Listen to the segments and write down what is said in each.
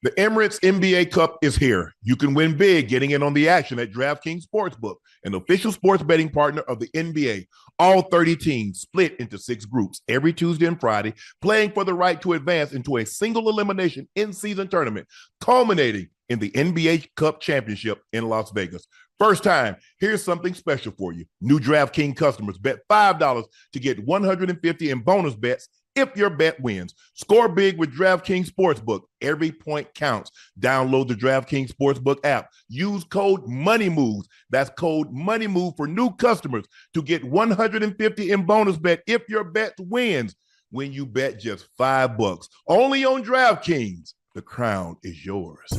The Emirates NBA Cup is here. You can win big getting in on the action at DraftKings Sportsbook, an official sports betting partner of the NBA. All 30 teams split into 6 groups every Tuesday and Friday, playing for the right to advance into a single elimination in-season tournament, culminating in the NBA Cup Championship in Las Vegas. First time, here's something special for you. New DraftKings customers bet $5 to get $150 in bonus bets if your bet wins. Score big with DraftKings Sportsbook. Every point counts. Download the DraftKings Sportsbook app. Use code MONEYMOVES. That's code MONEYMOVE for new customers to get $150 in bonus bet if your bet wins when you bet just $5. Only on DraftKings. The crown is yours.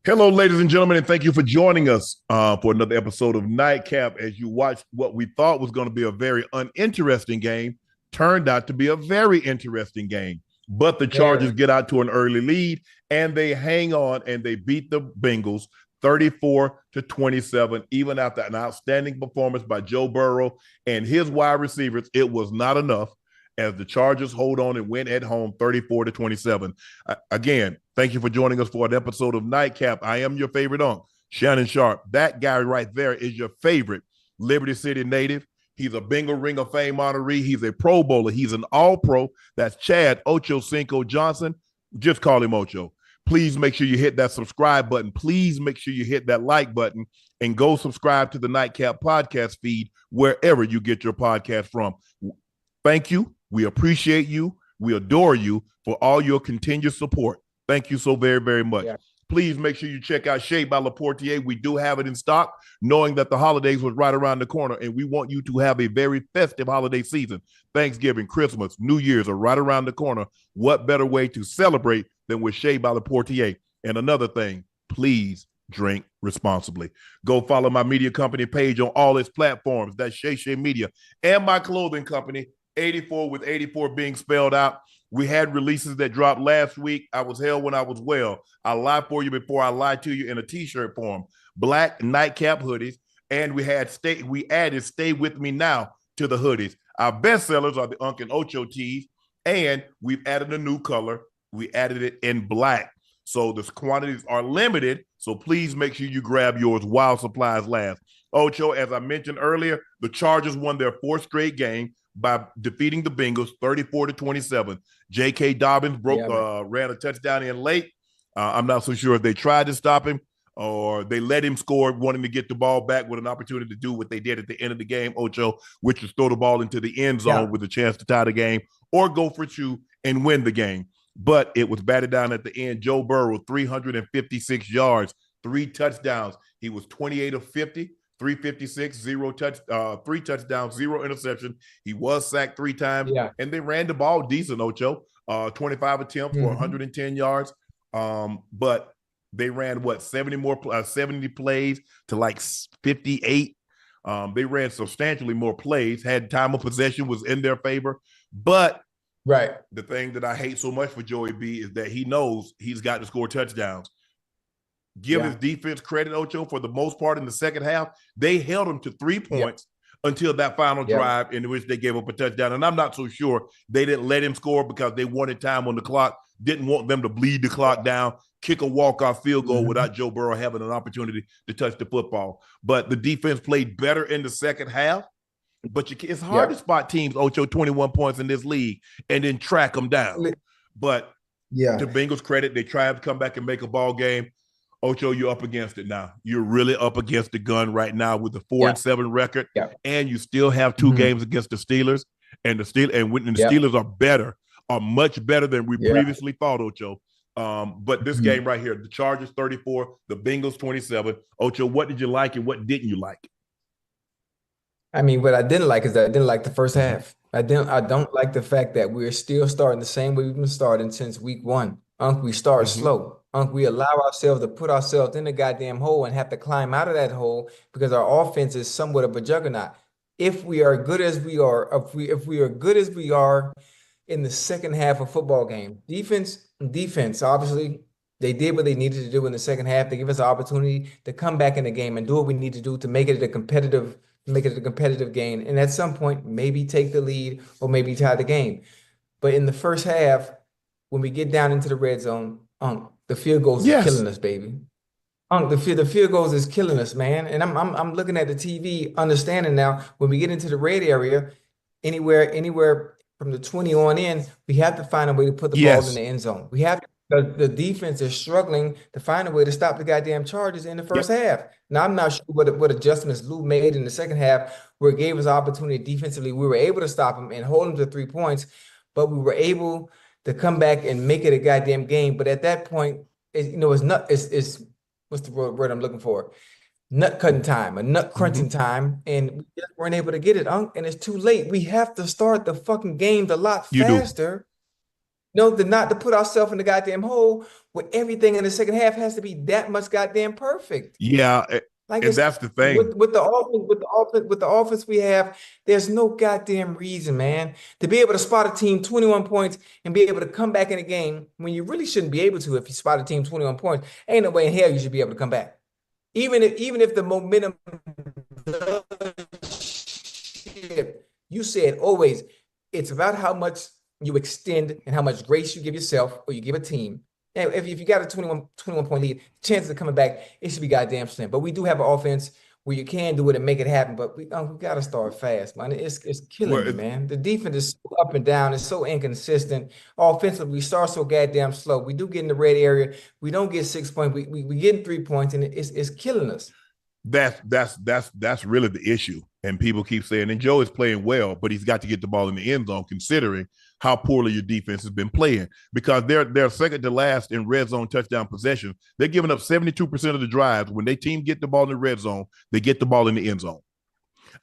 Hello, ladies and gentlemen, and thank you for joining us for another episode of Nightcap. As you watch what we thought was going to be a very uninteresting game, turned out to be a very interesting game. But the Chargers get out to an early lead, and they hang on, and they beat the Bengals 34-27, even after an outstanding performance by Joe Burrow and his wide receivers. It was not enough as the Chargers hold on and win at home 34-27. Again, thank you for joining us for an episode of Nightcap. I am your favorite Unc, Shannon Sharpe. That guy right there is your favorite Liberty City native. He's a Bengal Ring of Fame honoree. He's a Pro Bowler. He's an All-Pro. That's Chad Ochocinco Johnson. Just call him Ocho. Please make sure you hit that subscribe button. Please make sure you hit that like button and go subscribe to the Nightcap podcast feed wherever you get your podcast from. Thank you. We appreciate you. We adore you for all your continued support. Thank you so very, very much. Yeah. Please make sure you check out Shea by Laportier. We do have it in stock, knowing that the holidays was right around the corner, and we want you to have a very festive holiday season. Thanksgiving, Christmas, New Year's are right around the corner. What better way to celebrate than with Shea by Laportier? And another thing, please drink responsibly. Go follow my media company page on all its platforms. That's Shea Media, and my clothing company, 84 with 84 being spelled out. We had releases that dropped last week. I was hell when I was well. I lie for you before I lie to you in a t-shirt form. Black Nightcap hoodies, and we added Stay With Me Now to the hoodies. Our best sellers are the Unc and Ocho tees, and we've added a new color. We added it in black. So the quantities are limited, so please make sure you grab yours while supplies last. Ocho, as I mentioned earlier, the Chargers won their 4th straight game by defeating the Bengals 34-27. J.K. Dobbins ran a touchdown in late. I'm not so sure if they tried to stop him or they let him score, wanting to get the ball back with an opportunity to do what they did at the end of the game, Ocho, which is throw the ball into the end zone with a chance to tie the game or go for 2 and win the game. But it was batted down at the end. Joe Burrow, 356 yards, 3 touchdowns. He was 28 of 50. 356, 3 touchdowns, 0 interception. He was sacked 3 times, and they ran the ball decent, Ocho. 25 attempts for 110 yards. But they ran 70 plays to like 58. They ran substantially more plays. Had time of possession was in their favor, but the thing that I hate so much for Joey B is that he knows he's got to score touchdowns. Give his defense credit, Ocho, for the most part in the second half. They held him to 3 points until that final drive in which they gave up a touchdown. And I'm not so sure they didn't let him score because they wanted time on the clock, didn't want them to bleed the clock down, kick a walk-off field goal without Joe Burrow having an opportunity to touch the football. But the defense played better in the second half. But it's hard to spot teams, Ocho, 21 points in this league and then track them down. But to Bengals' credit, they tried to come back and make a ball game. Ocho, you're up against it now. You're really up against the gun right now with the 4-7 record, and you still have 2 games against the Steelers. And the Steelers are much better than we previously thought, Ocho. But this game right here, the Chargers 34, the Bengals 27. Ocho, what did you like and what didn't you like? I mean, what I didn't like is that I didn't like the first half. I don't like the fact that we're still starting the same way we've been starting since week one. Unc, we start Mm-hmm. slow. Unc, we allow ourselves to put ourselves in the goddamn hole and have to climb out of that hole because our offense is somewhat of a juggernaut. If we are good as we are, if we are good as we are in the second half of football game, defense, obviously they did what they needed to do in the second half. They give us an opportunity to come back in the game and do what we need to do to make it a competitive game. And at some point, maybe take the lead or maybe tie the game. But in the first half, when we get down into the red zone, the field goals is Yes. killing us, baby. The field goals is killing us, man. And I'm looking at the TV, understanding now when we get into the red area, anywhere from the 20 on in, we have to find a way to put the ball in Yes. the end zone. We have the defense is struggling to find a way to stop the goddamn Chargers in the Yep. first half. Now I'm not sure what adjustments Lou made in the second half where it gave us opportunity defensively. We were able to stop him and hold him to 3 points, but we were able to come back and make it a goddamn game. But at that point, it's not it's what's the word I'm looking for? Nut cutting time, a nut Mm-hmm. crunching time, and we just weren't able to get it, and it's too late. We have to start the fucking games a lot You do. faster. No, not to put ourselves in the goddamn hole where everything in the second half has to be that much goddamn perfect. Yeah. Like And it's that's the thing. with the offense we have, there's no goddamn reason, man, to be able to spot a team 21 points and be able to come back in a game when you really shouldn't be able to if you spot a team 21 points. Ain't no way in hell you should be able to come back. Even if the momentum does shift, you said always it's about how much you extend and how much grace you give yourself or you give a team. And if you got a 21 point lead, chances of coming back, it should be goddamn slim. But we do have an offense where you can do it and make it happen. But we got to start fast, man. It's killing Well, me, man. The defense is so up and down. It's so inconsistent. Offensively, we start so goddamn slow. We do get in the red area. We don't get 6 points. We get 3 points, and it's killing us. that's really the issue. And people keep saying, and Joe is playing well, but he's got to get the ball in the end zone, considering how poorly your defense has been playing. Because they're second to last in red zone touchdown possession. They're giving up 72% of the drives. When they team get the ball in the red zone, they get the ball in the end zone.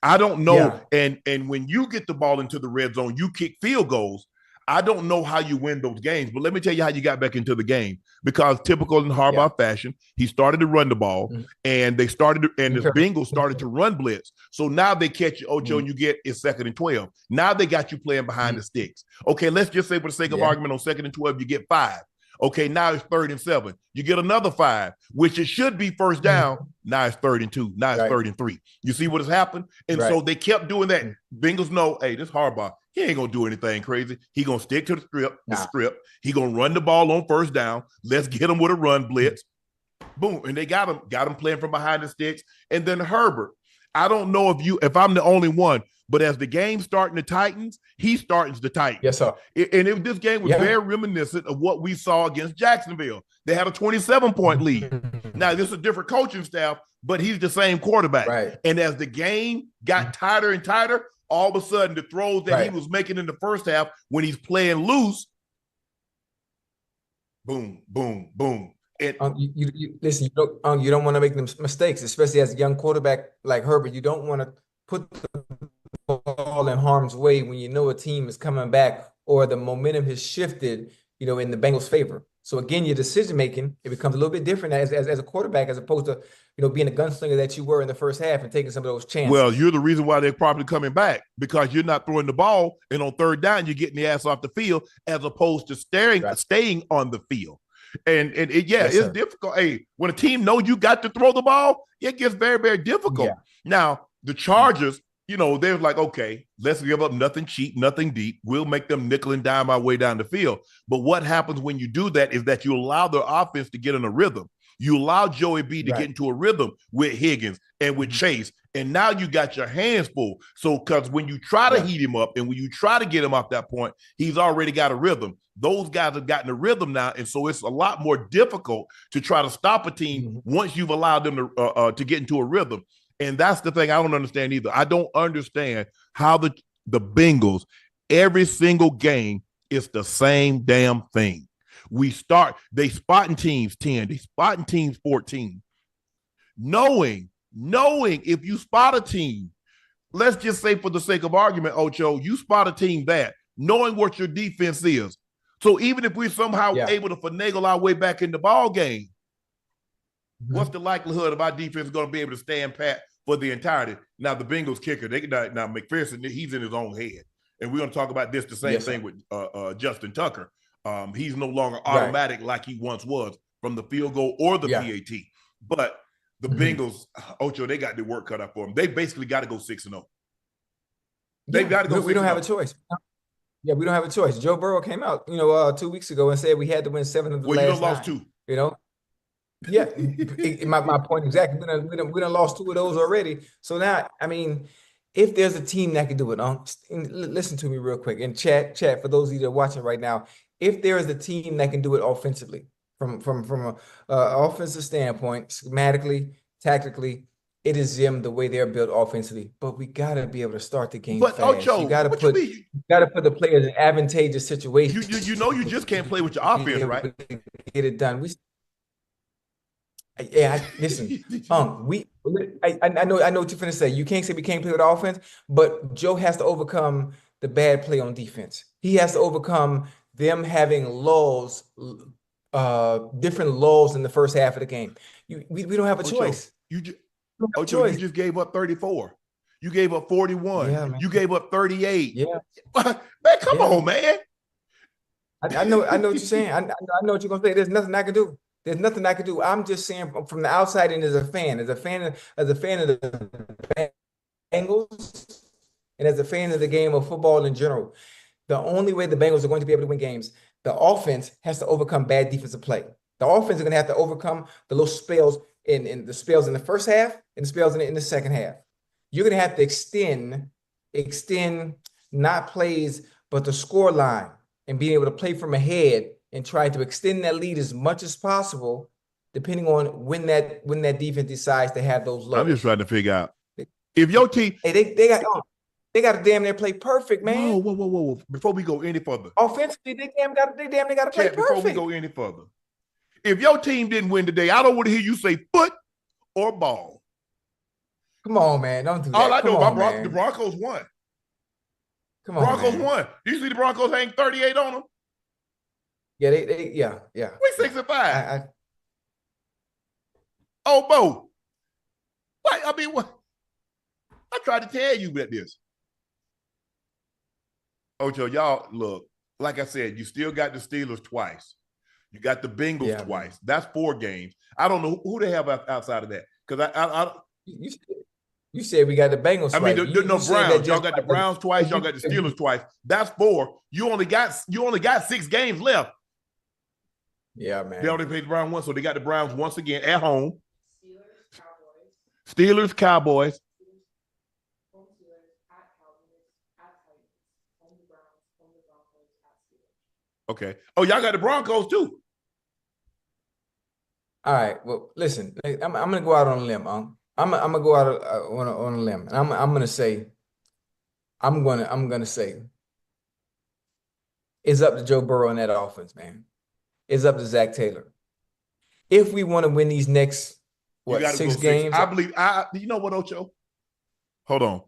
I don't know. Yeah. And when you get the ball into the red zone, you kick field goals. I don't know how you win those games, but let me tell you how you got back into the game. Because typical in Yeah. Harbaugh fashion, he started to run the ball, Mhm. and the Okay. Bengals started to run blitz. So now they catch you, Ocho, and Mhm. you get it's 2nd and 12. Now they got you playing behind Mhm. the sticks. Okay, let's just say for the sake of Yeah. argument, on 2nd and 12, you get 5. Okay, now it's 3rd and 7. You get another 5, which it should be first down. Mhm. Now it's 3rd and 2. Now it's Right. 3rd and 3. You see what has happened? And Right. so they kept doing that. Mhm. Bengals know, hey, this Harbaugh, he ain't gonna do anything crazy. He gonna stick to the Nah. script. He gonna run the ball on first down. Let's get him with a run blitz. Boom, and they got him playing from behind the sticks. And then Herbert, I don't know if I'm the only one, but as the game starting to Titans, he starting to Titans. Yes, sir. This game was Yeah. very reminiscent of what we saw against Jacksonville. They had a 27-point lead. Now, this is a different coaching staff, but he's the same quarterback. Right. And as the game got tighter and tighter, all of a sudden the throws that he was making in the first half when he's playing loose, boom, boom, boom. And Listen, you don't want to make them mistakes, especially as a young quarterback like Herbert. You don't want to put the ball in harm's way when you know a team is coming back or the momentum has shifted, in the Bengals' favor. So again, your decision making, it becomes a little bit different as a quarterback, as opposed to being a gunslinger that you were in the first half and taking some of those well, chances. you're the reason why they're probably coming back, because you're not throwing the ball, and on third down, you're getting the ass off the field as opposed to Right. staying on the field. And Yes, it's sir. difficult. Hey, when a team knows you got to throw the ball, it gets very, very Yeah. difficult. Now, the Chargers, they're like, okay, let's give up nothing cheap, nothing deep. We'll make them nickel and dime our way down the field. But what happens when you do that is that you allow their offense to get in a rhythm. You allow Joey B to get Right. into a rhythm with Higgins and with Mhm. Chase. And now you got your hands full. So, because when you try to Yeah. heat him up and when you try to get him off that point, he's already got a rhythm. Those guys have gotten a rhythm now. And so it's a lot more difficult to try to stop a team Mhm. once you've allowed them to get into a rhythm. And that's the thing I don't understand either. I don't understand how the Bengals, every single game, is the same damn thing. They spotting teams 10, they spotting teams 14, knowing if you spot a team let's just say for the sake of argument, Ocho, you spot a team that, knowing what your defense is. So even if we're somehow able to finagle our way back in the ball game, what's the likelihood of our defense going to be able to stand pat for the entirety? Now, the Bengals kicker, now McPherson, he's in his own head. And we're going to talk about the same thing with Justin Tucker. He's no longer automatic like he once was from the field goal or the PAT. But the Bengals, Ocho, they got their work cut out for them. They basically got to go 6-0. They've got to go. We don't have a choice. Yeah, we don't have a choice. Joe Burrow came out, 2 weeks ago and said we had to win 7 of the last 9. You lost 2. Yeah, my point exactly. We done lost 2 of those already. So now, I mean, if there's a team that can do it, listen to me real quick. And chat, for those of you that are watching right now, if there is a team that can do it offensively, from an offensive standpoint, schematically, tactically, it is them the way they're built offensively. But we gotta be able to start the game fast. Ocho, you gotta put the players in advantageous situations. You just can't play with your offense, right? Get it done. Listen, I know what you're finna say. You can't say we can't play with offense, but Joe has to overcome the bad play on defense. He has to overcome them having lulls, different lulls in the first half of the game. We don't have a choice. You just gave up 34. You gave up 41. Yeah, you gave up 38. Yeah, man, come on, man. I know what you're saying. I know what you're gonna say. There's nothing I can do. There's nothing I can do. I'm just saying from the outside and as a fan of the Bengals and as a fan of the game of football in general, the only way the Bengals are going to be able to win games, the offense has to overcome bad defensive play. The offense is going to have to overcome the little spells in the spells in the first half and the spells in the second half. You're going to have to extend not plays, but the score line and being able to play from ahead and try to extend that lead as much as possible, depending on when that defense decides to have those lows. I'm just trying to figure out if your team they got to damn near play perfect, man. Whoa. Before we go any further. Offensively, they damn got to play perfect. Before we go any further. If your team didn't win today, I don't want to hear you say foot or ball. Come on, man. Don't do that. All I know about the Broncos won. Come on, Broncos won. You see the Broncos hang 38 on them? Yeah, yeah. We 6-5. Oh, Bo. What? I tried to tell you about this. Ocho, y'all, look, like I said, you still got the Steelers twice. You got the Bengals twice. That's 4 games. I don't know who they have outside of that. Because you said we got the Bengals twice. I mean, no Browns. Y'all got the Browns twice. Y'all got the Steelers twice. That's 4. You only got 6 games left. Yeah, man. They only played the Browns once, so they got the Browns once again at home. Steelers, Cowboys. Okay. Oh, y'all got the Broncos too. All right. Well, listen, I'm gonna go out on a limb. I'm gonna go out on a limb, and I'm gonna say it's up to Joe Burrow in that offense, man. It's up to Zach Taylor. If we want to win these next 6 games, I believe. You know what, Ocho? Hold on.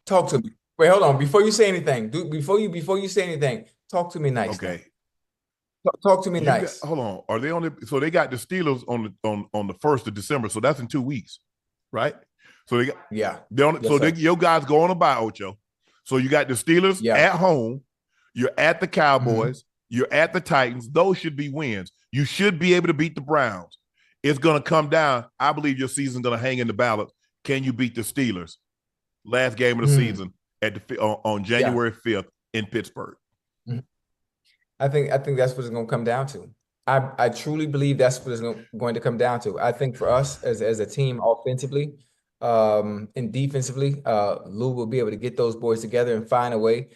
Talk to me. Wait, hold on. Before you say anything, before you say anything, talk to me nice. Okay. Talk to me nice. Hold on. Are they on so they got the Steelers on the 1st of December, so that's in 2 weeks, right? So they got your guys go on a bye, Ocho. So you got the Steelers at home, you're at the Cowboys, you're at the Titans. Those should be wins. You should be able to beat the Browns. It's going to come down. I believe your season's going to hang in the balance. Can you beat the Steelers? Last game of the season on January 5th in Pittsburgh. I think that's what it's going to come down to. I truly believe that's what it's going to come down to. I think for us as a team offensively and defensively, Lou will be able to get those boys together and find a way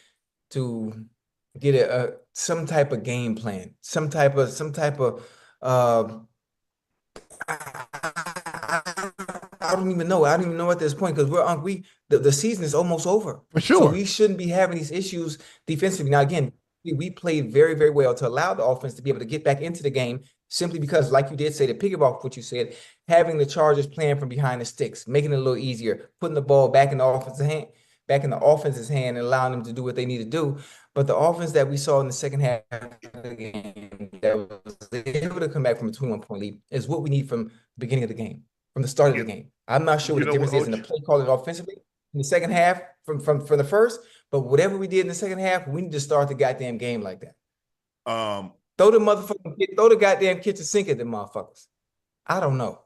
to get some type of game plan, some type of I don't even know. I don't even know at this point because the season is almost over. For sure. So we shouldn't be having these issues defensively. Now, again, we played very, very well to allow the offense to be able to get back into the game simply because, like you did say, to piggyback off what you said, having the Chargers playing from behind the sticks, making it a little easier, putting the ball back in the offensive hand. back in the offense's hand and allowing them to do what they need to do. But the offense that we saw in the second half of the game that was able to come back from a 21-point lead is what we need from the beginning of the game, from the start of the game. I'm not sure what the difference is in the play calling offensively in the second half from the first, but whatever we did in the second half, we need to start the goddamn game like that. Throw the goddamn kitchen sink at them motherfuckers. I don't know.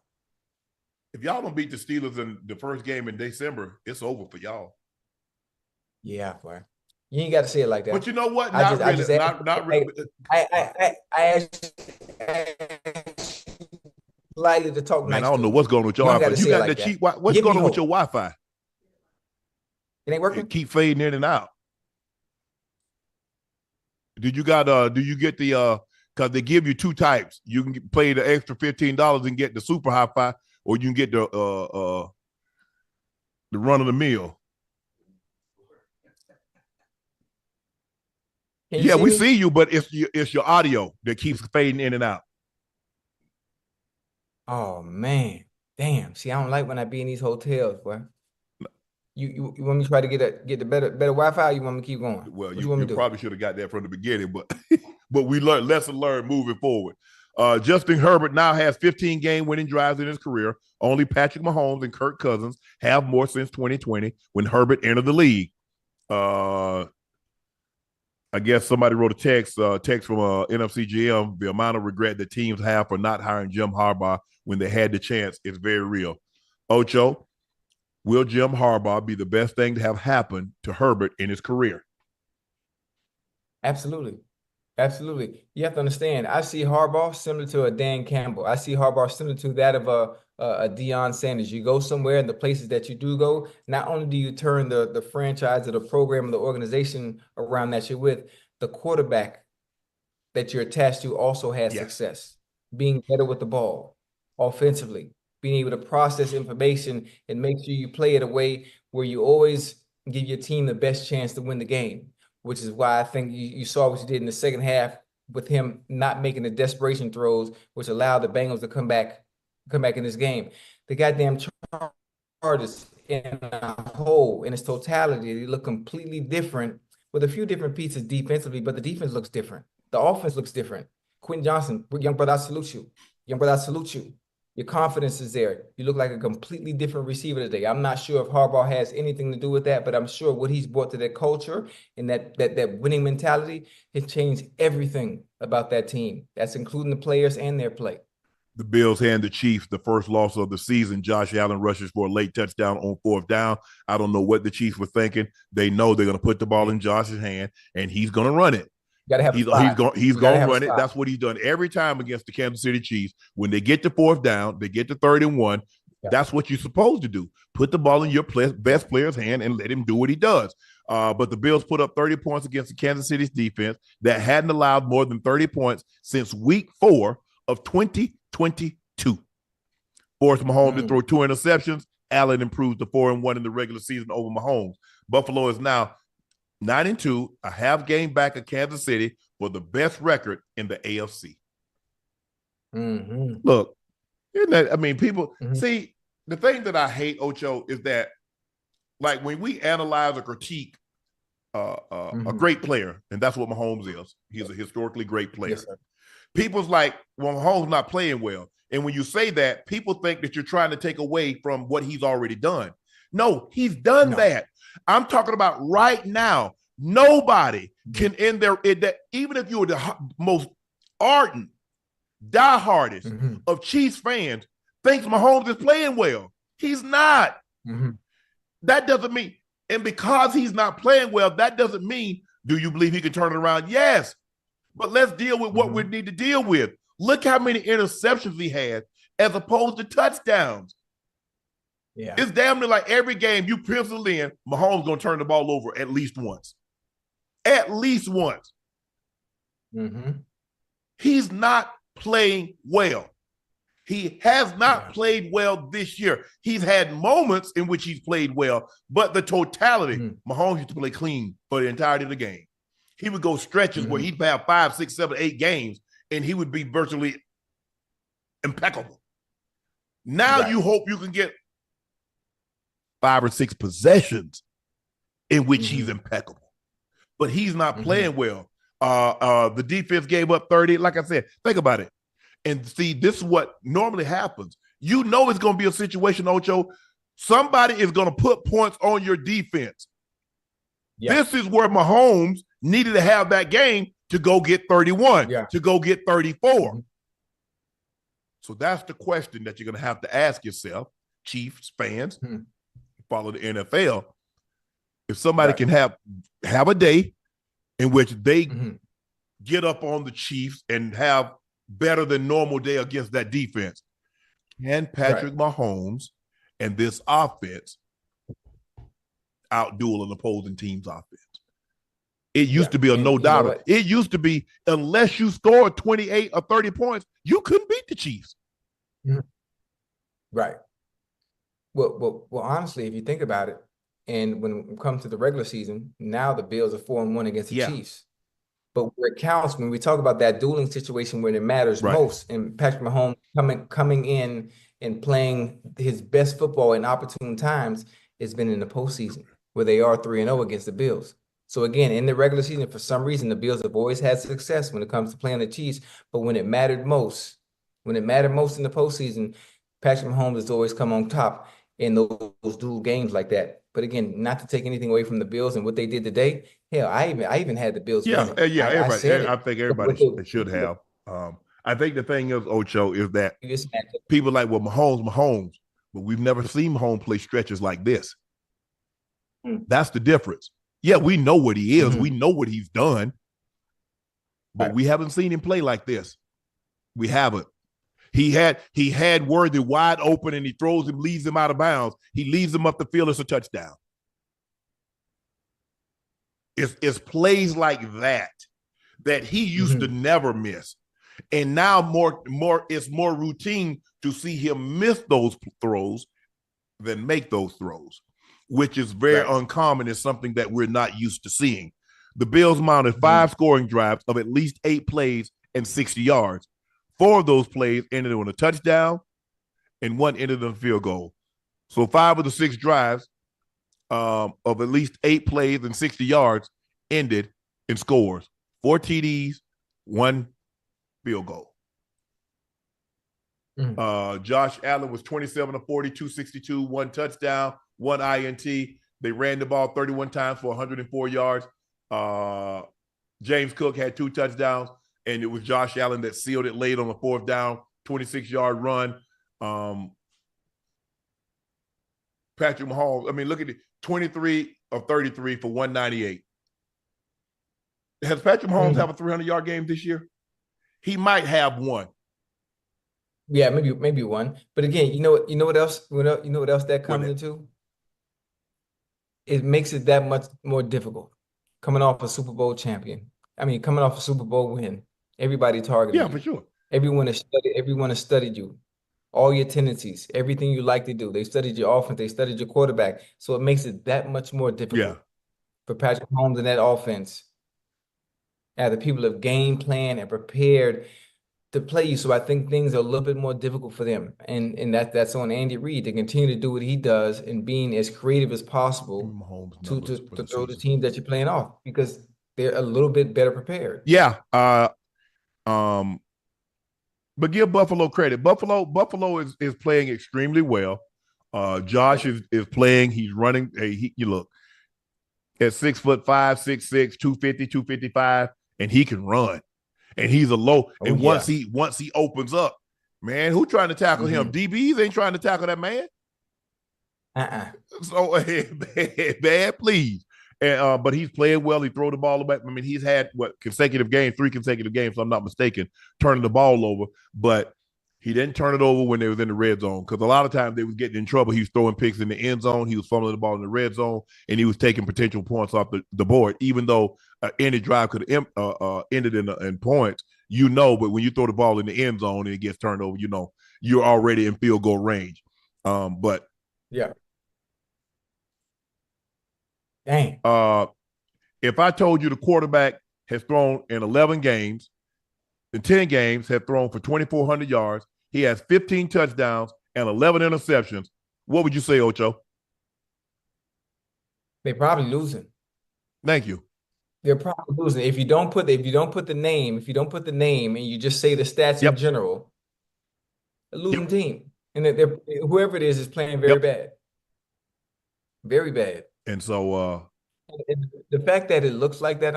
If y'all don't beat the Steelers in the first game in December, it's over for y'all. Yeah, boy. You ain't got to say it like that. But you know what? Not really. I asked likely to talk. Man, I don't know what's going on with your Wi-Fi. You got the cheap. What's going on with your Wi-Fi? It ain't working. It keep fading in and out. Do you get the because they give you two types. You can pay the extra $15 and get the super hi-fi, or you can get the run of the mill. Yeah, we see you, but it's your audio that keeps fading in and out. Oh man, damn! See, I don't like when I be in these hotels, boy. You want me to try to get the better Wi-Fi? Or you want me to keep going? Well, you probably should have got that from the beginning, but but we learned lesson learned moving forward. Justin Herbert now has 15 game winning drives in his career. Only Patrick Mahomes and Kirk Cousins have more since 2020 when Herbert entered the league. I guess somebody wrote a text from NFC GM. The amount of regret that teams have for not hiring Jim Harbaugh when they had the chance is very real. Ocho, will Jim Harbaugh be the best thing to have happened to Herbert in his career? Absolutely. Absolutely. You have to understand, I see Harbaugh similar to a Dan Campbell. I see Harbaugh similar to that of a Deion Sanders. You go somewhere, and the places that you do go, not only do you turn the franchise or the program or the organization around that you're with, the quarterback that you're attached to also has success. Being better with the ball offensively, being able to process information and make sure you play it a way where you always give your team the best chance to win the game, which is why I think you saw what you did in the second half with him not making the desperation throws, which allowed the Bengals to come back in this game. The goddamn Chargers in a whole, in its totality, they look completely different with a few different pieces defensively, but the defense looks different. The offense looks different. Quentin Johnson, young brother, I salute you. Young brother, I salute you. Your confidence is there. You look like a completely different receiver today. I'm not sure if Harbaugh has anything to do with that, but I'm sure what he's brought to that culture and that winning mentality has changed everything about that team. That's including the players and their play. The Bills hand the Chiefs the first loss of the season. Josh Allen rushes for a late touchdown on fourth down. I don't know what the Chiefs were thinking. They know they're going to put the ball in Josh's hand, and he's going to run it. He's going to run it. That's what he's done every time against the Kansas City Chiefs. When they get to fourth down, they get to 3rd and 1. That's what you're supposed to do. Put the ball in your best player's hand and let him do what he does. But the Bills put up 30 points against the Kansas City's defense that hadn't allowed more than 30 points since week 4 of 2022. Forced Mahomes to throw 2 interceptions. Allen improved to 4-1 in the regular season over Mahomes. Buffalo is now 9-2, a half game back of Kansas City for the best record in the AFC. Look, isn't that, I mean, people see, the thing that I hate, Ocho, is that like when we analyze or critique a great player, and that's what Mahomes is. He's a historically great player. Yes, People's like, well, Mahomes not playing well. And when you say that, people think that you're trying to take away from what he's already done. No, he's done that. I'm talking about right now. Nobody can end there. Even if you were the most ardent, diehardest of Chiefs fans, thinks Mahomes is playing well. He's not. That doesn't mean, and because he's not playing well, that doesn't mean, do you believe he can turn it around? Yes. But let's deal with what we need to deal with. Look how many interceptions he had as opposed to touchdowns. Yeah. It's damn near like every game you pencil in, Mahomes going to turn the ball over at least once. At least once. He's not playing well. He has not played well this year. He's had moments in which he's played well, but the totality, Mahomes used to play clean for the entirety of the game. He would go stretches where he'd have 5, 6, 7, 8 games, and he would be virtually impeccable. Now you hope you can get 5 or 6 possessions in which he's impeccable. But he's not playing well. The defense gave up 30. Like I said, think about it. And see, this is what normally happens. You know it's going to be a situation, Ocho. Somebody is going to put points on your defense. Yeah. This is where Mahomes needed to have that game to go get 31, to go get 34. So that's the question that you're going to have to ask yourself, Chiefs fans, follow the NFL. If somebody can have a day in which they get up on the Chiefs and have better than normal day against that defense, can Patrick Mahomes and this offense outduel an opposing team's offense? It used to be a no doubter. It used to be, unless you scored 28 or 30 points, you couldn't beat the Chiefs. Right. Well, honestly, if you think about it, and when it comes to the regular season, now the Bills are 4-1 against the Chiefs. But where it counts, when we talk about that dueling situation when it matters most, and Patrick Mahomes coming in and playing his best football in opportune times, it's been in the postseason where they are 3-0 against the Bills. So again, in the regular season, for some reason, the Bills have always had success when it comes to playing the Chiefs. But when it mattered most in the postseason, Patrick Mahomes has always come on top in those dual games like that. But again, not to take anything away from the Bills and what they did today. Hell, I even had the Bills. I think everybody should have. I think the thing is, Ocho, is that people are like, well, Mahomes, but we've never seen Mahomes play stretches like this. That's the difference. Yeah, we know what he is. We know what he's done. But we haven't seen him play like this. We haven't. He had Worthy wide open and he throws him, leaves him out of bounds. He leaves him up the field as a touchdown. It's plays like that he used to never miss. And now it's more routine to see him miss those throws than make those throws, which is very uncommon. It's something that we're not used to seeing. The Bills mounted 5 scoring drives of at least 8 plays and 60 yards. 4 of those plays ended on a touchdown and 1 ended in a field goal. So 5 of the 6 drives of at least 8 plays and 60 yards ended in scores. 4 TDs, 1 field goal. Josh Allen was 27 of 40, 262, 1 touchdown, 1 INT. They ran the ball 31 times for 104 yards. James Cook had 2 touchdowns, and it was Josh Allen that sealed it late on the 4th down, 26-yard run. Patrick Mahomes, look at it, 23 of 33 for 198. Has Patrick Mahomes have a 300-yard game this year? He might have one. Yeah, maybe one. But again, you know what else? You know what else that comes into? It makes it that much more difficult. Coming off a Super Bowl champion. Coming off a Super Bowl win. Everybody targeted you. For sure. Everyone has studied you. All your tendencies, everything you like to do. They studied your offense, they studied your quarterback. So it makes it that much more difficult for Patrick Mahomes and that offense. The people have game planned and prepared to play you. So I think things are a little bit more difficult for them. And that's on Andy Reid to continue to do what he does and being as creative as possible to throw the team that you're playing off, because they're a little bit better prepared. Yeah. But give Buffalo credit. Buffalo is playing extremely well. Josh is playing. He's running. You look at 6'5", 6'6", 250, 255, and he can run. And he's a low. Once he opens up, man, who trying to tackle him? DBs ain't trying to tackle that man. So bad, please. And but he's playing well. He throw the ball away. He's had 3 consecutive games, if I'm not mistaken, turning the ball over. But he didn't turn it over when they was in the red zone, because a lot of times they was getting in trouble. He was throwing picks in the end zone. He was fumbling the ball in the red zone, and he was taking potential points off the board, even though any drive could have ended in points, but when you throw the ball in the end zone and it gets turned over, you're already in field goal range. But yeah. Dang. If I told you the quarterback has thrown in 11 games, in 10 games, have thrown for 2,400 yards, he has 15 touchdowns and 11 interceptions, what would you say, Ocho? They're probably losing. Thank you. They're probably losing. If you don't put the name, and you just say the stats in Yep. general, a losing Yep. team. And whoever it is playing very Yep. bad. Very bad. And so And the fact that it looks like that,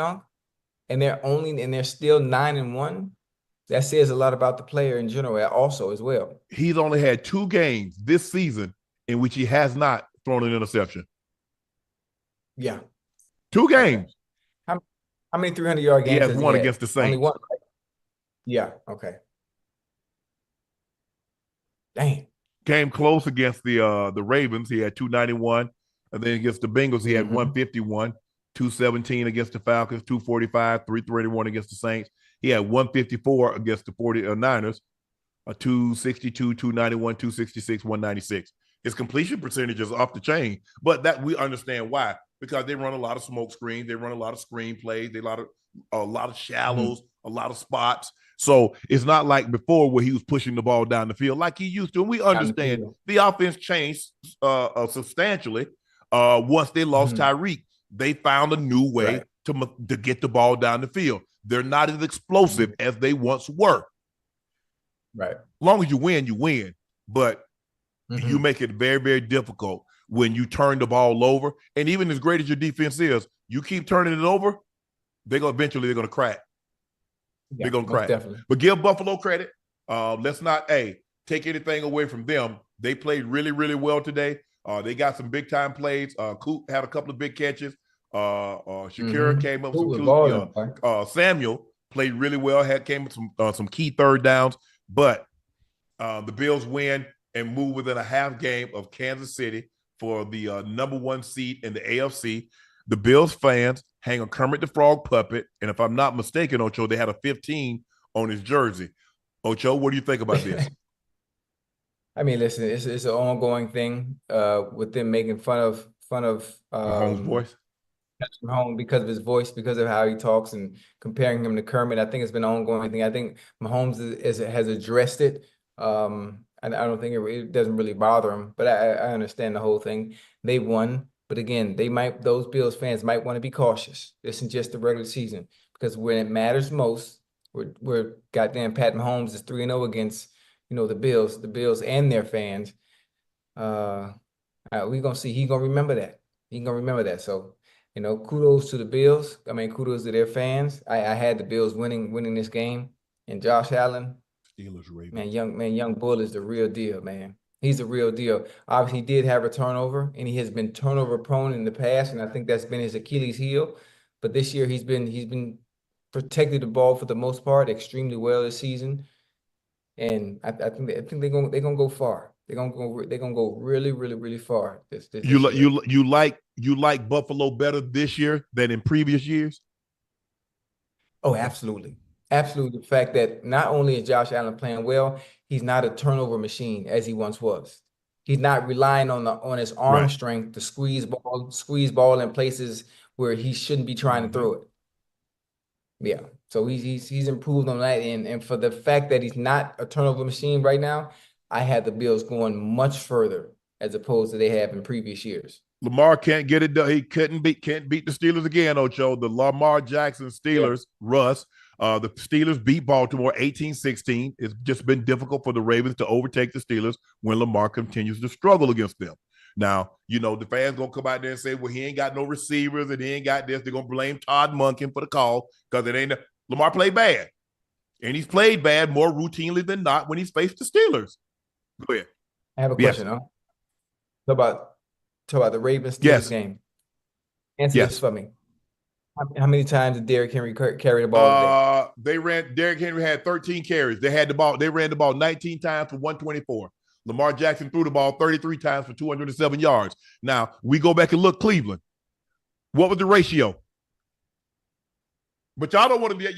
and they're still 9-1, that says a lot about the player in general also as well. he's only had 2 games this season in which he has not thrown an interception. Yeah. 2 games. Okay. How many 300-yard games He has one had? against the Saints. Only one, right? Yeah. Okay. Dang. Came close against the Ravens. He had 291. And then against the Bengals, he had 151, 217 against the Falcons, 245, 331 against the Saints. He had 154 against the 49ers, 262, 291, 266, 196. His completion percentage is off the chain, but that we understand why. Because they run a lot of smoke screens, they run a lot of screen plays, a lot of shallows, a lot of spots. So it's not like before where he was pushing the ball down the field like he used to. And we understand the offense changed substantially once they lost Tyreek. They found a new way to get the ball down the field. They're not as explosive as they once were. Right. As long as you win, you win. But you make it very, very difficult when you turn the ball over. And even as great as your defense is, you keep turning it over, they're going to crack. Yeah, they're going to crack. Definitely. But give Buffalo credit. Let's not take anything away from them. They played really, really well today. They got some big-time plays. Coop had a couple of big catches. Shakira came up with some Samuel played really well, came with some key third downs. But the Bills win and move within a half game of Kansas City for the #1 seed in the AFC. The Bills fans hang a Kermit the Frog puppet, and if I'm not mistaken, Ocho, they had a 15 on his jersey. Ocho, what do you think about this? I mean, listen, it's an ongoing thing with them making fun of Mahomes' voice. Mahomes because of his voice, because of how he talks, and comparing him to Kermit. I think it's been an ongoing thing. I think Mahomes has addressed it. And I don't think it doesn't really bother him, but I understand the whole thing. They won, but again, those Bills fans might want to be cautious. This isn't just the regular season, because when it matters most, we're goddamn Pat Mahomes is 3-0 against the Bills and their fans. We're gonna see. He's gonna remember that. He's gonna remember that. So, kudos to the Bills. I mean, kudos to their fans. I had the Bills winning this game, and Josh Allen. Steelers, Ravens. Young Bull is the real deal, man. He's the real deal. Obviously, he did have a turnover, and he has been turnover prone in the past, and I think that's been his Achilles heel. But this year, he's been protected the ball for the most part extremely well this season, and I think they're gonna go far. They're gonna go really, really, really far. This You like Buffalo better this year than in previous years? Oh, absolutely. Absolutely. The fact that not only is Josh Allen playing well, he's not a turnover machine as he once was. He's not relying on his arm strength to squeeze ball in places where he shouldn't be trying to throw it. Yeah. So he's improved on that. And for the fact that he's not a turnover machine right now, I had the Bills going much further as opposed to they have in previous years. Lamar can't get it done. He can't beat the Steelers again, Ocho. The Lamar Jackson Steelers, Russ. The Steelers beat Baltimore 18-16. It's just been difficult for the Ravens to overtake the Steelers when Lamar continues to struggle against them. Now, the fans going to come out there and say, well, he ain't got no receivers and he ain't got this. They're going to blame Todd Monken for the call because Lamar played bad. And he's played bad more routinely than not when he's faced the Steelers. Go ahead. I have a question, huh? Talk about the Ravens-Steelers game. Answer this for me. How many times did Derrick Henry carry the ball today? Derrick Henry had 13 carries. They ran the ball 19 times for 124. Lamar Jackson threw the ball 33 times for 207 yards. Now, we go back and look Cleveland. What was the ratio? But y'all don't want to be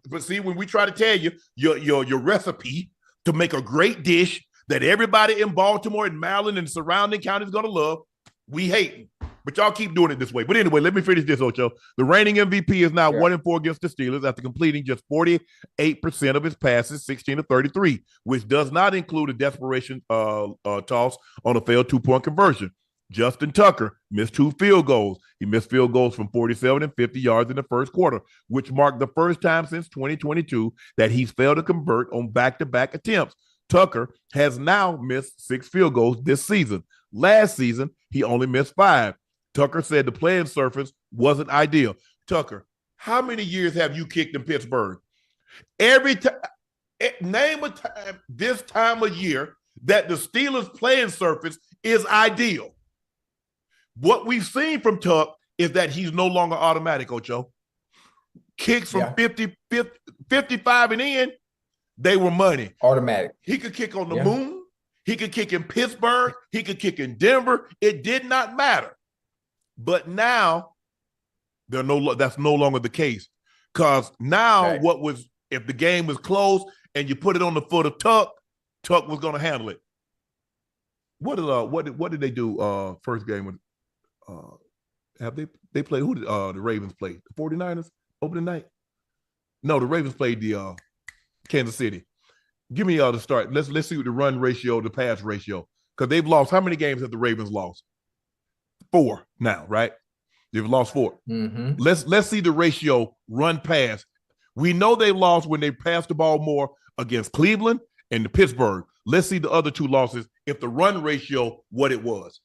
but see, when we try to tell you your recipe to make a great dish that everybody in Baltimore and Maryland and surrounding counties is going to love, we hate. But y'all keep doing it this way. But anyway, let me finish this, Ocho. The reigning MVP is now 1-4 against the Steelers after completing just 48% of his passes, 16-33, which does not include a desperation toss on a failed 2-point conversion. Justin Tucker missed 2 field goals. He missed field goals from 47 and 50 yards in the first quarter, which marked the first time since 2022 that he's failed to convert on back-to-back attempts. Tucker has now missed 6 field goals this season. Last season, he only missed 5. Tucker said the playing surface wasn't ideal. Tucker, how many years have you kicked in Pittsburgh? Every time, name a time this time of year that the Steelers' playing surface is ideal. What we've seen from Tuck is that he's no longer automatic, Ocho. Kicks from 55 and in, they were money. Automatic. He could kick on the moon. He could kick in Pittsburgh. He could kick in Denver. It did not matter. But now, that's no longer the case. Because now if the game was close and you put it on the foot of Tuck was going to handle it. What did they do first game with have they played who did the Ravens play? The 49ers opening night? No, the Ravens played the Kansas City. Give me the start. Let's see what the run ratio, the pass ratio. Because they've lost. How many games have the Ravens lost? 4 now, right? They've lost 4. Mm-hmm. Let's see the ratio run pass. We know they lost when they passed the ball more against Cleveland and the Pittsburgh. Let's see the other 2 losses if the run ratio what it was.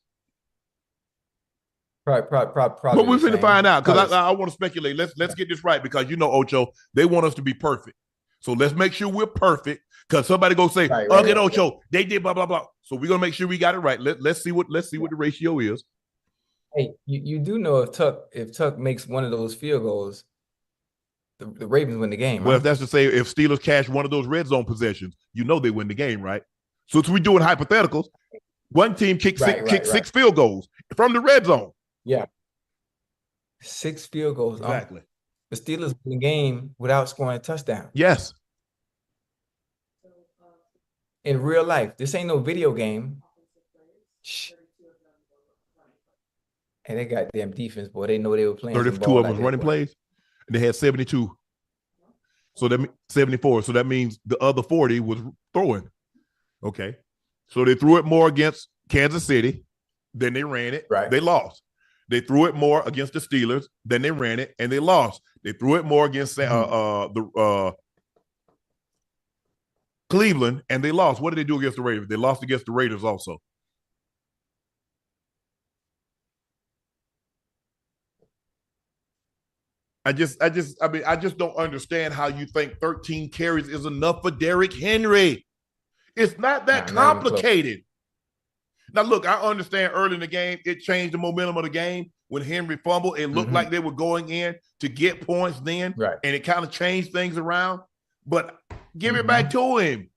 Probably but we're going to find out because I want to speculate. Let's get this right because Ocho, they want us to be perfect. So let's make sure we're perfect because somebody go say, Ocho, they did blah blah blah. So we're gonna make sure we got it right. Let's see what the ratio is. Hey, you do know if Tuck makes one of those field goals, the Ravens win the game. Well, right? if that's to say if Steelers cash one of those red zone possessions, they win the game, right? So we're doing hypotheticals. One team kicked 6 field goals from the red zone. Yeah. 6 field goals. Exactly. The Steelers win the game without scoring a touchdown. Yes. In real life. This ain't no video game. Shh. And they got damn defense, boy. They know they were playing. 32 of them was running plays. And they had 72. So that 74. So that means the other 40 was throwing. Okay. So they threw it more against Kansas City. Then they ran it. Right. They lost. They threw it more against the Steelers. Then they ran it and they lost. They threw it more against Cleveland and they lost. What did they do against the Ravens? They lost against the Raiders also. I just don't understand how you think 13 carries is enough for Derrick Henry. It's not that complicated. Now, look, I understand early in the game, it changed the momentum of the game. When Henry fumbled, it looked like they were going in to get points then, and it kind of changed things around. But give it back to him.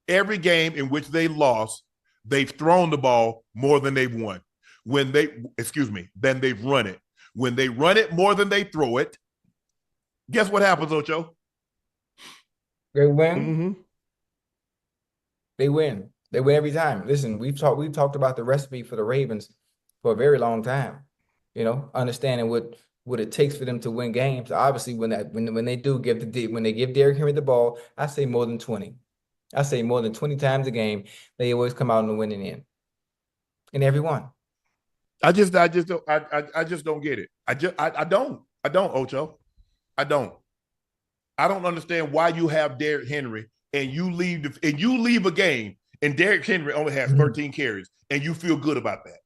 Every game in which they lost, they've thrown the ball more than they've won. Than they've run it. When they run it more than they throw it, guess what happens, Ocho? They win. They win. They win every time. Listen, we've talked about the recipe for the Ravens for a very long time. Understanding what it takes for them to win games. Obviously, when they give Derrick Henry the ball, I say more than 20. I say more than 20 times a game, they always come out on the winning end. In every one. I just don't get it. I don't, Ocho. I don't understand why you have Derrick Henry and you leave a game and Derrick Henry only has 13 carries and you feel good about that.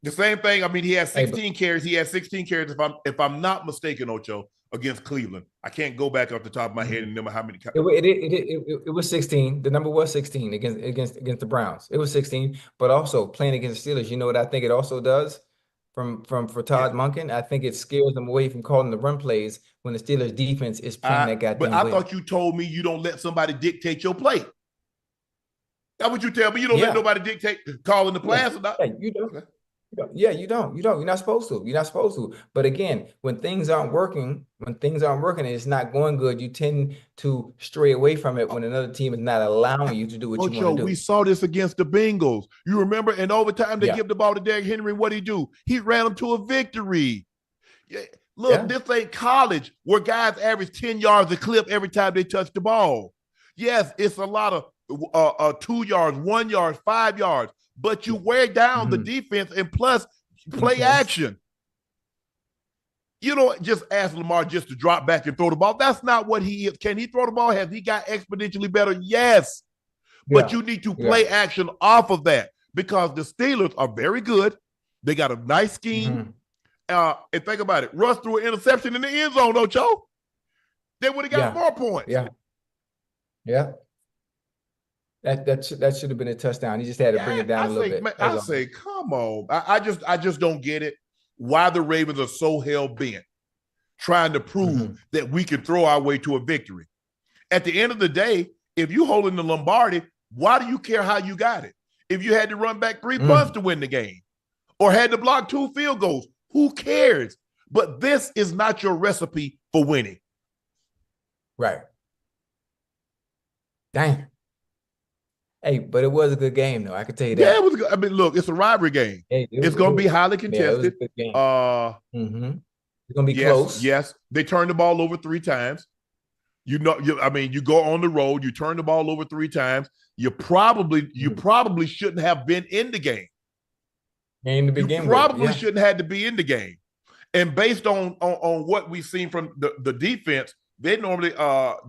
The same thing. I mean, he has 16 carries. He has 16 carries. If I'm not mistaken, Ocho, against Cleveland. I can't go back off the top of my head and remember how many. It was 16. The number was 16 against the Browns. It was 16. But also playing against the Steelers, you know what I think it also does for Todd Monken? I think it scares them away from calling the run plays when the Steelers defense is playing that goddamn But I thought you told me you don't let somebody dictate your play. That's what you tell me. You don't let nobody dictate calling the plays or not. Yeah, you don't. Yeah, you don't. You're not supposed to. But again, when things aren't working and it's not going good, you tend to stray away from it when another team is not allowing you to do what you want to do. We saw this against the Bengals. You remember in overtime, they give the ball to Derrick Henry. What did he do? He ran them to a victory. Yeah. Look, this ain't college where guys average 10 yards a clip every time they touch the ball. Yes, it's a lot of 2 yards, 1 yard, 5 yards, but you wear down the defense and plus play action. You don't just ask Lamar just to drop back and throw the ball. That's not what he is. Can he throw the ball? Has he got exponentially better? Yes. But you need to play action off of that because the Steelers are very good. They got a nice scheme. And think about it. Russ threw an interception in the end zone, Ocho. They would have got more points. Yeah. That should have been a touchdown. He just had to bring it down a little bit. Man, I say, come on. I just don't get it. Why the Ravens are so hell-bent trying to prove that we can throw our way to a victory. At the end of the day, if you holding the Lombardi, why do you care how you got it? If you had to run back 3 punts to win the game or had to block 2 field goals, who cares? But this is not your recipe for winning. Right. Dang. Hey, but it was a good game, though. I can tell you that. Yeah, it was good. I mean, look, it's a rivalry game. Hey, it's going to be highly contested. Yeah, it was a good game. It's going to be close. Yes, they turned the ball over 3 times. You go on the road, you turn the ball over 3 times. You probably shouldn't have been in the game. To begin you probably shouldn't have had to be in the game. And based on what we've seen from the defense, they normally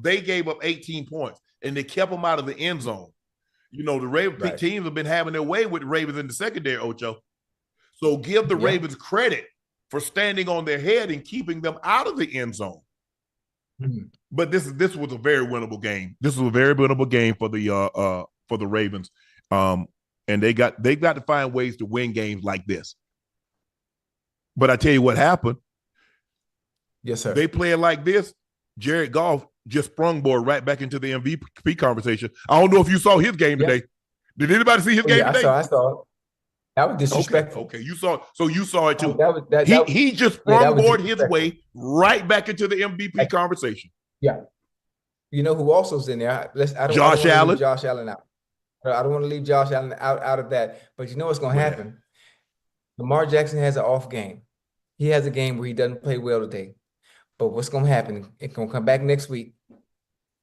they gave up 18 points and they kept them out of the end zone. You know, the Ravens teams have been having their way with the Ravens in the secondary, Ocho. So give the Ravens credit for standing on their head and keeping them out of the end zone. But this was a very winnable game. This was a very winnable game for the Ravens. And they've got to find ways to win games like this. But I tell you what happened. Yes, sir. They play it like this. Jared Goff just sprungboard right back into the MVP conversation. I don't know if you saw his game today. Did anybody see his game today? I saw it. That was disrespectful. Okay. You saw it too. He just sprungboard his way right back into the MVP conversation. Yeah. You know who also's in there? Josh Allen. Josh Allen out. I don't want to leave Josh Allen out of that. But you know what's going to happen? Lamar Jackson has an off game. He has a game where he doesn't play well today. But what's going to happen? It's going to come back next week,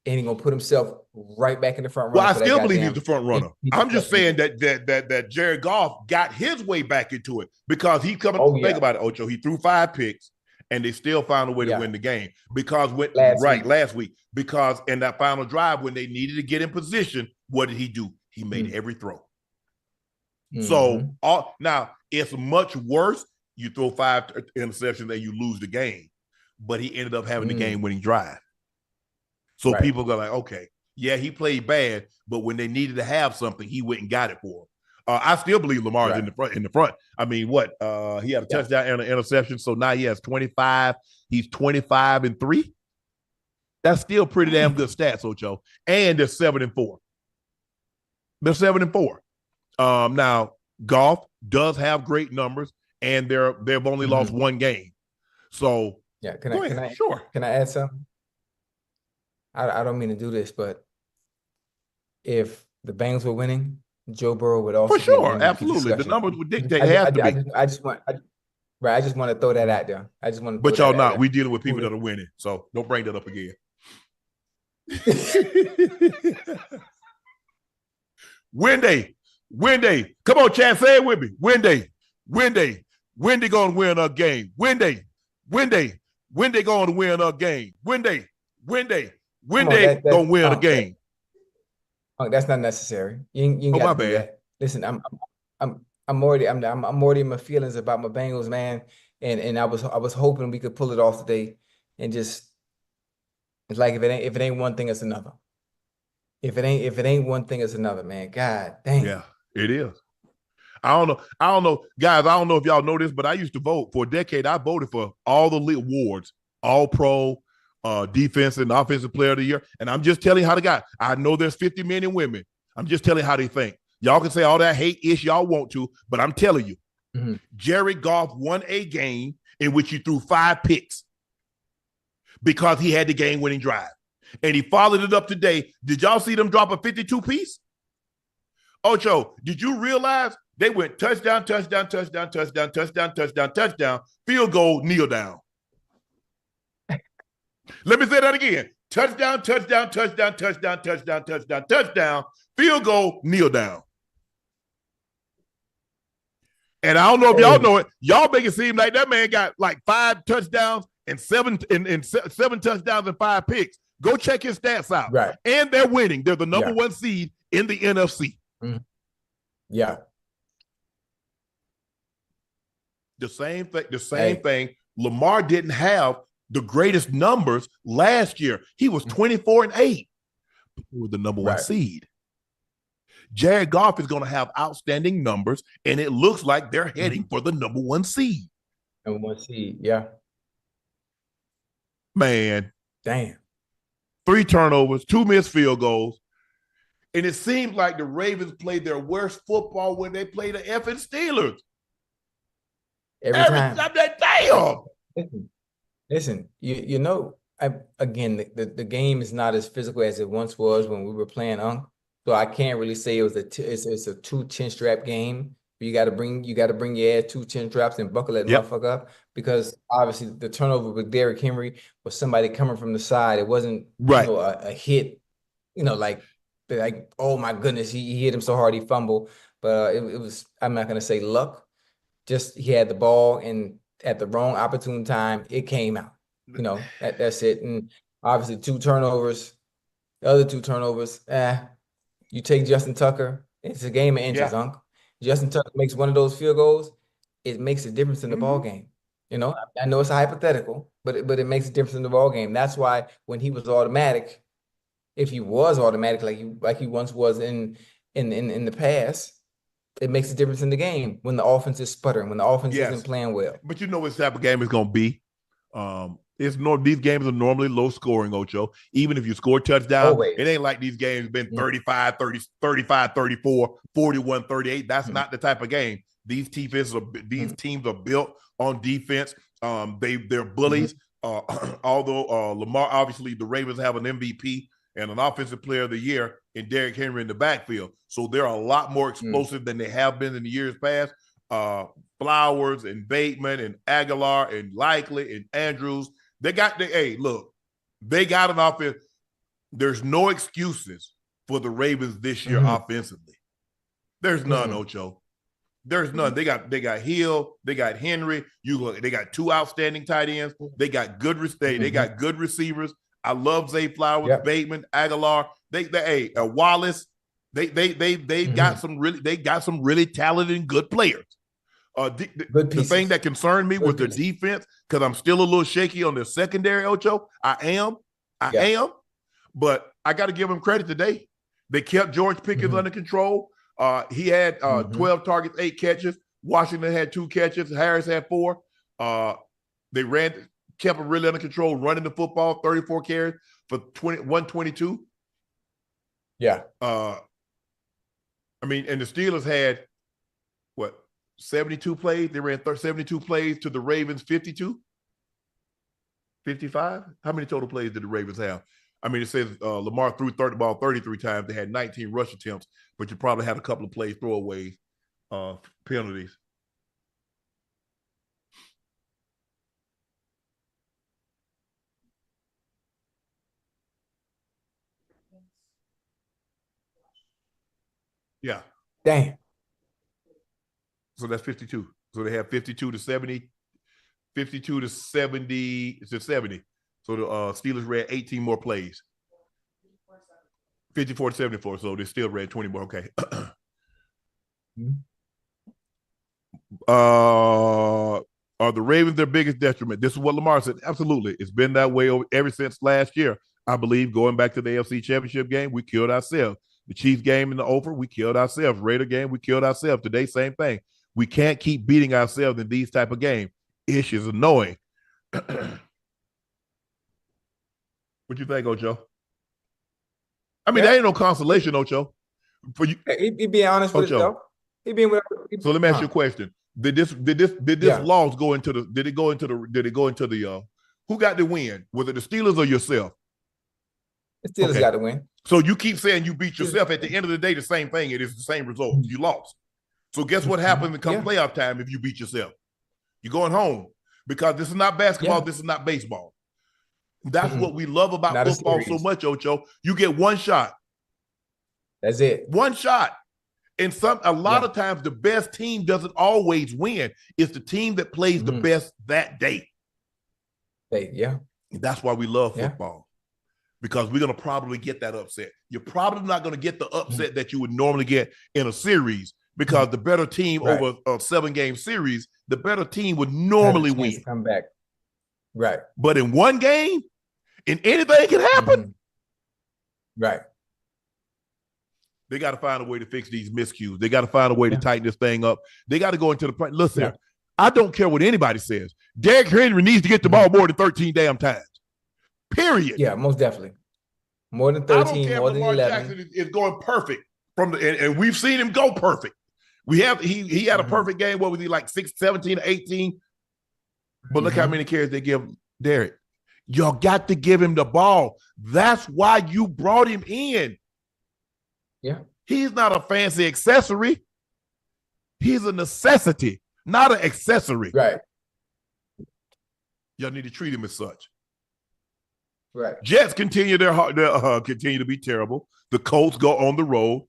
and he's going to put himself right back in the front runner. Well, I still believe he's the front runner. I'm just saying that Jared Goff got his way back into it because he coming. Think about it, Ocho. He threw 5 picks, and they still found a way to win the game because last week. Because in that final drive, when they needed to get in position, what did he do? He made every throw. So now it's much worse. You throw 5 interceptions and you lose the game. But he ended up having the game-winning drive. So people go like, okay, yeah, he played bad, but when they needed to have something, he went and got it for them. I still believe Lamar's in the front. I mean, he had a touchdown and an interception, so now he has 25. He's 25-3. That's still pretty damn good stats, Ocho. And they're 7-4. They're 7-4. Now, Goff does have great numbers, and they've only lost 1 game. So can I add something? I don't mean to do this, but if the Bengals were winning, Joe Burrow would also for sure, absolutely. The numbers would dictate. I just want to throw that out there. But y'all not. We dealing with people that are winning, so don't bring that up again. Win day. Come on, Chad, say it with me. Win day gonna win a game. Win day gonna win a game. Win day gonna win a game. That's not necessary. You got to do that. Listen, I'm already in my feelings about my Bengals, man, and I was hoping we could pull it off today, and just it's like if it ain't one thing, it's another. If it ain't one thing, it's another, man. God dang. Yeah, it is. I don't know, guys. I don't know if y'all know this, but I used to vote for a decade. I voted for all the awards, all pro, defensive and offensive player of the year. And I'm just telling you how they got. I know there's 50 men and women. I'm just telling you how they think. Y'all can say all that hate-ish y'all want to, but I'm telling you, Jared Goff won a game in which he threw 5 picks because he had the game-winning drive. And he followed it up today. Did y'all see them drop a 52-piece? Ocho, did you realize they went touchdown, field goal, kneel down? Let me say that again. Touchdown, touchdown, touchdown, touchdown, touchdown, touchdown, touchdown, field goal, kneel down. And I don't know if y'all know it. Y'all make it seem like that man got like 5 touchdowns and seven touchdowns and 5 picks. Go check his stats out. Right. And they're winning. They're the number 1 seed in the NFC. Mm-hmm. Yeah. The same thing. Lamar didn't have the greatest numbers last year. He was 24-8. He was the number 1 seed. Jared Goff is going to have outstanding numbers, and it looks like they're heading for the number 1 seed. Number 1 seed, yeah. Man. Damn. 3 turnovers, 2 missed field goals. And it seems like the Ravens played their worst football when they played the effing Steelers. Every time. Damn. Listen, you know, again, the game is not as physical as it once was when we were playing Unc. So I can't really say it was it's a 2 chin-strap game. You got to bring your ass 2 chin-straps and buckle that motherfucker up, because obviously the turnover with Derrick Henry was somebody coming from the side. It wasn't a hit, like oh my goodness, he hit him so hard he fumbled. But it was, I'm not gonna say luck. Just he had the ball and at the wrong opportune time it came out. That's it. And obviously 2 turnovers, the other 2 turnovers. You take Justin Tucker, it's a game of inches, Unc. Justin Tucker makes one of those field goals, it makes a difference in the ball game. I know it's a hypothetical, but it makes a difference in the ball game. That's why when he was automatic, if he was automatic like he once was in the past, it makes a difference in the game when the offense is sputtering, when the offense isn't playing well. But you know what type of game it's going to be. These games are normally low scoring, Ocho. Even if you score touchdown, it ain't like these games been 35, 30, 35, 34, 41, 38. That's not the type of game. These teams are built on defense. They're bullies. Although Lamar, obviously the Ravens have an MVP and an offensive player of the year in Derrick Henry in the backfield. So they're a lot more explosive than they have been in the years past. Flowers and Bateman and Aguilar and Likely and Andrews. They got they got an offense. There's no excuses for the Ravens this year offensively. There's none, Ocho. There's none. They got Hill, they got Henry. They got 2 outstanding tight ends. They got good they got good receivers. I love Zay Flowers, Bateman, Aguilar. Wallace. They got some really talented and good players. The thing that concerned me was the defense, because I'm still a little shaky on the secondary, Ocho. I am, but I got to give them credit today. They kept George Pickens under control. He had 12 targets, 8 catches. Washington had 2 catches. Harris had 4. They kept him really under control, running the football, 34 carries for 122. Yeah. And the Steelers had 72 plays. They ran 72 plays to the Ravens 52, 55. How many total plays did the Ravens have? It says Lamar threw the ball 33 times. They had 19 rush attempts, but you probably had a couple of plays, throwaways, penalties. Yeah. Damn. So that's 52. So they have 52 to 70. So the Steelers ran 18 more plays. 54 to 74. So they still ran 20 more. Okay. Are the Ravens their biggest detriment? This is what Lamar said. Absolutely. It's been that way ever since last year. I believe going back to the AFC Championship game, we killed ourselves. The Chiefs game in the over, we killed ourselves. Raider game, we killed ourselves. Today, same thing. We can't keep beating ourselves in these type of games. Ish is annoying. What you think, Ocho? There ain't no consolation, Ocho. For you, he being honest with himself. So let me ask you a question. Did this loss go into the? Did it go into the? Who got the win? Was it the Steelers or yourself? The Steelers got the win. So you keep saying you beat yourself. At the end of the day, the same thing. It is the same result. You lost. So guess what happens come playoff time if you beat yourself? You're going home, because this is not basketball. This is not baseball. That's what we love about Not a football so series. much, Ocho. You get one shot. That's it. One shot. And a lot of times the best team doesn't always win. It's the team that plays the best that day. Yeah. And that's why we love football. Because we're going to probably get that upset. You're probably not going to get the upset that you would normally get in a series, because the better team over a 7-game series, the better team would normally win. Come back. Right. But in one game, and anything can happen. Right. They got to find a way to fix these miscues. They got to find a way to tighten this thing up. They got to go into the play. Listen, I don't care what anybody says. Derrick Henry needs to get the ball more than 13 damn times. Period. Yeah, most definitely. More than 13, I don't care more if than Lamar 11. Jackson is going perfect and we've seen him go perfect. He had a perfect game. What was he, like 17 or 18? But look how many carries they give Derrick. Y'all got to give him the ball. That's why you brought him in. Yeah. He's not a fancy accessory. He's a necessity, not an accessory. Right. Y'all need to treat him as such. Right. Jets continue continue to be terrible. The Colts go on the road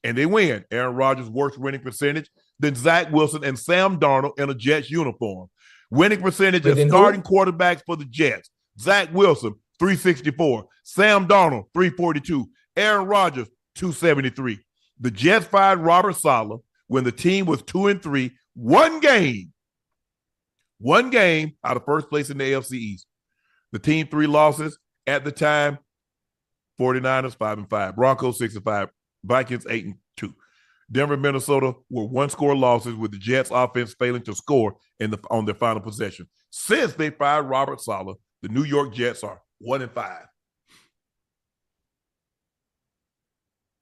and they win. Aaron Rodgers' worst winning percentage than Zach Wilson and Sam Darnold in a Jets uniform. Winning percentage and starting quarterbacks for the Jets. Zach Wilson, 364. Sam Darnold, 342. Aaron Rodgers, 273. The Jets fired Robert Saleh when the team was 2-3. One game out of first place in the AFC East. The team 3 losses at the time: 49ers 5-5, Broncos 6-5, Vikings 8-2. Denver, Minnesota were 1-score losses, with the Jets offense failing to score on their final possession. Since they fired Robert Saleh, the New York Jets are 1-5.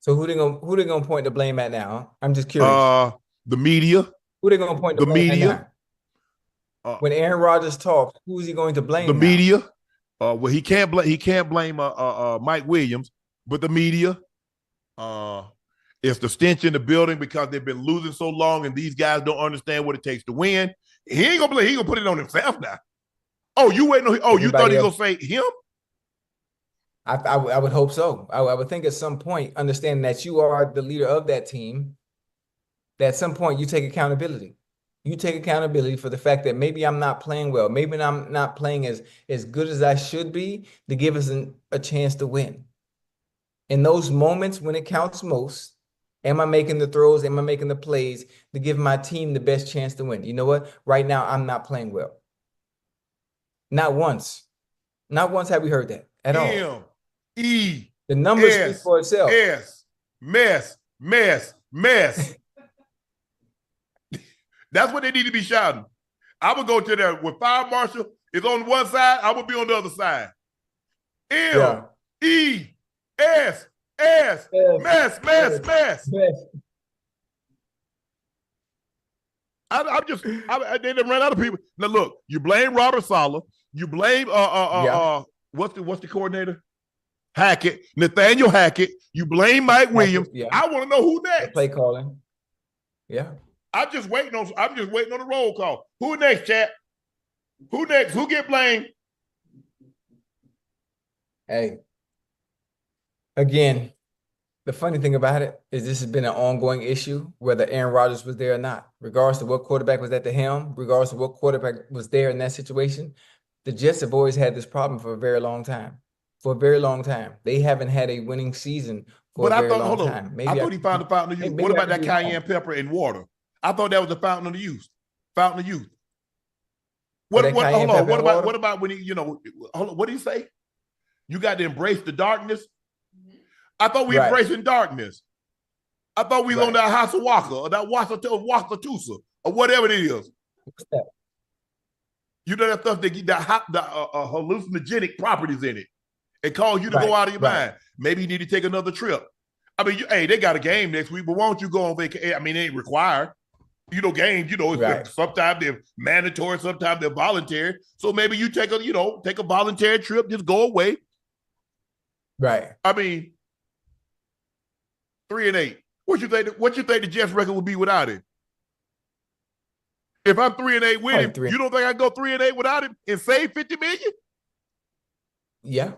So who they gonna point the blame at now? I'm just curious. The media. Who they gonna point the blame at now? When Aaron Rodgers talks, who is he going to blame? The media. Well, he can't blame Mike Williams, but the media. It's the stench in the building because they've been losing so long, and these guys don't understand what it takes to win. He ain't gonna play. He gonna put it on himself now. Oh, you waiting on? Oh, you thought he was gonna say him? I would hope so. I would think at some point, understanding that you are the leader of that team, that at some point you take accountability. You take accountability for the fact that maybe I'm not playing well. Maybe I'm not playing as good as I should be to give us a chance to win. In those moments when it counts most, am I making the throws? Am I making the plays to give my team the best chance to win? You know what? Right now, I'm not playing well. Not once. Not once have we heard that at all. M-E. The numbers speak for itself. Mess. That's what they need to be shouting. I would go to there with fire marshal is on one side, I would be on the other side. M-E-S. Mess. They done ran out of people. Now look, you blame Robert Saleh. You blame what's the coordinator? Nathaniel Hackett. You blame Mike Williams. Yeah. I want to know who next. Play calling. Yeah. I'm just waiting on the roll call. Who next, chat? Who next? Who get blamed? Hey. Again, the funny thing about it is this has been an ongoing issue, whether Aaron Rodgers was there or not. Regardless of what quarterback was at the helm, regardless of what quarterback was there in that situation, the Jets have always had this problem for a very long time. For a very long time. They haven't had a winning season for a very long time. Maybe I thought he found the fountain of youth. What about that cayenne pepper and water? I thought that was the fountain of the youth. Fountain of youth. What about when he, what do you say? You got to embrace the darkness. I thought we embracing darkness. I thought we was on that Hasawaka or that Wasatusa or whatever it is. What's that? You know that stuff that get the hallucinogenic properties in it. It calls you to go out of your mind. Maybe you need to take another trip. I mean, they got a game next week, but why don't you go on vacation? I mean, it ain't required. Games, sometimes they're mandatory, sometimes they're voluntary. So maybe you take a voluntary trip, just go away. Right. I mean, 3-8. What you think the Jets record would be without him? If I'm 3-8 with him, you don't think I go 3-8 without him and save $50 million? Yeah.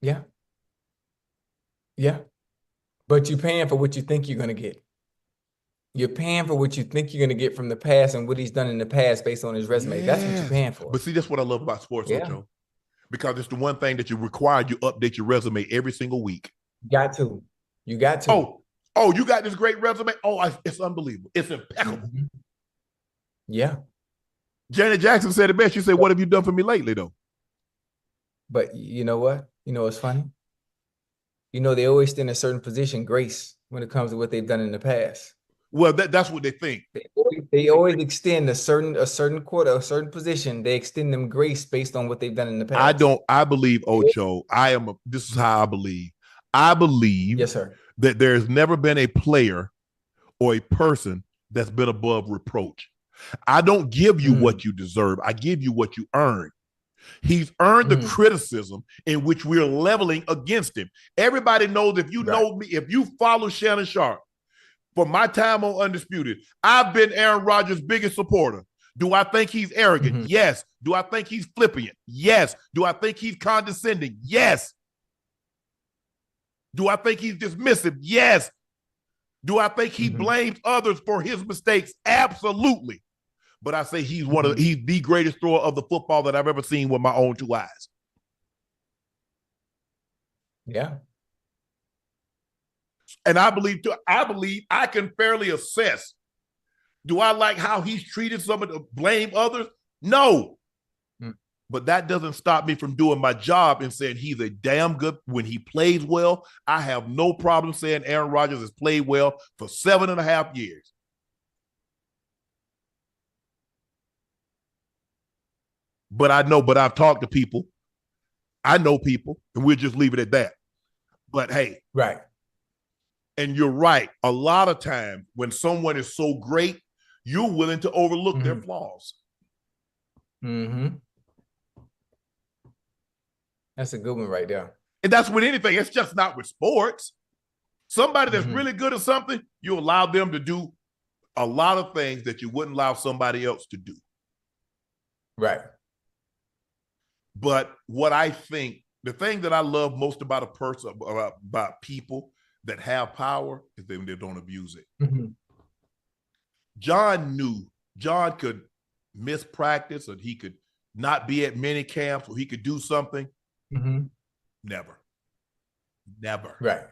Yeah. Yeah. But you're paying for what you think you're going to get. You're paying for what you think you're going to get from the past and what he's done in the past based on his resume. That's what you're Yes. paying for. But see, that's what I love about sports, Yeah. Ocho. Because it's the one thing that you require, you update your resume every single week. Got to. You got to. Oh, you got this great resume? Oh, it's unbelievable. It's impeccable. Mm-hmm. Yeah. Janet Jackson said it best. She said, "What have you done for me lately, though?" But you know what? You know what's funny? You know, they always stand in a certain position, grace, when it comes to what they've done in the past. Well, that's what they think. They always extend a certain quarter, a certain position. They extend them grace based on what they've done in the past. I believe, Ocho, this is how I believe. I believe, yes, sir, that there's never been a player or a person that's been above reproach. I don't give you what you deserve. I give you what you earn. He's earned the criticism in which we're leveling against him. Everybody knows, if you know me, if you follow Shannon Sharpe, for my time on Undisputed, I've been Aaron Rodgers' biggest supporter. Do I think he's arrogant? Yes. Do I think he's flippant? Yes. Do I think he's condescending? Yes. Do I think he's dismissive? Yes. Do I think he blames others for his mistakes? Absolutely. But I say he's he's the greatest thrower of the football that I've ever seen with my own two eyes. Yeah. And I believe I can fairly assess. Do I like how he's treated someone to blame others? No. But that doesn't stop me from doing my job and saying he's a damn good, when he plays well. I have no problem saying Aaron Rodgers has played well for 7.5 years. But I've talked to people. I know people, and we'll just leave it at that. But hey. Right. And you're right. A lot of times when someone is so great, you're willing to overlook their flaws. That's a good one right there. And that's with anything. It's just not with sports. Somebody that's really good at something, you allow them to do a lot of things that you wouldn't allow somebody else to do. Right. But what I think, the thing that I love most about a person, about people that have power, is they don't abuse it. John could miss practice, or he could not be at many camps, or he could do something. Never. Right.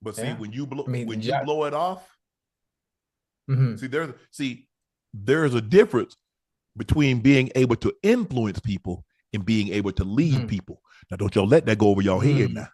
But see, when you blow it off, there's a difference between being able to influence people and being able to lead people. Now, don't y'all let that go over y'all head now.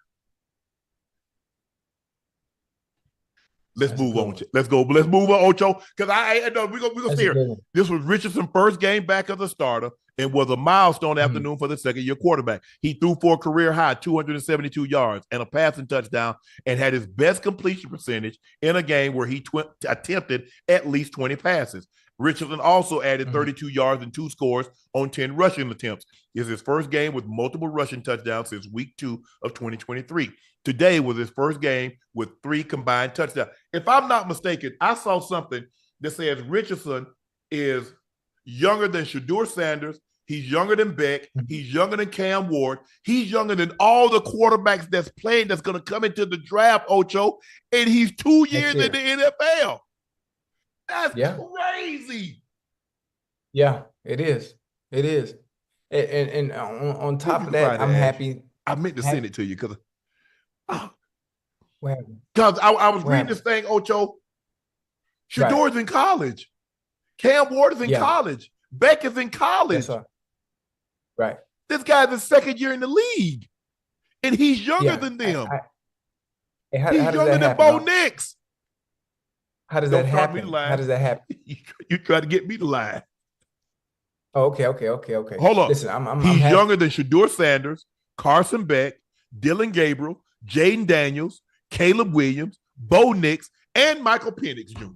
Let's move on. Let's move on, Ocho. Because we're gonna see here. This was Richardson's first game back as a starter and was a milestone afternoon for the second-year quarterback. He threw for a career high 272 yards and a passing touchdown, and had his best completion percentage in a game where he attempted at least 20 passes. Richardson also added 32 yards and 2 scores on 10 rushing attempts. It's his first game with multiple rushing touchdowns since week 2 of 2023. Today was his first game with 3 combined touchdowns. If I'm not mistaken, I saw something that says Richardson is younger than Shedeur Sanders. He's younger than Beck. He's younger than Cam Ward. He's younger than all the quarterbacks that's playing, that's going to come into the draft, Ocho. And he's 2 years in the NFL. That's crazy. Yeah, it is. It is. And on top of that, I'm happy. I meant to send it to you because I was reading this thing, Ocho. Shedeur's in college. Cam Ward is in college. Beck is in college. Yes, right. This guy's the second year in the league, and he's younger than them. He's younger than Bo Nix. How does that happen? How does that happen? You try to get me to lie. Oh, okay. Hold on. Listen, he's younger than Shedeur Sanders, Carson Beck, Dylan Gabriel, Jaden Daniels, Caleb Williams, Bo Nix, and Michael Penix Jr.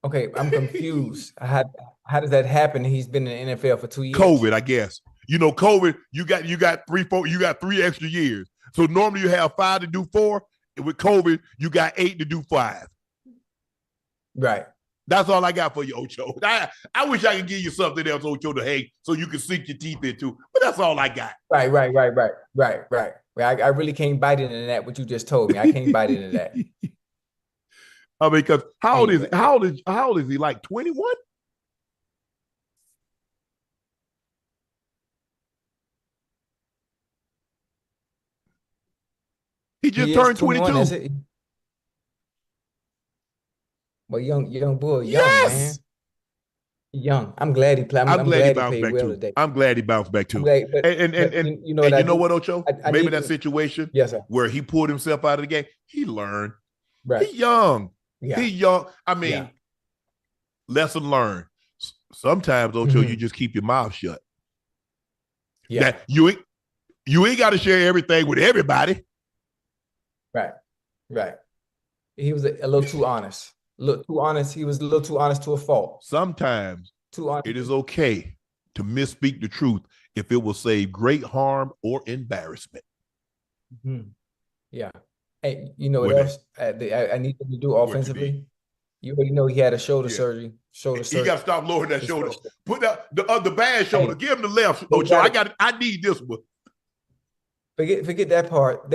Okay, I'm confused. How does that happen? He's been in the NFL for 2 years. COVID, I guess. COVID, you got 3 extra years. So normally you have 5 to do 4. And with COVID, you got 8 to do 5. Right. That's all I got for you, Ocho. I wish I could give you something else, Ocho, to hate so you can sink your teeth into, but that's all I got. Right. I really can't bite into that, what you just told me. I can't bite into that. I mean, because how old is Anyway. how old is he? Like 21? He just He is turned 21. That's 22. it. Well, young boy, young man, Yes. young. I'm glad he played. I'm I'm glad he glad he bounced played back well too. today. I'm glad he bounced back I'm too. glad, but you know what And I you know do? what, Ocho? I Maybe need that to. situation Yes, sir. where he pulled himself out of the game, he learned. Right. He young. Yeah. He young. I Yeah. mean, lesson learned. Sometimes, Ocho, you Hmm. just keep your mouth shut. Yeah. That you ain't got to share everything with everybody. Right. Right. He was a little too honest. A little too honest. He was a little too honest to a fault. Sometimes Too honest. it is okay to misspeak the truth if it will save great harm or embarrassment. Mhm. Yeah. Hey, you know what What that? else I need him to do What you offensively? need? You already know he had a shoulder Yeah. surgery. Shoulder He got to surgery. stop lowering that His shoulder. first. Put that the bad shoulder. Hey, Give him the left. they Ocho, got it. I need this one. Forget that part.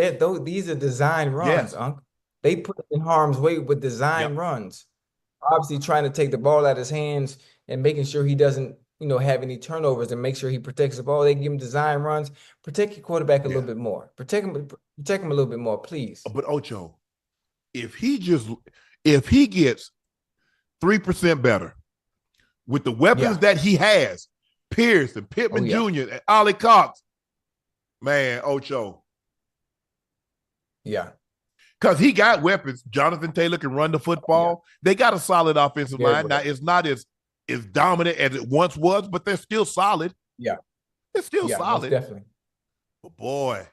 These are design runs, Yes. Unc. They put him in harm's way with design Yep. runs. Obviously trying to take the ball out of his hands and making sure he doesn't, have any turnovers and make sure he protects the ball. They give him design runs. Protect your quarterback a little Yeah. bit more. Protect him a little bit more, please. But Ocho, if he gets 3% better with the weapons Yeah. that he has, Pierce and Pittman yeah. Jr. and Ollie Cox, man, Ocho. Yeah. Because he got weapons. Jonathan Taylor can run the football. They got a solid offensive Very line. Now, well. it's not as dominant as it once was, but they're still solid. Yeah. It's still Yeah, most solid. definitely. But boy,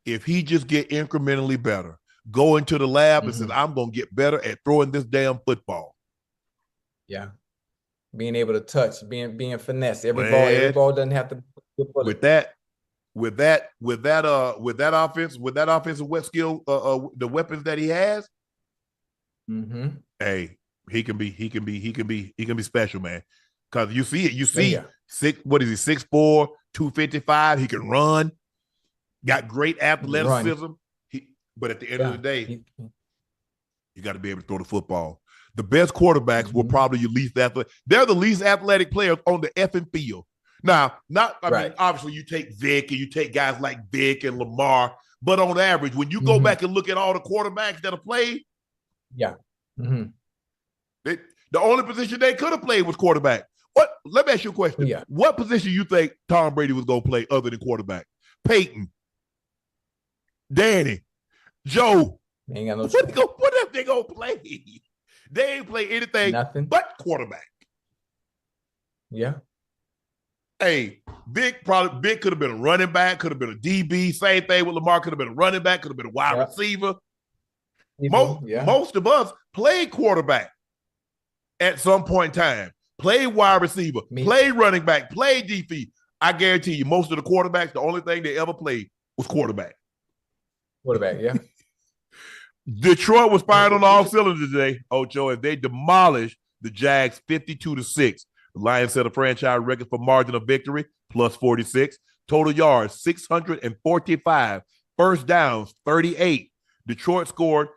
if he just get incrementally better, go into the lab and says, Mhm. I'm going to get better at throwing this damn football. Yeah. Being able to touch, being finesse. Every Man, ball doesn't have to be a bullet. with that offensive wet skill, the weapons that he has, Mhm. hey, he can be special, man. Because you see it, Yeah. what is he, 6'4", 255, he can run, got great He can run. athleticism. But at the end of the day, you got to be able to throw the football. The best quarterbacks were probably your least athletic. They're the least athletic players on the effing field. Now, I mean, obviously you take Vic and you take guys like Vic and Lamar, but on average, when you go back and look at all the quarterbacks that have played, Yeah. Mhm. the only position they could have played was quarterback. Let me ask you a question. Yeah. What position you think Tom Brady was going to play other than quarterback? Peyton, Danny, Joe. They ain't got no What if they going to play? They ain't play anything nothing but quarterback. Yeah. Hey, Vic could have been a running back, could have been a DB. Same thing with Lamar, could have been a running back, could have been a wide receiver. Most of us played quarterback at some point in time. Played wide receiver, played running back, played DB. I guarantee you, most of the quarterbacks, the only thing they ever played was quarterback. Quarterback, yeah. Detroit was firing on all cylinders today, Ocho, as they demolished the Jags 52-6. The Lions set a franchise record for margin of victory, plus 46. Total yards, 645. First downs, 38. Detroit scored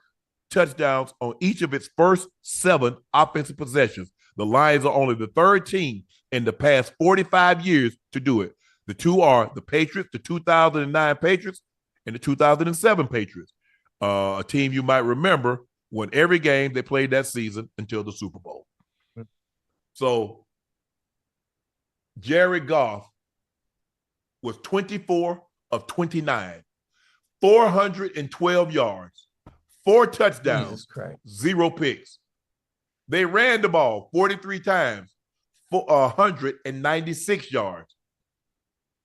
touchdowns on each of its first 7 offensive possessions. The Lions are only the third team in the past 45 years to do it. The two are the Patriots, the 2009 Patriots, and the 2007 Patriots. A team you might remember won every game they played that season until the Super Bowl. So Jared Goff was 24 of 29, 412 yards, 4 touchdowns, 0 picks. They ran the ball 43 times for 196 yards.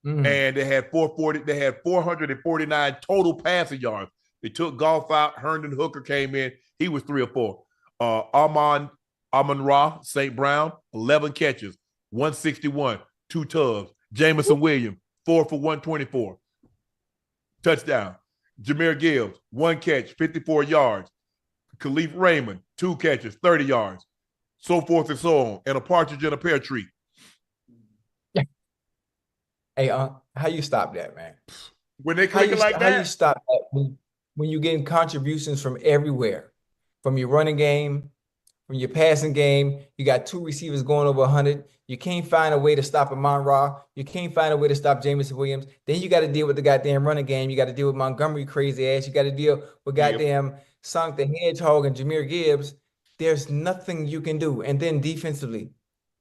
And they had 449 total passing yards. They took Goff out. Herndon Hooker came in. He was 3 or 4. Amon-Ra St. Brown, 11 catches, 161, 2 tubs. Jameson Williams, 4 for 124. Touchdown. Jahmyr Gibbs, 1 catch, 54 yards. Khalif Raymond, 2 catches, 30 yards. so forth and so on, and a partridge in a pear tree. Hey, how you stop that, man? When they click it like How you that, stop that when you're getting contributions from everywhere, from your running game, from your passing game? You got two receivers going over 100. You can't find a way to stop Amon-Ra. You can't find a way to stop Jameson Williams. Then you got to deal with the goddamn running game. You got to deal with Montgomery crazy ass. You got to deal with goddamn Sonic the Hedgehog and Jahmyr Gibbs. There's nothing you can do. And then defensively,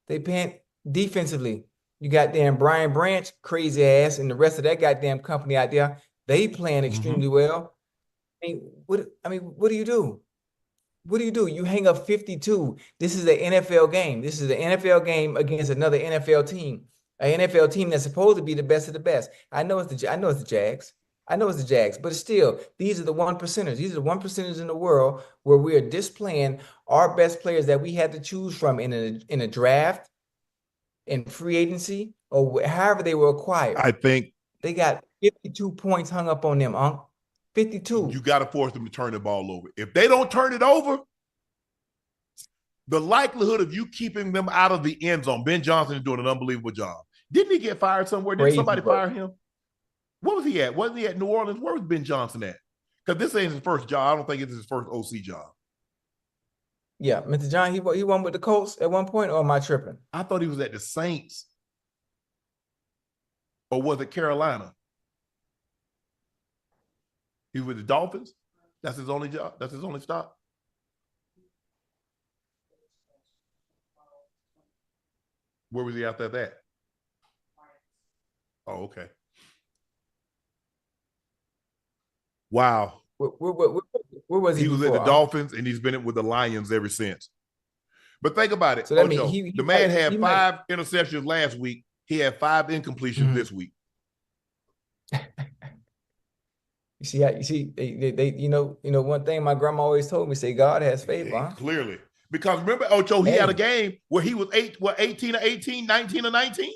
defensively. You got damn Brian Branch, crazy ass, and the rest of that goddamn company out there. They playing extremely well. What do you do? What do you do? You hang up 52. This is an NFL game. This is an NFL game against another NFL team. An NFL team that's supposed to be the best of the best. I know it's the Jags. But still, these are the 1%ers. These are the 1%ers in the world where we are displaying our best players that we had to choose from in a draft, in free agency, or however they were acquired. I think they got 52 points hung up on them, Unc. 52. You got to force them to turn the ball over. If they don't turn it over, the likelihood of you keeping them out of the end zone. Ben Johnson is doing an unbelievable job. Didn't he get fired somewhere? Did somebody fire him? What was he at? Wasn't he at New Orleans? Where was Ben Johnson at? Because this ain't his first job. I don't think it's his first OC job. Yeah, Mr. John, he won with the Colts at one point, or am I tripping? I thought he was at the Saints. Or was it Carolina? He was with the Dolphins? That's his only job? That's his only stop? Where was he after that? Oh, okay. Wow. Where was he? He was at the Dolphins, and he's been with the Lions ever since. But think about it. So that means the man had 5 interceptions last week. He had 5 incompletions this week. You see, they one thing my grandma always told me, say God has favor. Huh? Clearly. Because remember, Ocho, he had a game where he was 18 or 18, 19 or 19.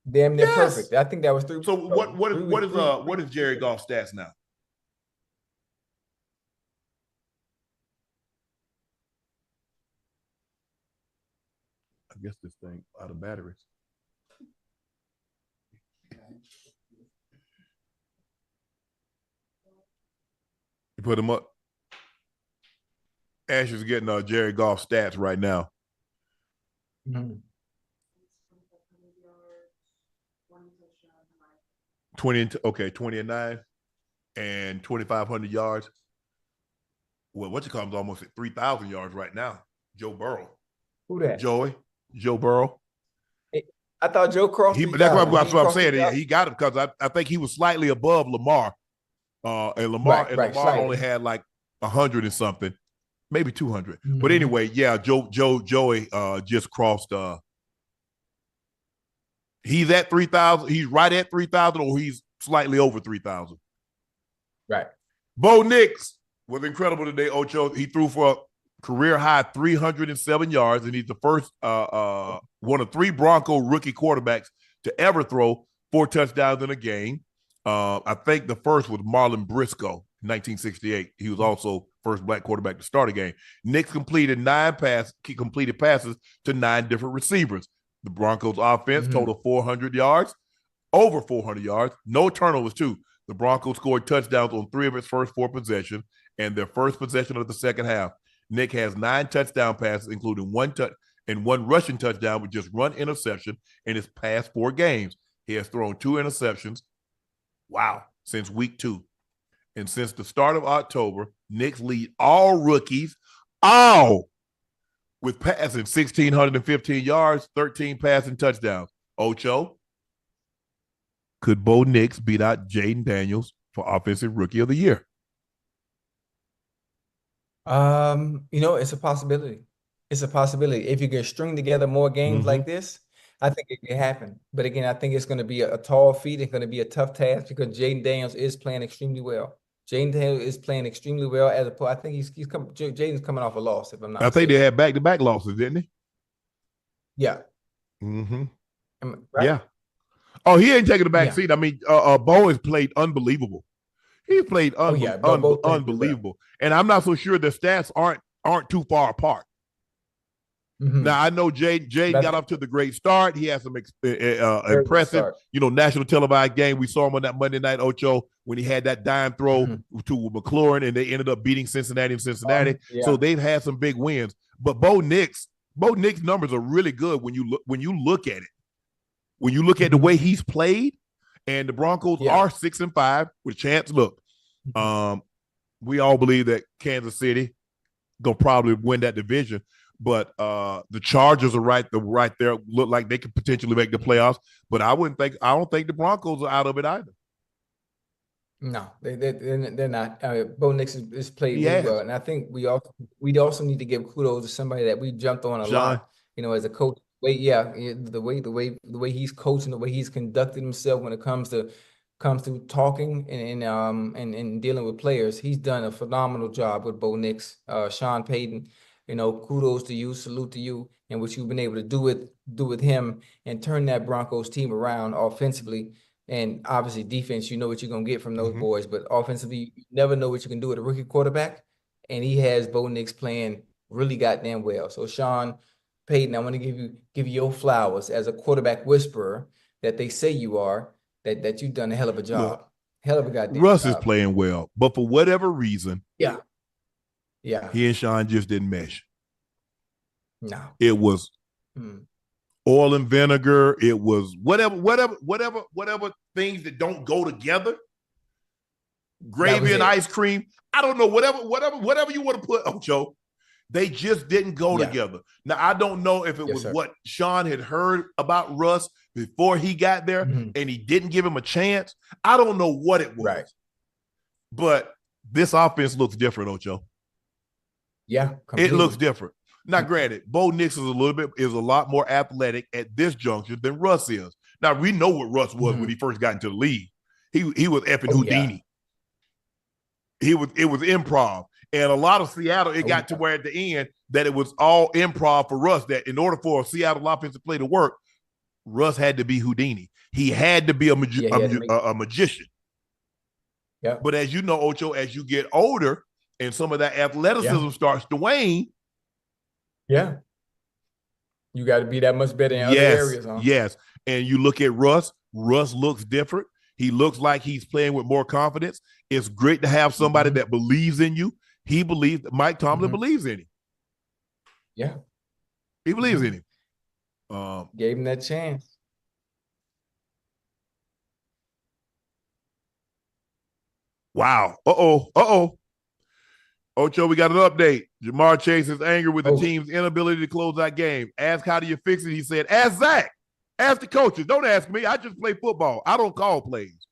Damn near perfect. I think that was 3. So what is Jared Goff's stats now? I guess this thing out of batteries. You put him up. Ash is getting Jared Goff stats right now. 20 and 9 and 2,500 yards. Well, what you call him's almost at 3,000 yards right now. Joe Burrow. Who that? Joe Burrow. I thought Joe crossed. That's what I'm saying. He got it because I think he was slightly above Lamar. And Lamar only had like 100 and something, maybe 200. But anyway, yeah, Joey just crossed. He's at 3,000. He's right at 3,000, or he's slightly over 3,000. Right. Bo Nix was incredible today, Ocho. He threw for a career high 307 yards, and he's the first one of 3 Bronco rookie quarterbacks to ever throw 4 touchdowns in a game. I think the first was Marlon Briscoe, 1968. He was also first black quarterback to start a game. Nix completed passes to 9 different receivers. The Broncos offense total 400 yards, over 400 yards, no turnovers too. The Broncos scored touchdowns on 3 of its first 4 possessions, and their first possession of the second half. Nick has 9 touchdown passes, including 1 rushing touchdown with just 1 interception in his past 4 games. He has thrown 2 interceptions. Wow, since week 2. And since the start of October, Nick lead all rookies, with passing 1,615 yards, 13 passing touchdowns. Ocho, could Bo Nix beat out Jaden Daniels for Offensive Rookie of the Year? It's a possibility. It's a possibility. If you can string together more games like this, I think it can happen. But again, I think it's going to be a tall feat. It's going to be a tough task because Jaden Daniels is playing extremely well. I think Jaden's coming off a loss, if I'm not mistaken. They had back-to-back losses, didn't he? Yeah. Right? Yeah. Oh, he ain't taking the back seat. I mean, Bo has played unbelievable. He played unbelievable. And I'm not so sure the stats aren't too far apart. Now I know Jay got off to the great start. He had some impressive, national televised game. We saw him on that Monday night, Ocho, when he had that dime throw to McLaurin, and they ended up beating Cincinnati. So they've had some big wins. But Bo Nix numbers are really good when you look at it. When you look at the way he's played, and the Broncos are 6-5 with a chance. Look, we all believe that Kansas City gonna probably win that division. But the Chargers are right there. Look like they could potentially make the playoffs. But I don't think the Broncos are out of it either. No, they're not. Bo Nix is played really well, and I think we also need to give kudos to somebody that we jumped on a lot. As a coach. The way he's coaching, the way he's conducted himself when it comes to talking and dealing with players, he's done a phenomenal job with Bo Nix. Sean Payton. Kudos to you, salute to you, and what you've been able to do with him and turn that Broncos team around offensively. And obviously defense, you know what you're going to get from those boys, but offensively, you never know what you can do with a rookie quarterback. And he has Bo Nix playing really goddamn well. So Sean Payton, I want to give you your flowers as a quarterback whisperer that they say you are, that you've done a hell of a job. Look, hell of a goddamn Russ job. is playing well, but for whatever reason, yeah. He and Sean just didn't mesh. No. It was oil and vinegar. It was whatever things that don't go together. Gravy and ice cream. I don't know, whatever you want to put, Ocho. They just didn't go together. Now, I don't know if it was what Sean had heard about Russ before he got there and he didn't give him a chance. I don't know what it was. Right. But this offense looks different, Ocho. Yeah, completely. It looks different. Now, granted, Bo Nix is a lot more athletic at this juncture than Russ is. Now, we know what Russ was when he first got into the league. He was effing Houdini. Yeah. It was improv. And a lot of Seattle, it got to where at the end that it was all improv for Russ, that in order for a Seattle offensive play to work, Russ had to be Houdini. He had to be a magician. Yeah. But as you know, Ocho, as you get older and some of that athleticism starts to wane. Yeah. You got to be that much better in other areas, huh? Yes. And you look at Russ looks different. He looks like he's playing with more confidence. It's great to have somebody that believes in you. He believes that Mike Tomlin believes in him. Yeah. He believes in him. Gave him that chance. Wow. Uh-oh. Ocho, we got an update. Jamar Chase is angry with the team's inability to close that game. Ask how do you fix it? He said, ask Zach. Ask the coaches. Don't ask me. I just play football. I don't call plays.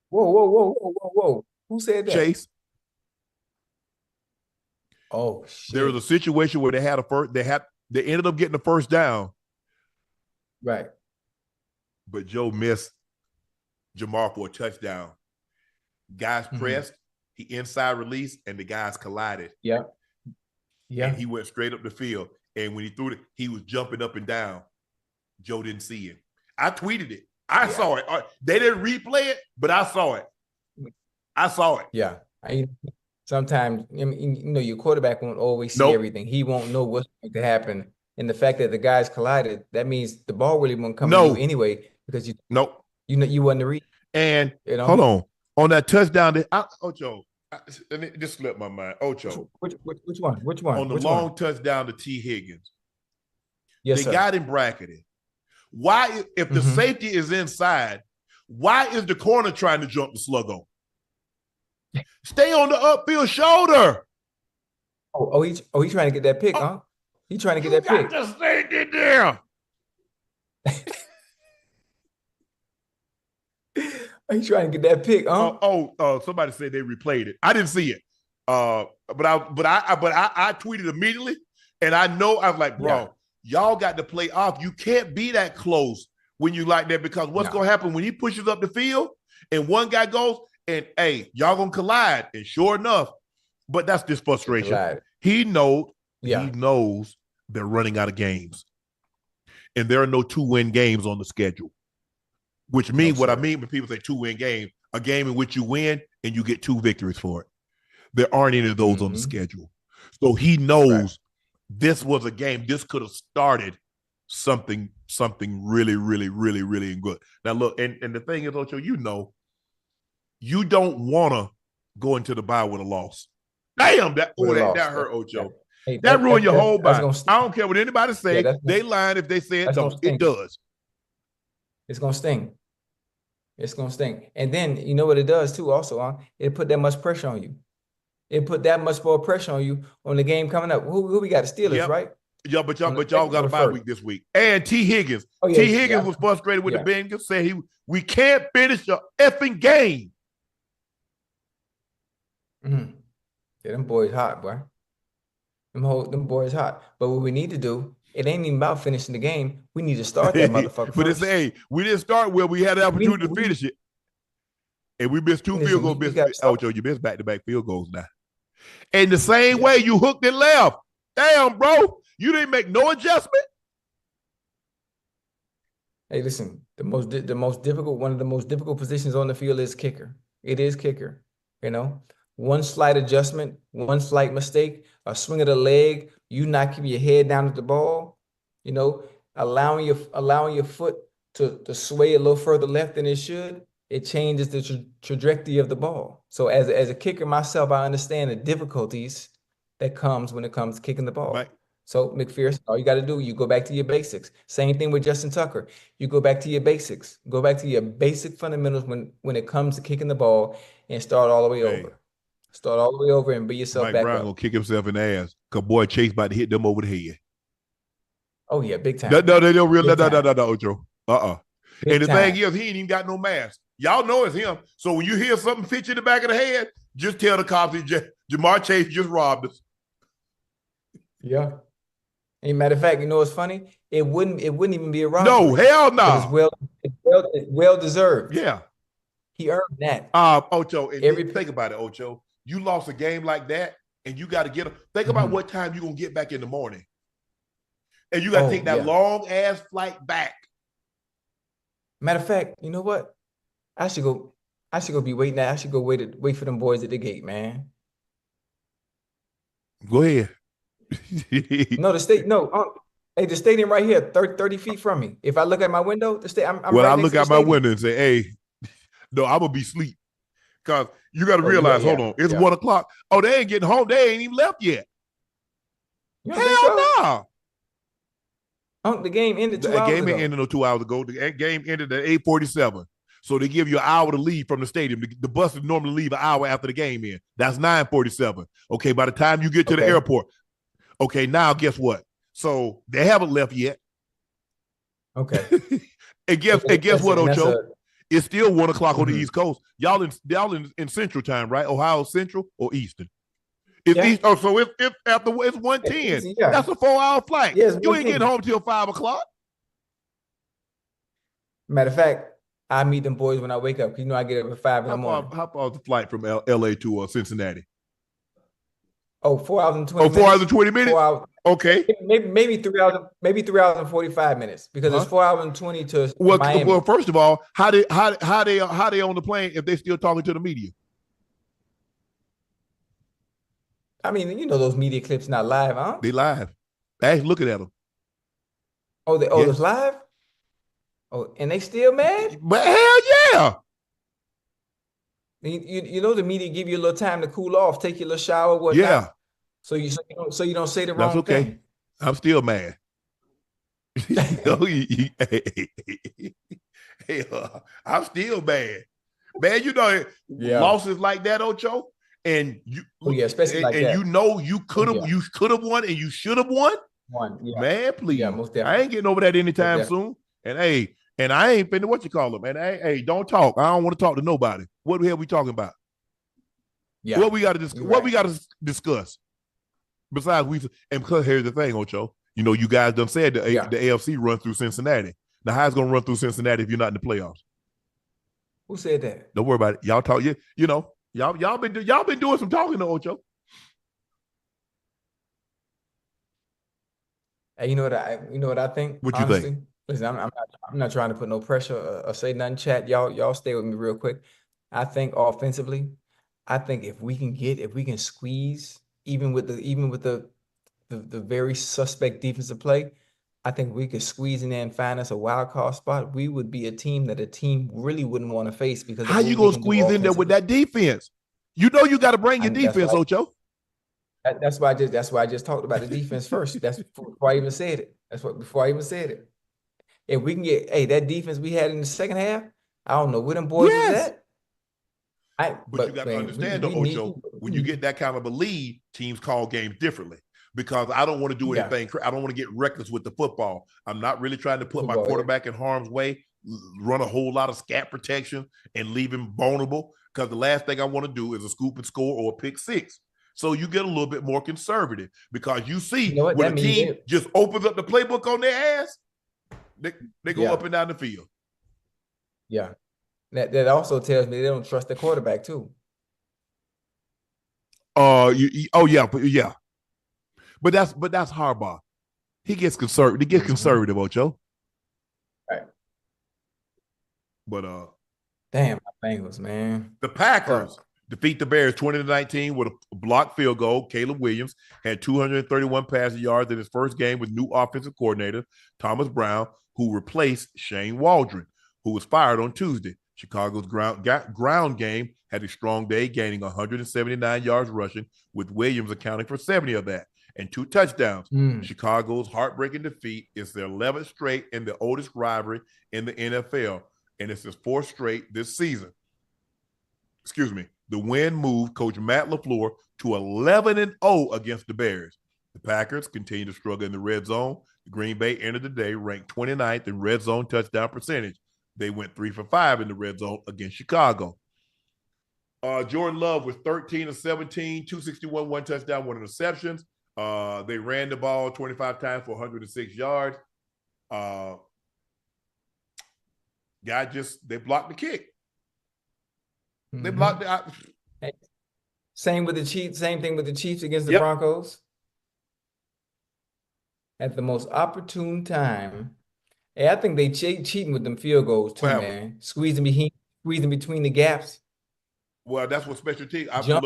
Whoa. Who said that? Chase. Oh, shit. There was a situation where they ended up getting the first down. Right. But Joe missed Jamar for a touchdown. Guys pressed, he inside release, and the guys collided. Yeah. And he went straight up the field. And when he threw it, he was jumping up and down. Joe didn't see it. I tweeted it. I saw it. They didn't replay it, but I saw it. Yeah. Sometimes, your quarterback won't always see everything. He won't know what's going to happen. And the fact that the guys collided, that means the ball really won't come to you anyway, because you wasn't the read. And hold on that touchdown, Ocho, it just slipped my mind. Ocho, which one? On the long touchdown to T. Higgins, they got him bracketed. Why, if the safety is inside, why is the corner trying to jump the slug on? Stay on the upfield shoulder. He's trying to get that pick, huh? He's trying to get that pick. Just stay in there. He's trying to get that pick, huh? Somebody said they replayed it. I didn't see it. But I tweeted immediately, and I was like, bro, y'all got to play off. You can't be that close when you like that, because what's going to happen when he pushes up the field and one guy goes and, hey, y'all going to collide. And sure enough, but that's just frustration. He knows they're running out of games. And there are no 2-win games on the schedule, which means what I mean when people say 2-win game, a game in which you win and you get 2 victories for it. There aren't any of those on the schedule. So he knows this was a game. This could have started something really, really, really, really good. Now look, and the thing is, Ocho, you don't want to go into the bye with a loss. Damn, that hurt, Ocho. Hey, that ruined your whole bye. I don't care what anybody say. They lying if they say it don't. It does. It's gonna sting. It's gonna sting. And then you know what it does too. Also, it put that much pressure on you. It put that much more pressure on you on the game coming up. Who we got? The Steelers, right? Yeah, but y'all got a bye week this week. And T. Higgins. T. Higgins was frustrated with the Bengals, said we can't finish the effing game. Mm-hmm. Yeah, them boys hot, boy. Them boys hot. But what we need to do, it ain't even about finishing the game. We need to start that motherfucker But it's, we didn't start where we had the opportunity to finish it. And we missed 2 field goals. Ocho, you missed back-to-back field goals now. And the same way you hooked it left. Damn, bro. You didn't make no adjustment. Hey, listen, one of the most difficult positions on the field is kicker. It is kicker, One slight adjustment, one slight mistake, a swing of the leg, you not keeping your head down at the ball, allowing your foot to sway a little further left than it should, it changes the trajectory of the ball. So as a kicker myself, I understand the difficulties that comes when it comes to kicking the ball. Right. So McPherson, all you got to do, you go back to your basics. Same thing with Justin Tucker. You go back to your basics. Go back to your basic fundamentals when it comes to kicking the ball and start all the way over. Start all the way over and be yourself Mike back Brown up. Gonna kick himself in the ass because boy Chase about to hit them over the head. Oh yeah, big time. No, they don't really. No, Ocho. And the thing is, he ain't even got no mask. Y'all know it's him. So when you hear something fit you in the back of the head, just tell the cops Jamar Chase just robbed us. Yeah. And matter of fact, you know what's funny? It wouldn't even be a robbery. No, hell no. It's well deserved. Yeah. He earned that. Ocho, think about it, Ocho. You lost a game like that, and you got to get think about what time you're gonna get back in the morning. And you got to take that long ass flight back. Matter of fact, you know what? I should go be waiting. I should go wait for them boys at the gate, man. Go ahead. No, the stadium right here, 30 feet from me. If I look at my window, I'm well, right I look out my window and say, hey, no, I'm gonna be asleep. Because you got to realize, hold on, it's 1 o'clock. Oh, they ain't getting home. They ain't even left yet. Hell no. The game ended 2 hours ago. The game ended 2 hours ago. The game ended at 8:47. So they give you an hour to leave from the stadium. The bus would normally leave an hour after the game in. That's 9:47. Okay, by the time you get to the airport, okay, now guess what? So they haven't left yet. Okay. and guess what, Ocho? It's still 1 o'clock on the East Coast. Y'all in Central Time, right? Ohio Central or Eastern? It's East. Oh, so it's after it's 1:10. That's a 4-hour flight. Yes, you ain't getting home till 5 o'clock. Matter of fact, I meet them boys when I wake up. I get up at 5 in the morning. How far is the flight from LA to Cincinnati? Oh, 4 hours and 20 minutes. 4 hours and 20 minutes? 4 hours. Okay. Maybe 3 hours, maybe 3 hours and 45 minutes because it's 4 hours and 20 to Miami. Well, first of all, how they on the plane if they still talking to the media? I mean, those media clips not live, huh? They live. Actually looking at them. Oh, it's live? Oh, and they still mad? But hell yeah. The media give you a little time to cool off, take your little shower, whatnot. Yeah. So you don't say the wrong thing. I'm still mad. I'm still mad. Man, losses like that, Ocho, and especially like that. You could have won and you should have won. Man, please. Yeah, most definitely. I ain't getting over that anytime soon. And I ain't finna what you call them. And hey, don't talk. I don't want to talk to nobody. What the hell we talking about? Yeah. What we got to discuss? What we got to discuss? Besides, because here's the thing, Ocho. You guys done said the AFC run through Cincinnati. Now, how's it gonna run through Cincinnati if you're not in the playoffs? Who said that? Don't worry about it. Y'all talk. Y'all been doing some talking to Ocho. Hey, you know what I think? What you think? Listen, I'm not trying to put no pressure or say nothing. Chat, y'all stay with me real quick. I think offensively, if we can squeeze even with the the very suspect defensive play, I think we could squeeze in there and find us a wild card spot. We would be a team that a team really wouldn't want to face because of How you what we gonna can do squeeze in there with offensively. that defense? You know you got to bring your And that's defense, why Ocho. that's why I just talked about the defense first. That's before I even said it. Before I even said it. If we can get that defense we had in the second half, I don't know where them boys was Yes. at. But you got to understand, though, Ocho, when you get that kind of a lead, teams call games differently because I don't want to do anything. I don't want to get reckless with the football. I'm not really trying to put my quarterback in harm's way, run a whole lot of scat protection, and leave him vulnerable because the last thing I want to do is a scoop and score or a pick six. So you get a little bit more conservative because you see when a team just opens up the playbook on their ass, they go up and down the field. Yeah. That also tells me they don't trust the quarterback too. But that's Harbaugh. He gets conservative. He gets conservative, Ocho. Right. But damn, my Bengals, man. The Packers defeat the Bears 20-19 with a blocked field goal. Caleb Williams had 231 passing yards in his first game with new offensive coordinator Thomas Brown, who replaced Shane Waldron, who was fired on Tuesday. Chicago's ground game had a strong day, gaining 179 yards rushing, with Williams accounting for 70 of that and 2 touchdowns. Chicago's heartbreaking defeat is their 11th straight and the oldest rivalry in the NFL, and it's his 4th straight this season. Excuse me. The win moved Coach Matt LaFleur to 11-0 against the Bears. The Packers continue to struggle in the red zone. The Green Bay ended the day ranked 29th in red zone touchdown percentage. They went 3 for 5 in the red zone against Chicago. Jordan Love was 13 of 17, 261, 1 touchdown, 1 interceptions. They ran the ball 25 times for 106 yards. They blocked the kick. They blocked the. Same with the Chiefs. Same thing with the Chiefs against the Broncos. At the most opportune time. Hey, I think they cheating with them field goals too, man. Squeezing between the gaps. Well, that's what special teams. I got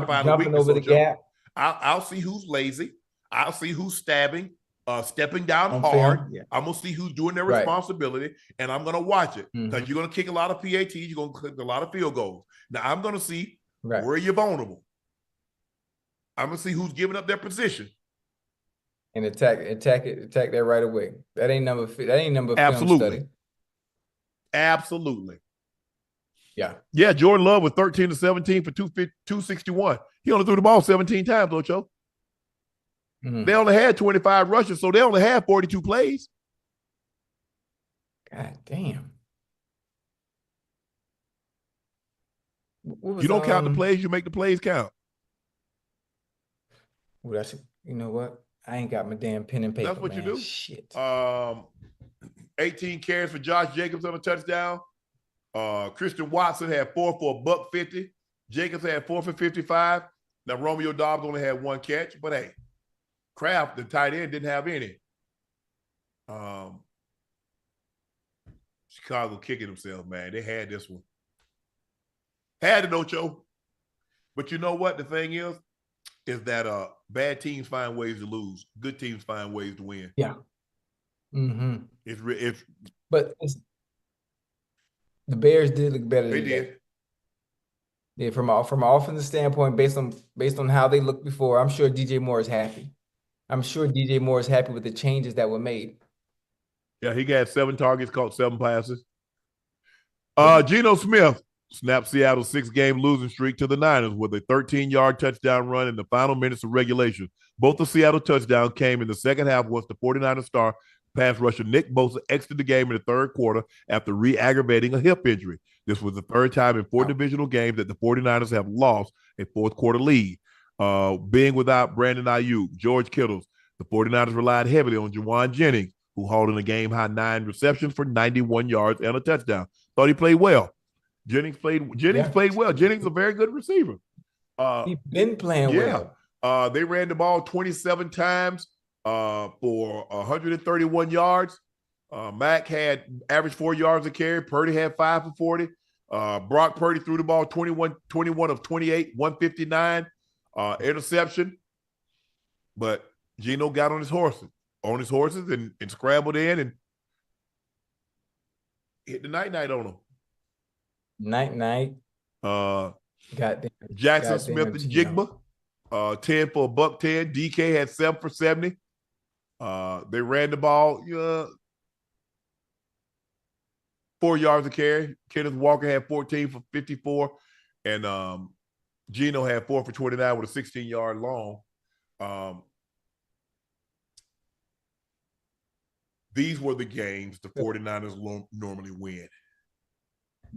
to find a weakness over the gap. I'll see who's lazy. I'll see who's stepping down hard. Yeah. I'm gonna see who's doing their responsibility, and I'm gonna watch it because you're gonna kick a lot of PATs. You're gonna kick a lot of field goals. Now I'm gonna see where you're vulnerable. I'm gonna see who's giving up their position. And attack that right away. That ain't number Absolutely. Film study. Absolutely. Yeah. Yeah, Jordan Love was 13 to 17 for 261. He only threw the ball 17 times, Ocho. They only had 25 rushes, so they only had 42 plays. God damn. You don't count the plays, you make the plays count. Well, you know what? I ain't got my damn pen and paper. That's what you do. Shit. 18 carries for Josh Jacobs on a touchdown. Christian Watson had 4 for $150. Jacobs had 4 for 55. Now Romeo Doubs only had 1 catch, but hey, Kraft, the tight end, didn't have any. Chicago kicking themselves, man. They had this one. Had it, Ocho. But you know what? The thing is that bad teams find ways to lose. Good teams find ways to win. Yeah. But the Bears did look better. They did. Yeah, from an offensive standpoint, based on how they looked before, I'm sure DJ Moore is happy. I'm sure DJ Moore is happy with the changes that were made. Yeah, he got 7 targets, caught 7 passes. Geno Smith snapped Seattle's 6-game losing streak to the Niners with a 13-yard touchdown run in the final minutes of regulation. Both the Seattle touchdowns came in the second half once the 49ers star pass rusher Nick Bosa exited the game in the third quarter after re-aggravating a hip injury. This was the third time in 4 divisional games that the 49ers have lost a fourth-quarter lead. Being without Brandon Ayyuk, George Kittle, the 49ers relied heavily on Juwan Jennings, who hauled in a game-high 9 receptions for 91 yards and a touchdown. Thought he played well. Jennings played well. Jennings is a very good receiver. He's been playing well. They ran the ball 27 times for 131 yards. Mack had average 4 yards a carry. Purdy had 5 for 40. Brock Purdy threw the ball 21 of 28, 159 interception. But Geno got on his horses and scrambled in and hit the night on him. Night. Uh, Goddamn, Jackson Smith and Geno. Jigba, 10 for $110. DK had 7 for 70. They ran the ball 4 yards a carry. Kenneth Walker had 14 for 54. And Geno had 4 for 29 with a 16-yard long. These were the games the 49ers normally win.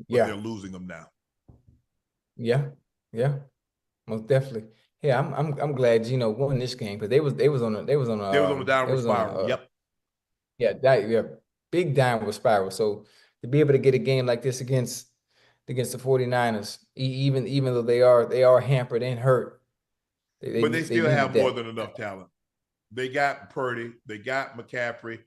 But they're losing them now. Yeah, most definitely. Yeah, I'm glad Geno won this game because they was on a downward spiral. Big downward spiral. So to be able to get a game like this against the 49ers, even though they are hampered and hurt, but they still have more than enough talent. They got Purdy, they got McCaffrey,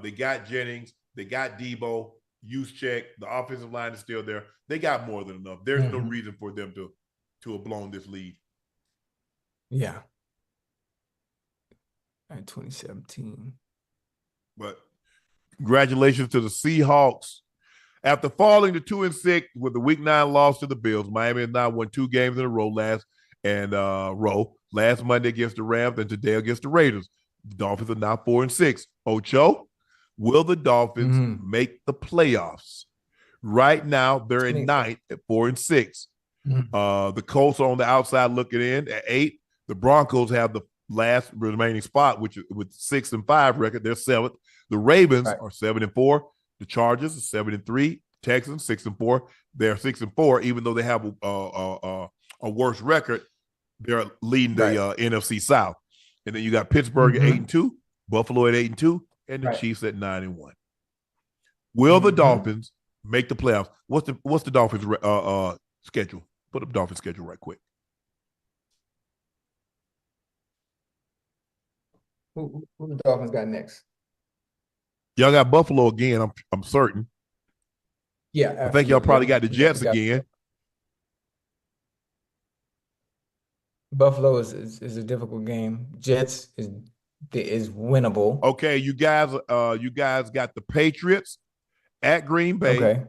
they got Jennings, they got Debo, Juszczyk. The offensive line is still there. They got more than enough. There's no reason for them to have blown this lead. Yeah. In 2017. But congratulations to the Seahawks. After falling to 2-6 with the Week 9 loss to the Bills, Miami has now won 2 games in a row last Monday against the Rams and today against the Raiders. The Dolphins are now 4-6. Ocho, will the Dolphins make the playoffs? Right now, they're in 9th at 4-6. The Colts are on the outside looking in at 8. The Broncos have the last remaining spot, which with 6-5 record, they're 7th. The Ravens are 7-4. The Chargers are 7-3. Texans 6-4. They're 6-4, even though they have a worse record. They're leading the NFC South, and then you got Pittsburgh at 8-2, Buffalo at 8-2, and the Chiefs at 9-1. Will the Dolphins make the playoffs? What's the Dolphins schedule? Put up Dolphins schedule right quick. Who the Dolphins got next? Y'all got Buffalo again. I'm certain. Yeah, I think y'all probably got the Jets again. Buffalo is a difficult game. Jets is winnable. Okay, you guys got the Patriots at Green Bay. Okay.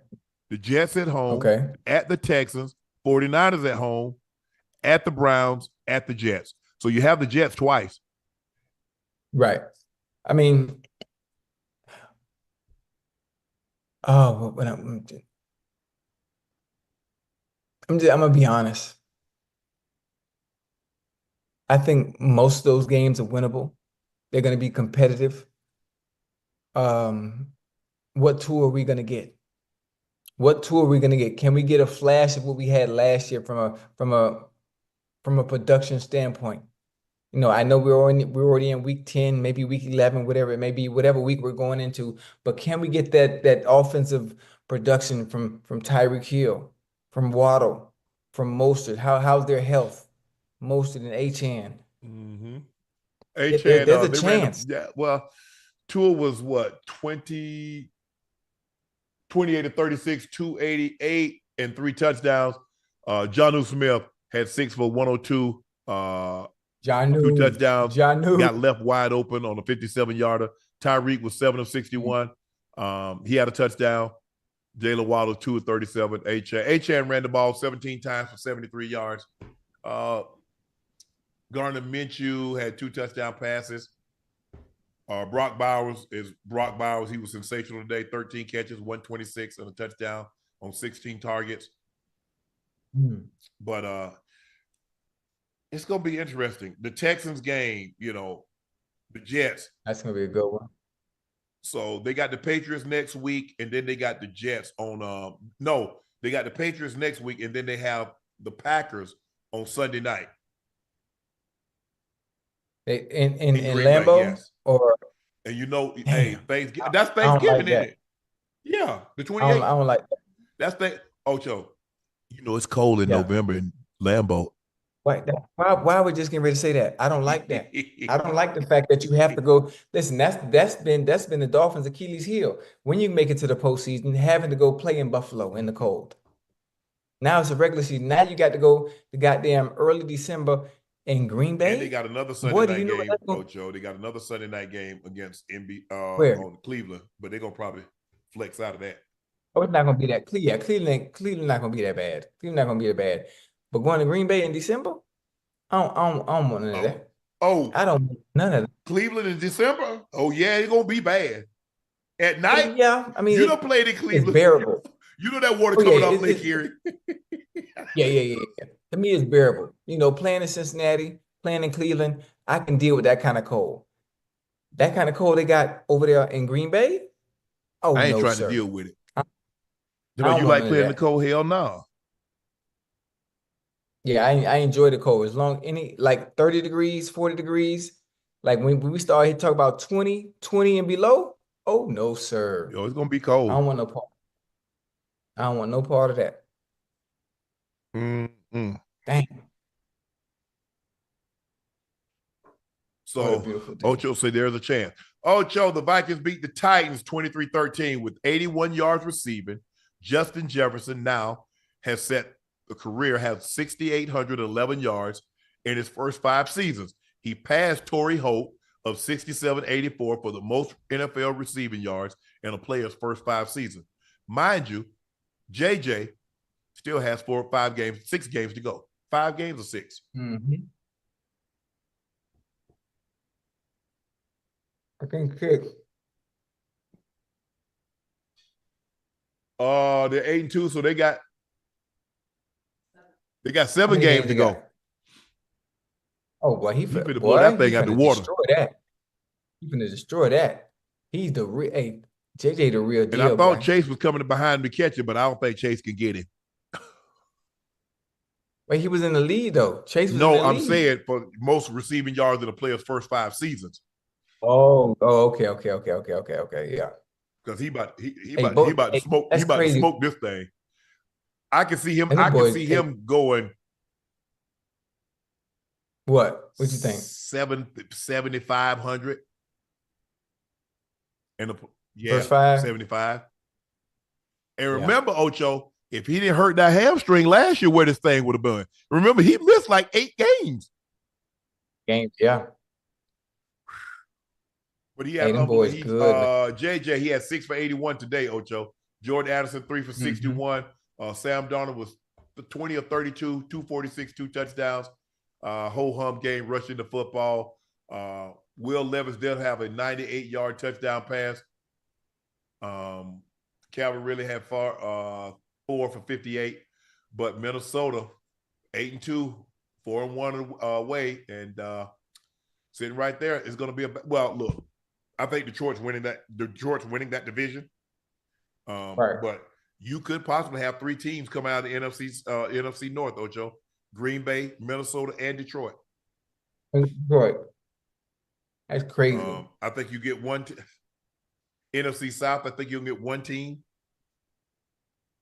The Jets at home. Okay. At the Texans. 49ers at home. At the Browns. At the Jets. So you have the Jets twice. Right. I mean, I'm gonna be honest. I think most of those games are winnable. They're going to be competitive. What tool are we going to get? What tool are we going to get? Can we get a flash of what we had last year from a production standpoint? You know, I know we're already in week 10, maybe week 11, whatever it may be, whatever week we're going into. But can we get that offensive production from Tyreek Hill, from Waddle, from Mostert? How's their health? Mostert and Achane. Achane, there's a chance. Tua was what, 28 to 36, 288, and 3 touchdowns. Geno Smith had 6 for 102. 2 touchdowns. Got left wide open on a 57-yarder. Tyreek was 7 of 61. He had a touchdown. Jalen Waddle 2 of 37. Achane ran the ball 17 times for 73 yards. Gardner Minshew had 2 touchdown passes. Brock Bowers. He was sensational today. 13 catches, 126 and a touchdown on 16 targets. But it's going to be interesting. The Texans game, the Jets. That's going to be a good one. So they got the Patriots next week, and then they got the Jets on they got the Patriots next week, and then they have the Packers on Sunday night. In Lambeau? Yes. Hey, Thanksgiving. That's Thanksgiving, isn't it? Yeah, the 28th. I don't like that. That's Ocho. It's cold in November in Lambeau. Why are we just getting ready to say that? I don't like that. I don't like the fact that you have to go. Listen, that's been the Dolphins' Achilles heel. When you make it to the postseason, having to go play in Buffalo in the cold. Now it's a regular season. Now you got to go the goddamn early December in Green Bay. And they got another Sunday Boy, do night you know game, what that's Ocho. They got another Sunday night game against where? on Cleveland, but they're gonna probably flex out of that. Oh, it's not gonna be that. Yeah, Cleveland not gonna be that bad. Cleveland not gonna be that bad. But going to Green Bay in December, I don't want none of that. Oh, I don't want none of that. Cleveland in December? Oh yeah, it's gonna be bad. At night, Yeah, I mean you don't play in it's Cleveland. bearable. You know that water Oh coming yeah, off Lake Erie. yeah. To me, it's bearable. You know, playing in Cincinnati, playing in Cleveland, I can deal with that kind of cold. That kind of cold they got over there in Green Bay? Oh I ain't no, trying to sir. deal with it. I You know, don't you want like none of playing in the that. cold? Hell no. Yeah, I enjoy the cold. As long any like 30 degrees, 40 degrees. Like when we started talk about 20 and below. Oh no, sir. Yo, it's gonna be I cold. don't want no part. I don't want no part of that. Mm-mm. Dang, what a So beautiful day. Ocho said there's a chance. Ocho, the Vikings beat the Titans 23-13 with 81 yards receiving. Justin Jefferson now has set the career, has 6,811 yards in his first 5 seasons. He passed Torrey Holt of 67-84 for the most NFL receiving yards in a player's first 5 seasons. Mind you, JJ still has 6 games to go. 5 games or 6. Mhm. I think kick. They're 8-2, so they got How 7 many games games to he go. got? Oh boy, He finna blow that thing out the water. destroy that. He finna destroy that. He's the real JJ the real And I deal, thought boy. Chase was coming behind to catch it, but I don't think Chase can get him. Wait, he was in the lead though. Chase was in No, the I'm lead. saying for most receiving yards in a player's first 5 seasons. Okay. Yeah. Because he about to smoke. He That's about to crazy. smoke this thing. I can see him. And the I can boys, see him going what? What you think? 7,500 and First 5? 75. And Yeah. remember, Ocho, if he didn't hurt that hamstring last year, where this thing would have been. Remember, he missed like 8 games. Games, yeah. But he Hey, had them boys good, man. JJ, he had 6 for 81 today, Ocho. Jordan Addison, 3 for 61. Sam Darnold was 20 of 32, 246, 2 touchdowns. Whole hum game, rushing the football. Will Levis did have a 98-yard touchdown pass. Calvin really had 4 for 58. But Minnesota, 8-2, 4-1 away. And sitting right there is going to be look, I think Detroit's winning that division. Right. But you could possibly have 3 teams come out of the NFC North, Ocho. Green Bay, Minnesota, and Detroit. Detroit. That's crazy. I think you get one NFC South. I think you'll get 1 team.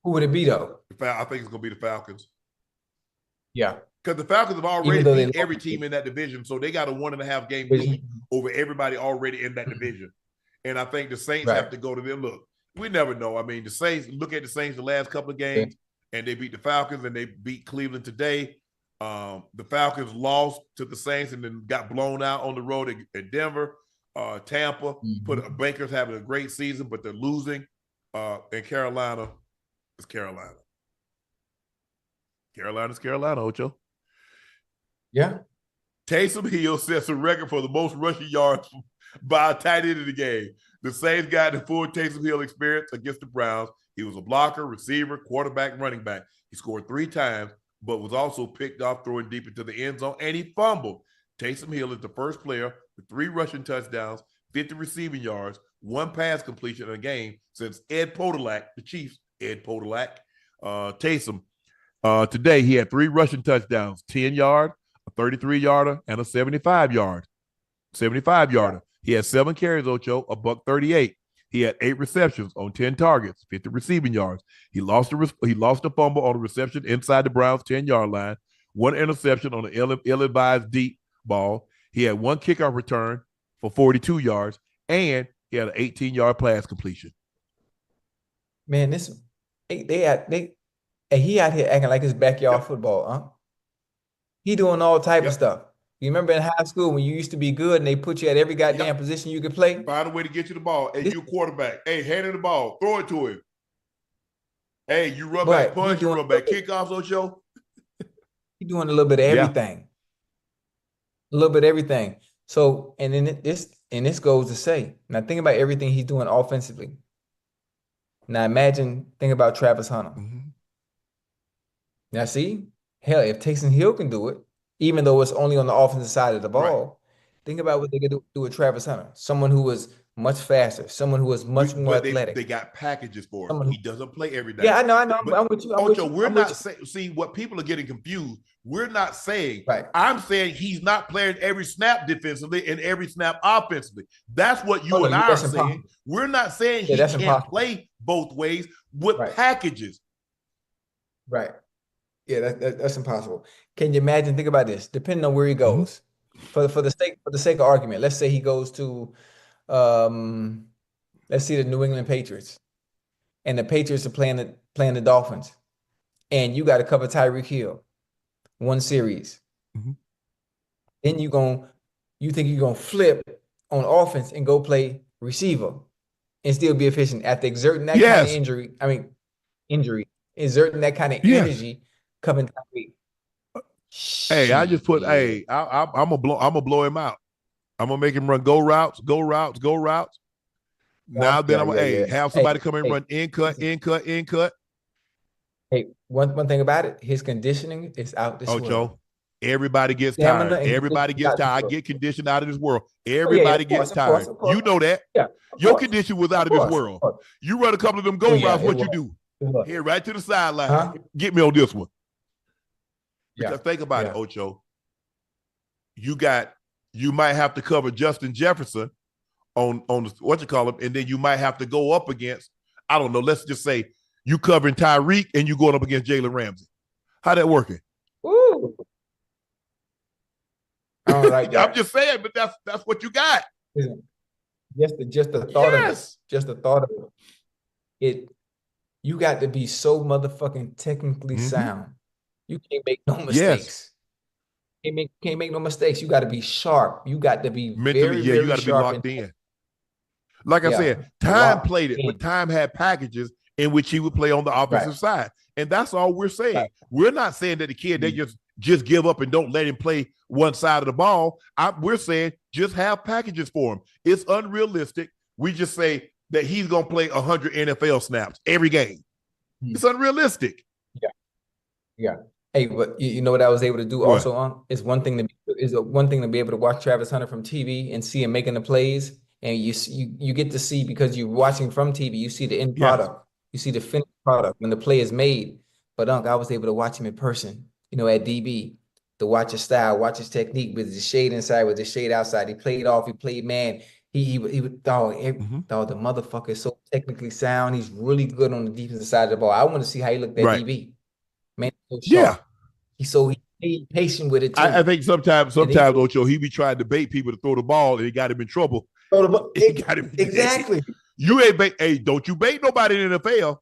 Who would it be though? I think it's going to be the Falcons. Yeah. Because the Falcons have already Even though they beat every lost team in that division, so they got a 1.5 game Division. lead over everybody already in that division. And I think the Saints Right. have to go to them. Look, we never know. I mean, the Saints, look at the Saints the last couple of games, and they beat the Falcons, and they beat Cleveland today. The Falcons lost to the Saints and then got blown out on the road at Denver. Tampa, Baker's having a great season, but they're losing. And Carolina is Carolina. Carolina's Carolina, Ocho. Yeah. Taysom Hill sets a record for the most rushing yards by a tight end in the game. The Saints got the full Taysom Hill experience against the Browns. He was a blocker, receiver, quarterback, running back. He scored 3 times, but was also picked off throwing deep into the end zone, and he fumbled. Taysom Hill is the first player with 3 rushing touchdowns, 50 receiving yards, 1 pass completion in a game since Ed Podolak, the Chiefs, Ed Podolak. Taysom, today he had 3 rushing touchdowns, 10-yard, a 33-yarder, and a 75-yarder. Yeah. He had 7 carries, Ocho, a $138. He had 8 receptions on 10 targets, 50 receiving yards. He lost a fumble on a reception inside the Browns' 10-yard line, 1 interception on an ill-advised deep ball. He had 1 kickoff return for 42 yards, and he had an 18-yard pass completion. Man, he out here acting like it's backyard football, huh? He doing all type of stuff. You remember in high school when you used to be good and they put you at every goddamn Yep. position you could play? Find a way to get you the ball. Hey, This, you quarterback. Hey, hand him the ball. Throw it to him. Hey, you run back but punch, you run back kickoffs, Ocho. he doing a little bit of Yeah. everything. A little bit of everything. So, and then this goes to say, now think about everything he's doing offensively. Now think about Travis Hunter. Mm-hmm. Now see, hell, if Taysom Hill can do it, even though it's only on the offensive side of the ball, think about what they could do with Travis Hunter. Someone who was much faster, someone who was much more But athletic. they got packages for him. Someone He doesn't play every day. Yeah, I know. But I'm with you. Ocho, we're not saying, see, what people are getting confused. We're not saying, Right. I'm saying he's not playing every snap defensively and every snap offensively. That's what you and I are saying. We're not saying he can't play both ways with packages. Right. Yeah, that's impossible. Can you imagine? Think about this. Depending on where he goes, for the sake of argument, let's say he goes to, let's see the New England Patriots, and the Patriots are playing the Dolphins, and you got to cover Tyreek Hill one series. Then you think you're gonna flip on offense and go play receiver and still be efficient after exerting that kind of injury, exerting that kind of energy. Coming Tyreek. Hey, I just put. Hey, I'm gonna blow him out. I'm gonna make him run go routes. Now then, I'm gonna have somebody come and run in cut. Hey, one thing about it, his conditioning is out this world. Ocho, everybody gets tired. Everybody gets tired. I get conditioned out of this world. Everybody gets tired. You know that. Yeah, your condition was out of this world. You run a couple of them go routes. What you do? Here, right to the sideline. Get me on this one. Because think about it, Ocho. You might have to cover Justin Jefferson on what you call him, and then you might have to go up against, I don't know, let's just say you covering Tyreek and you going up against Jalen Ramsey. How that working? Ooh. I don't like that. I'm just saying, but that's what you got. Just the thought of it. Just the thought of it. You got to be so motherfucking technically sound. You can't make no mistakes. Can't make no mistakes. You got to be sharp. You got to be mentally, very, you got to be locked in. Like I said, Time played it, but Time had packages in which he would play on the offensive side. And that's all we're saying. Right. We're not saying that the kid, they just give up and don't let him play one side of the ball. We're saying just have packages for him. It's unrealistic. We just say that he's going to play 100 NFL snaps every game. It's unrealistic. Yeah. Hey, but you know what I was able to do also, is one thing to be able to watch Travis Hunter from TV and see him making the plays, and you get to see, because you're watching from TV, you see the end product, you see the finished product when the play is made. But I was able to watch him in person, at DB, to watch his style, watch his technique with the shade inside, with the shade outside. He played off, he played man. He would the motherfucker is so technically sound. He's really good on the defensive side of the ball. I want to see how he looked at DB. Man, so he's so patient with it too. I think sometimes Ocho, he be trying to bait people to throw the ball, and he got him in trouble. Exactly. You ain't bait. Hey, don't you bait nobody in the NFL,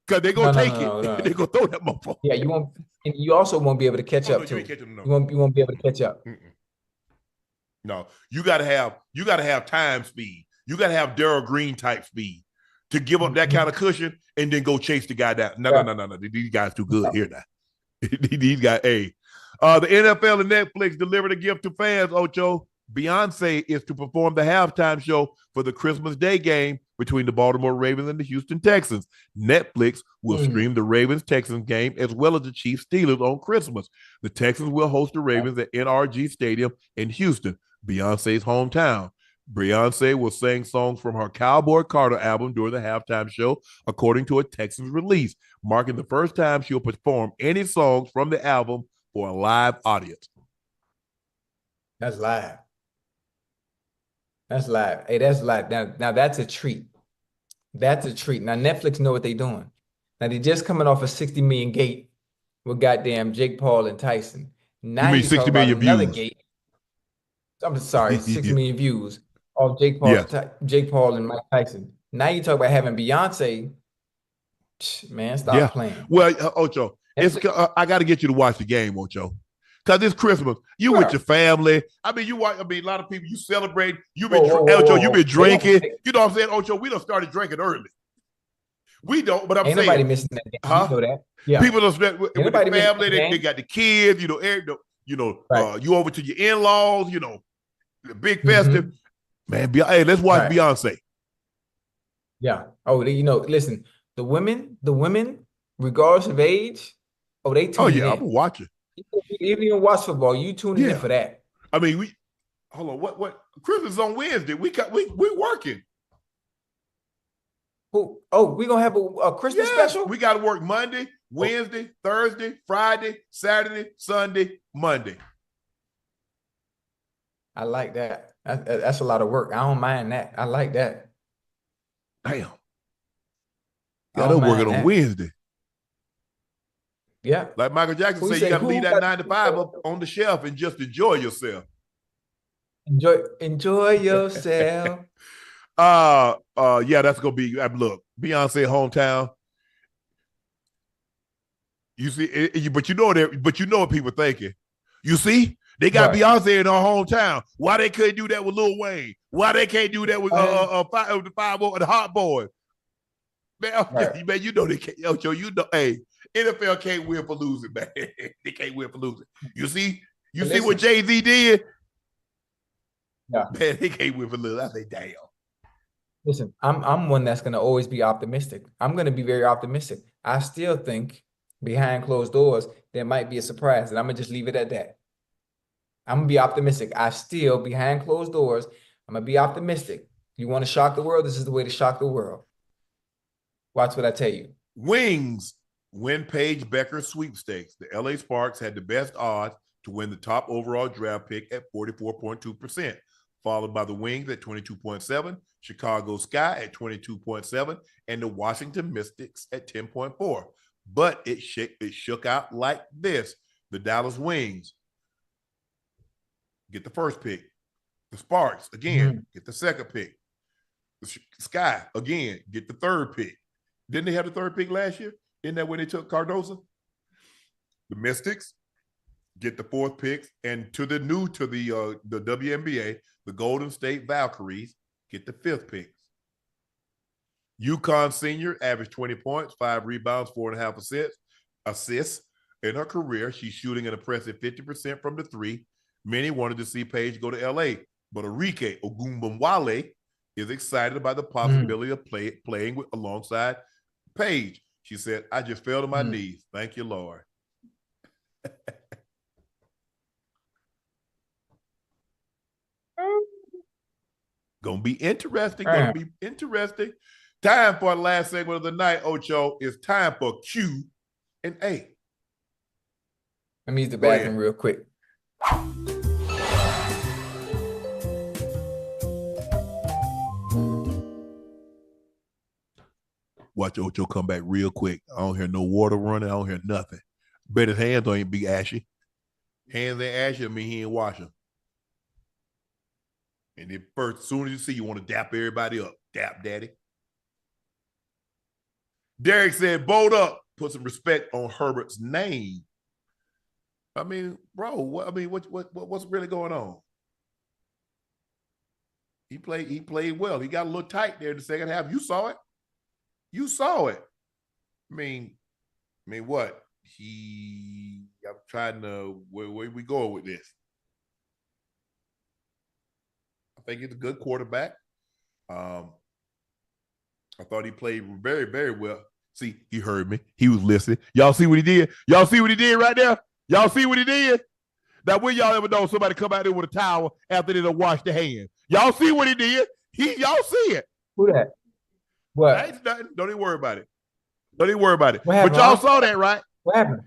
because they're gonna take it. They're gonna throw that motherfucker. Yeah, you won't. And you also won't be able to catch up too. You won't be able to catch up. No, you gotta have time speed. You gotta have Darryl Green type speed to give up that kind of cushion and then go chase the guy down. No. These guys too good here now. These guys, the NFL and Netflix delivered a gift to fans, Ocho. Beyonce is to perform the halftime show for the Christmas Day game between the Baltimore Ravens and the Houston Texans. Netflix will stream the Ravens-Texans game as well as the Chiefs-Steelers on Christmas. The Texans will host the Ravens at NRG Stadium in Houston, Beyonce's hometown. Beyonce will sing songs from her Cowboy Carter album during the halftime show, according to a Texans release, marking the first time she'll perform any songs from the album for a live audience. That's live. That's live. Hey, that's live. Now that's a treat. That's a treat. Now Netflix know what they're doing. Now they're just coming off a 60 million gate with goddamn Jake Paul and Tyson. Now you mean 60 million views? Gate. I'm sorry, 60 million views of Jake Paul and Mike Tyson. Now you talk about having Beyonce. Man, stop playing. Well, Ocho, I got to get you to watch the game, Ocho, Because it's Christmas. You with your family. I mean, a lot of people, you celebrate. You've been drinking. You know what I'm saying, Ocho? We done started drinking early. We don't, but I'm ain't saying. Nobody missing that game. You know that. Yeah. People don't spend with the family. They got the kids, you over to your in-laws, the big festive. Man, hey, let's watch Beyonce. Yeah. Oh, listen, the women, regardless of age, they tune in. I'm watching. Even you watch football, you tune in for that. I mean, hold on. What? Christmas is on Wednesday. We working. We gonna have a Christmas special? We got to work Monday, Wednesday, Thursday, Friday, Saturday, Sunday, Monday. I like that. That's a lot of work. I don't mind that. I like that. Damn. Y'all working on Wednesday. Yeah. Like Michael Jackson said, you got to leave that 9 to 5 up on the shelf and just enjoy yourself. Enjoy yourself. That's gonna be look, Beyonce hometown. You see, but you know what people thinking. You see, they got Beyonce in our hometown. Why they couldn't do that with Lil Wayne? Why they can't do that with the 5 the Hot Boys? Man, man, you know they can't. Yo, hey, NFL can't win for losing, man. They can't win for losing. You see what Jay-Z did? Yeah, man, they can't win for losing. I say, damn. Listen, I'm one that's gonna always be optimistic. I'm gonna be very optimistic. I still think behind closed doors there might be a surprise, and I'm gonna just leave it at that. I'm gonna be optimistic. Behind closed doors, I'm gonna be optimistic. You want to shock the world? This is the way to shock the world. Watch what I tell you. Wings win Paige Becker sweepstakes. The LA Sparks had the best odds to win the top overall draft pick at 44.2%, followed by the Wings at 22.7%, Chicago Sky at 22.7%, and the Washington Mystics at 10.4%. But it shook out like this. The Dallas Wings get the first pick. The Sparks, again, get the second pick. The Sky, again, get the third pick. Didn't they have the third pick last year? Isn't that when they took Cardoso? The Mystics get the fourth picks, and to the WNBA, the Golden State Valkyries get the fifth picks. UConn senior averaged 20 points, 5 rebounds, 4.5 assists in her career. She's shooting an impressive 50% from the three. Many wanted to see Paige go to LA, but Arike Ogunbowale is excited about the possibility of playing alongside Paige. She said, I just fell to my knees. Thank you, Lord. Gonna be interesting. Time for the last segment of the night, Ocho. It's time for Q and A. Let me use the bathroom real quick. Watch Ocho come back real quick. I don't hear no water running. I don't hear nothing. Bet his hands don't even be ashy. Hands ain't ashy, I mean he ain't washing. And then first, as soon as you see, you want to dap everybody up. Dap, daddy. Derek said, bold up. Put some respect on Herbert's name. I mean, bro, what's really going on? He played well. He got a little tight there in the second half. You saw it. I mean, what? I'm trying to, where we going with this? I think he's a good quarterback. I thought he played very, very well. See, he heard me. He was listening. Y'all see what he did? Y'all see what he did right there? Y'all see what he did? Now, when y'all ever know somebody come out there with a towel after they done washed their hands? Y'all see what he did? Y'all see it. Who that? What? Ain't nothing. Don't even worry about it. But happened, y'all saw that, right? What happened?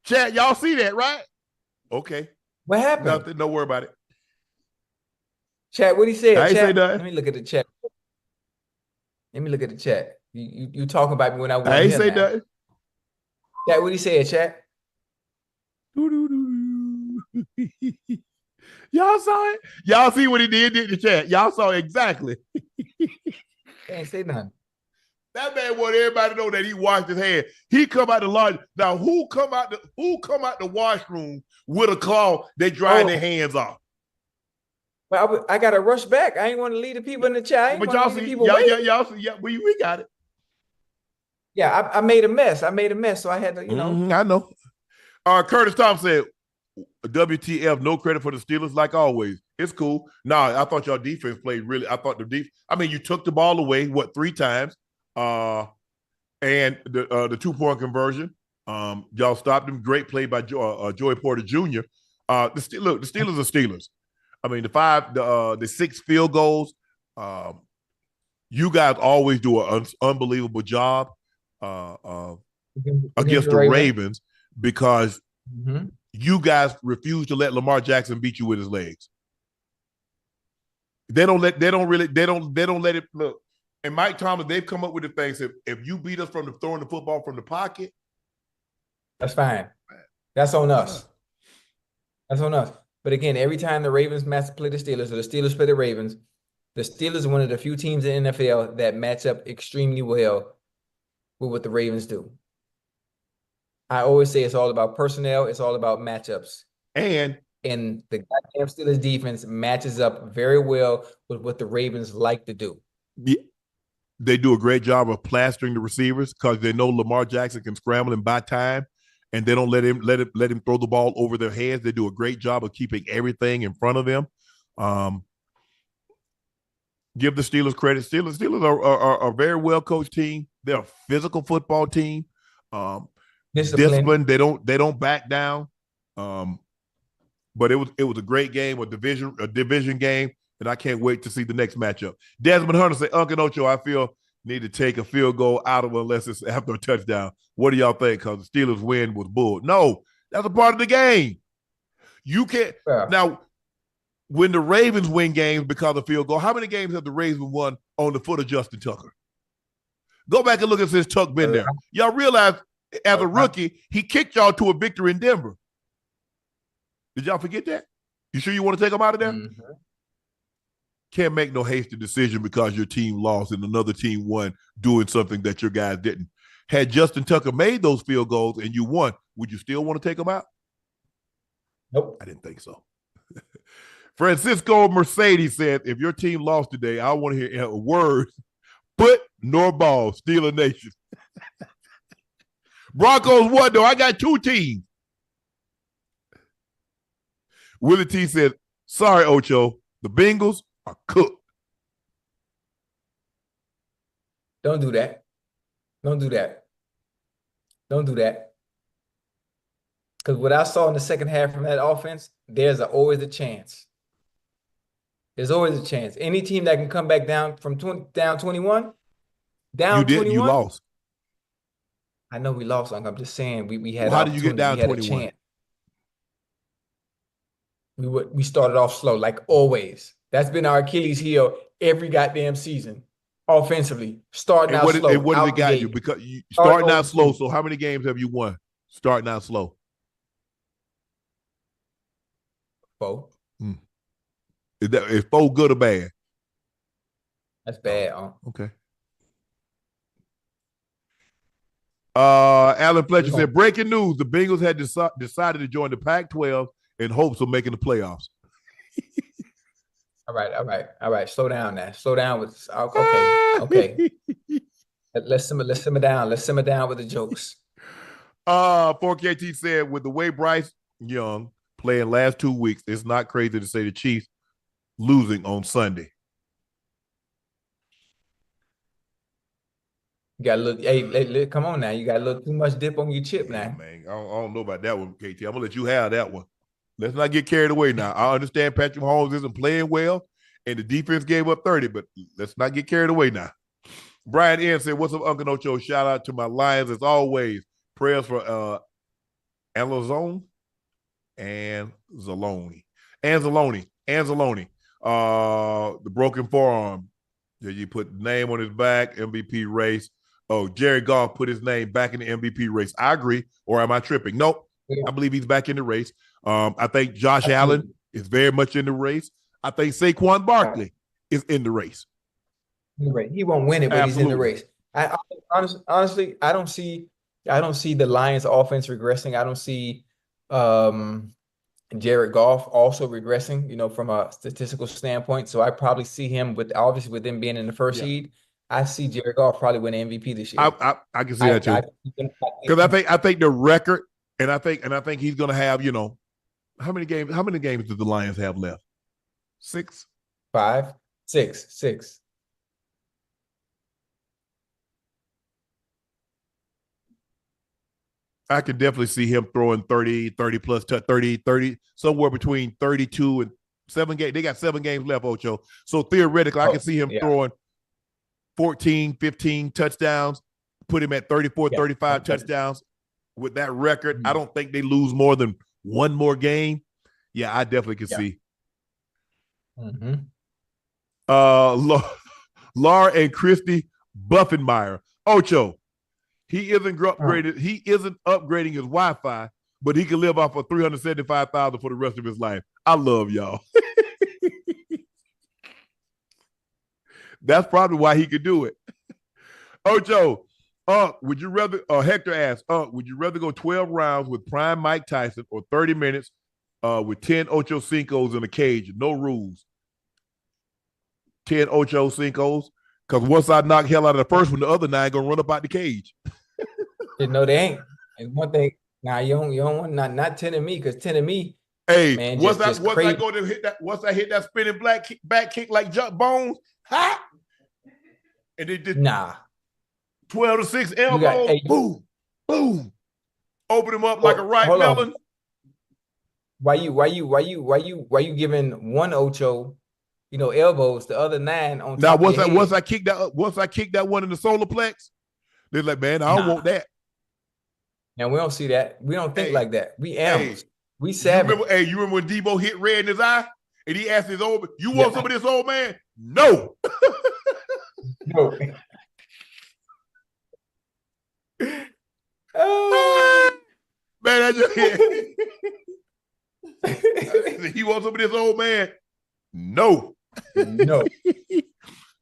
Chad, y'all see that, right? Okay. What happened? Nothing. Don't worry about it. Chat, what he said? I ain't say nothing. Let me look at the chat. You talking about me when I wasn't I ain't here say now. nothing. Chat, what he said, chat? Y'all saw it? Y'all see what he did in the chat? Y'all saw exactly. They ain't say nothing. That man want everybody to know that he washed his hands. He come out the laundry. Now, who come out the washroom with a cloth they drying their hands off? Well, I got to rush back. I ain't want to leave the people in the chat. But y'all see, y'all see, we got it. Yeah, I made a mess. So I had to, I know. Curtis Thompson said, WTF, no credit for the Steelers, like always. It's cool. Nah, I thought y'all defense played really. I thought the defense. I mean, you took the ball away, 3 times? And the 2-point conversion. Y'all stopped him. Great play by Joey Porter Jr. The Steelers are Steelers. I mean, the 6 field goals. You guys always do an unbelievable job against the Ravens because you guys refuse to let Lamar Jackson beat you with his legs. They don't let it look. And Mike Thomas, they've come up with the things. If you beat us from throwing the football from the pocket, that's fine. That's on us. That's on us. But again, every time the Ravens play the Steelers or the Steelers play the Ravens, the Steelers are one of the few teams in the NFL that match up extremely well with what the Ravens do. I always say it's all about personnel. It's all about matchups. And the goddamn Steelers defense matches up very well with what the Ravens like to do. Yeah. They do a great job of plastering the receivers because they know Lamar Jackson can scramble and buy time, and they don't let him throw the ball over their heads. They do a great job of keeping everything in front of them. Give the Steelers credit. Steelers are a very well coached team. They're a physical football team. Disciplined. They don't back down. But it was a great game, a division game. And I can't wait to see the next matchup. Desmond Hunter said, Unc Ocho, I feel need to take a field goal out of it unless it's after a touchdown. What do y'all think? Because the Steelers win was bull. No, that's a part of the game. You can't. Yeah. Now, when the Ravens win games because of field goal, how many games have the Ravens won on the foot of Justin Tucker? Go back and look at since Tuck been there. Y'all realize as a rookie, he kicked y'all to a victory in Denver. Did y'all forget that? You sure you want to take him out of there? Mm-hmm. Can't make no hasty decision because your team lost and another team won doing something that your guys didn't. Had Justin Tucker made those field goals and you won, would you still want to take him out? Nope. I didn't think so. Francisco Mercedes said, if your team lost today, I want to hear a word, foot nor ball, Steeler Nation. Broncos won, though. I got 2 teams. Willie T said, sorry, Ocho, the Bengals are cooked. Don't do that. Don't do that. Don't do that. Because what I saw in the second half from that offense, there's always a chance. There's always a chance. Any team that can come back down from down 21, you did, 21, you lost. I know we lost. I'm just saying we had. Well, how did you get down 21? We started off slow, like always. That's been our Achilles heel every goddamn season. Offensively, starting out slow. And what did it got you? Because you starting out slow. So how many games have you won? Starting out slow. 4. Is 4 good or bad? That's bad. Okay. Alan Fletcher said, breaking news, the Bengals had decided to join the Pac-12 in hopes of making the playoffs. All right. Slow down now. Slow down with okay. Let's simmer down. Let's simmer down with the jokes. 4KT said, with the way Bryce Young playing last 2 weeks, it's not crazy to say the Chiefs losing on Sunday. You got a little, hey, come on now. You got a little too much dip on your chip now. Man, I don't know about that one, KT. I'm going to let you have that one. Let's not get carried away now. I understand Patrick Mahomes isn't playing well, and the defense gave up 30, but let's not get carried away now. Brian N. said, what's up, Unc Ocho? Shout out to my Lions as always. Prayers for Anzalone and Zaloni. Anzalone. The broken forearm. You put the name on his back, MVP race. Oh, Jared Goff put his name back in the MVP race. I agree. Or am I tripping? Nope. Yeah. I believe he's back in the race. I think Josh Allen is very much in the race. I think Saquon Barkley is in the race. He won't win it, but he's in the race. Honestly, I don't see the Lions offense regressing. I don't see um Jared Goff also regressing, from a statistical standpoint. So I probably see him with obviously with them being in the first Yeah, seed. I see Jared Goff probably win MVP this year. I can see I that I too. Because I think the record, and I think he's going to have, how many games do the Lions have left? 6. five, six. I could definitely see him throwing 30 plus, 30, somewhere between 32 and 7 games. They got 7 games left, Ocho. So theoretically, I can Oh, see him yeah. throwing 14, 15 touchdowns, put him at 34, Yeah. 35 touchdowns. With that record, I Mhm. don't think they lose more than one more game. Yeah, I definitely can Yeah. see. Hmm. Uh, Laura and Christy Buffenmeyer. Ocho, he isn't upgraded. He isn't upgrading his Wi-Fi, but he can live off of 375,000 for the rest of his life. I love y'all. That's probably why he could do it. Ocho, would you rather? Hector asked, would you rather go 12 rounds with prime Mike Tyson or 30 minutes with 10 Ochocinco's in a cage, no rules? 10 Ochocinco's, because once I knock hell out of the first one, the other 9 gonna run up out the cage. No, they ain't. And one thing, now you don't want not 10 of me, because 10 of me, Hey, man, once I just once I crazy. go to hit that, once I hit that spinning back kick like Jump Bones, ha, and they did Nah. 12 to 6 You got elbows, hey, boom, boom, open him up like a well, ripe hold on. melon. Why you giving one Ocho, elbows, the other nine on Now top of once your I once head? I kick that once I kick that one in the solar plex, they're like, man, I don't want Nah. that. Now we don't see that. We don't think Hey, like that. We hey, animals. We savage. you remember when Debo hit red in his eye and he asked his old, you want some Yeah. of this, old man? No. No. Oh. Man, I just he wants some of this, old man? No. No.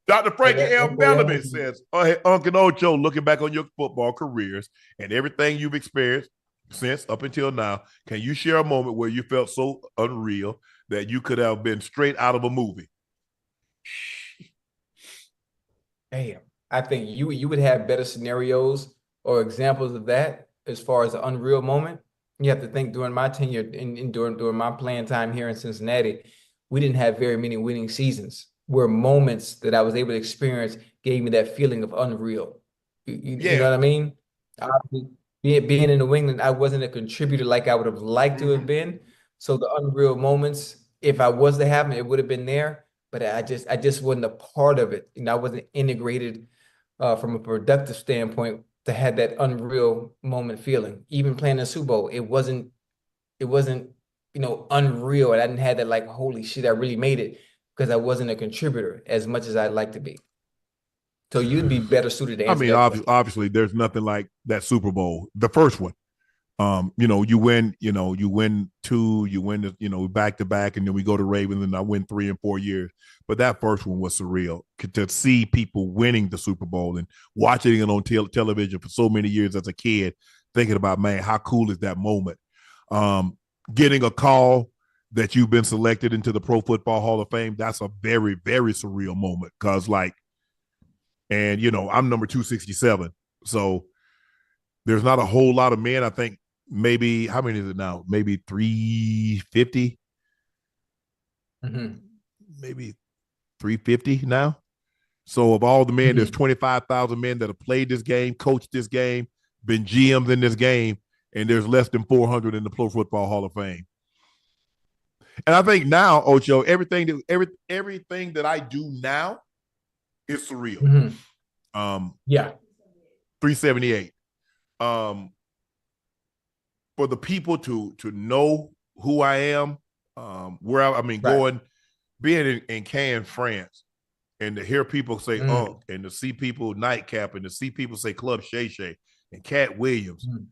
Dr. Hey, Frankie L. that boy Bellamy almost. says, hey, Unc Ocho, looking back on your football careers and everything you've experienced since up until now, can you share a moment where you felt so unreal that you could have been straight out of a movie? Damn. I think you would have better scenarios or examples of that as far as an unreal moment. You have to think during my tenure during my playing time here in Cincinnati, we didn't have very many winning seasons where moments that I was able to experience gave me that feeling of unreal. You know Yeah. what I mean? Obviously, being in New England, I wasn't a contributor like I would have liked to have Mm-hmm. been. So the unreal moments, if I was to have them, it would have been there, but I just wasn't a part of it. I wasn't integrated from a productive standpoint to have that unreal moment feeling. Even playing the Super Bowl, it wasn't unreal. And I didn't have that like, holy shit, I really made it, because I wasn't a contributor as much as I'd like to be. So you'd be better suited to I answer mean, that question. obviously, there's nothing like that Super Bowl, the first one. You win two, you win, back to back, and then we go to Ravens, and I win 3 and 4 years. But that first one was surreal to see people winning the Super Bowl and watching it on television for so many years as a kid, thinking about, man, how cool is that moment? Getting a call that you've been selected into the Pro Football Hall of Fame, that's a very, very surreal moment because, I'm number 267. So there's not a whole lot of men. I think maybe, how many is it now? Maybe 350, Hmm. maybe 350 now. So of all the men, there's Hmm. 25,000 men that have played this game, coached this game, been GMs in this game, and there's less than 400 in the Pro Football Hall of Fame. And I think now, Ocho, everything that I do now is surreal. Hmm. Um, Yeah. 378. Um, for the people to know who I am, Right. going, being in Cannes, France, and to hear people say Mm. and to see people Nightcap, and to see people say Club Shay Shay and Cat Williams. Mm.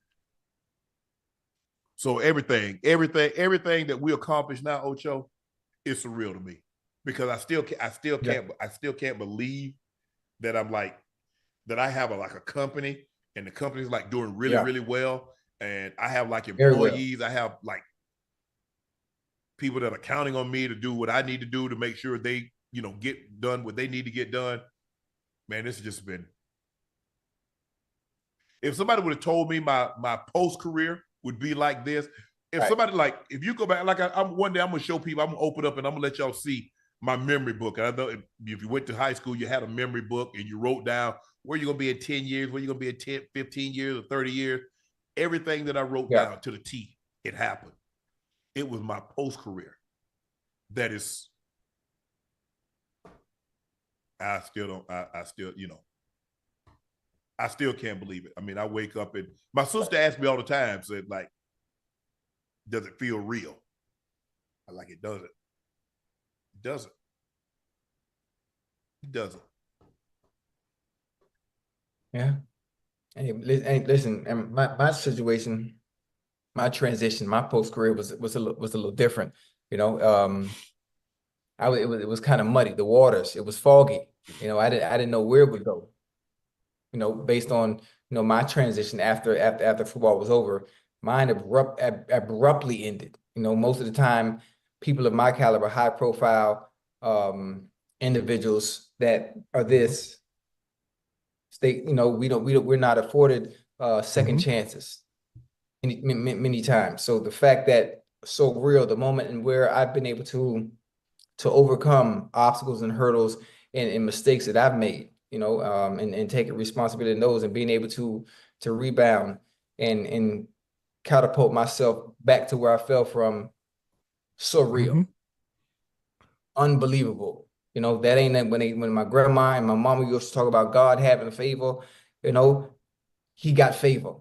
So everything that we accomplish now, Ocho, is surreal to me because I still Yeah. can't believe that I'm like that I have like a company, and the company's like doing really, really well. And I have like employees. I have like people that are counting on me to do what I need to do to make sure they, get done what they need to get done. Man, this has just been. If somebody would have told me my post career would be like this, if you go back, like I'm one day, I'm gonna show people, I'm gonna open up and I'm gonna let y'all see my memory book. And I know if you went to high school, you had a memory book and you wrote down where you're gonna be in 10 years, where you're gonna be in 10, 15 years, or 30 years. Everything that I wrote down to the T, it happened. It was my post career. That is, I still can't believe it. I mean, I wake up and my sister asks me all the time, said like, does it feel real? I like, it doesn't. It doesn't. It doesn't. Yeah. Hey, listen, and my situation, my transition, my post career was a little different. It was kind of muddy. The waters, it was foggy. I didn't know where it would go. Based on my transition after football was over, mine abruptly ended. Most of the time, people of my caliber, high profile individuals that are this, we're not afforded second chances many times. So the fact that so real, the moment and where I've been able to overcome obstacles and hurdles and mistakes that I've made, and taking responsibility in those and being able to rebound and catapult myself back to where I fell from. So real, unbelievable. That ain't when my grandma and my mama used to talk about God having favor, he got favor.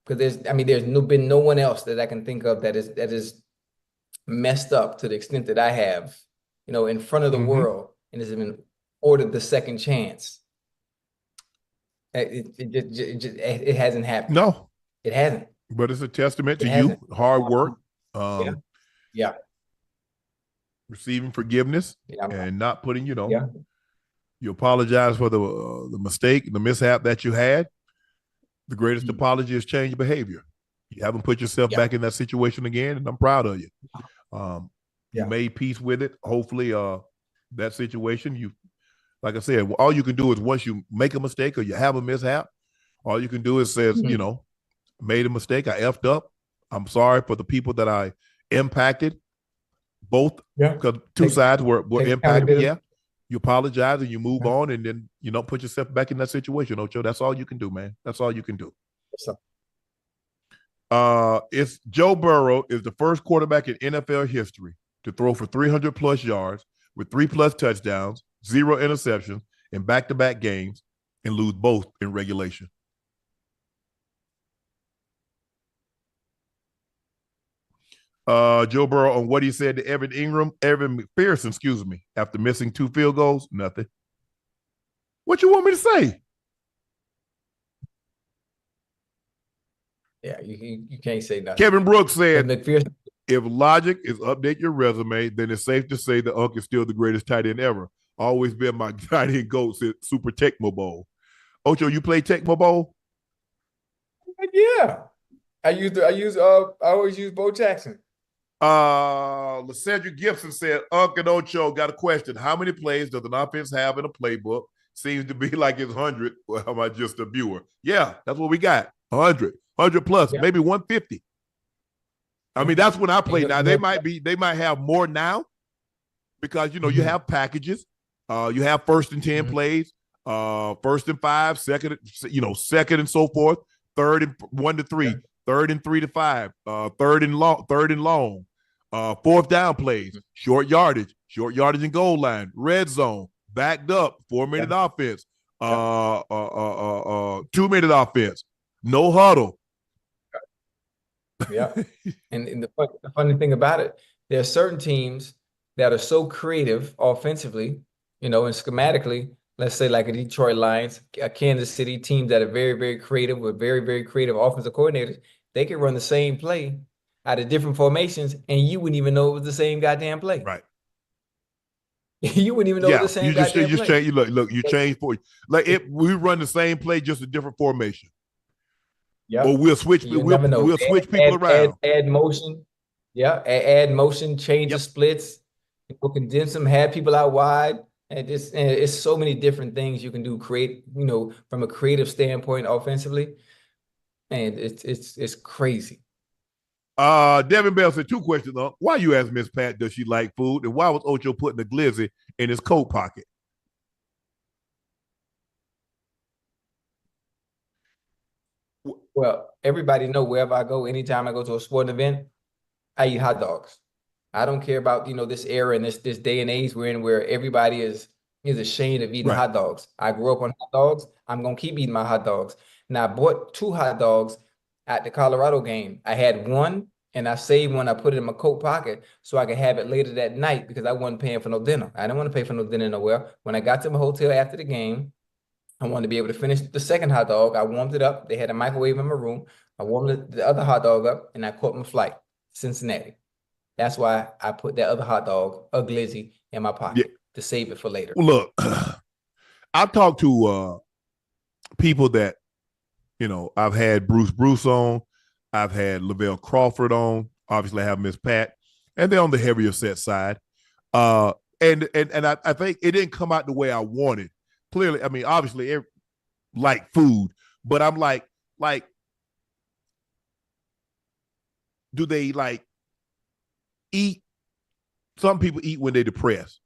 Because there's been no one else that I can think of that is messed up to the extent that I have, in front of the world, and has been ordered the second chance. It hasn't happened. No, it hasn't. But it's a testament to you, hard work, receiving forgiveness, and not putting, you apologize for the mistake, the mishap that you had. The greatest apology is change behavior. You haven't put yourself back in that situation again, and I'm proud of you. You made peace with it. Hopefully, that situation, like I said, all you can do is once you make a mistake or you have a mishap, all you can do is says, made a mistake. I effed up. I'm sorry for the people that I impacted. Both, because two sides were impacted. Yeah. You apologize and you move on, and then you don't put yourself back in that situation, Ocho. That's all you can do, man. That's all you can do. It's Joe Burrow is the first quarterback in NFL history to throw for 300 plus yards with 3+ touchdowns, 0 interceptions in back-to-back games, and lose both in regulation. Joe Burrow on what he said to Evan McPherson, after missing 2 field goals, nothing. What you want me to say? Yeah, you can't say nothing. Kevin Brooks said, if logic is update your resume, then it's safe to say that Unc is still the greatest tight end ever. Always been my tight end GOAT since Super Tecmo Bowl. Ocho, you play Tecmo Bowl? Yeah. I always use Bo Jackson. Lysandra Gibson said, Unc and Ocho got a question. How many plays does an offense have in a playbook? Seems to be like it's 100. Or am I just a viewer? Yeah, that's what we got. 100 plus, maybe 150. I mean, that's when I play. Now they might have more now because you have packages. You have 1st and 10 plays, 1st and 5, second and so forth, 3rd and 1 to 3, 3rd and 3 to 5, 3rd and long, 4th down plays, short yardage and goal line, red zone, backed up, 4-minute offense, 2-minute offense, no huddle. Yeah. And the funny thing about it, there are certain teams that are so creative offensively, and schematically, let's say like a Detroit Lions, a Kansas City, teams that are very, very creative with very, very creative offensive coordinators. They can run the same play out of different formations, and you wouldn't even know it was the same goddamn play. Right. You wouldn't even know it's Yeah, the you same just you goddamn just play. change. You look, you change for like it. We run the same play, just a different formation, or Yep. we'll switch. You'll We'll never know. we'll switch people Add around. motion. Yeah. Add motion, change the Yep. splits, condense them, have people out wide. And it's so many different things you can do, from a creative standpoint offensively. And it's crazy. Devin Bell said 2 questions. Why you asked Miss Pat, does she like food, and why was Ocho putting the glizzy in his coat pocket? Well, everybody know wherever I go, anytime I go to a sporting event, I eat hot dogs. I don't care about, this era and this day and age we're in where everybody is ashamed of eating Right. hot dogs. I grew up on hot dogs. I'm gonna keep eating my hot dogs. Now I bought 2 hot dogs at the Colorado game. I had one and I saved one. I put it in my coat pocket so I could have it later that night because I wasn't paying for no dinner. I didn't want to pay for no dinner nowhere. When I got to my hotel after the game, I wanted to be able to finish the second hot dog. I warmed it up. They had a microwave in my room. I warmed the other hot dog up and I caught my flight, Cincinnati. That's why I put that other hot dog, a glizzy, in my pocket to save it for later. Well, look, I've talked to people that, I've had Bruce on. I've had Lavelle Crawford on. Obviously, I have Miss Pat. And they're on the heavier set side. And I think it didn't come out the way I wanted. Clearly, I mean, obviously, like food. But I'm like, do they, eat? Some people eat when they're depressed.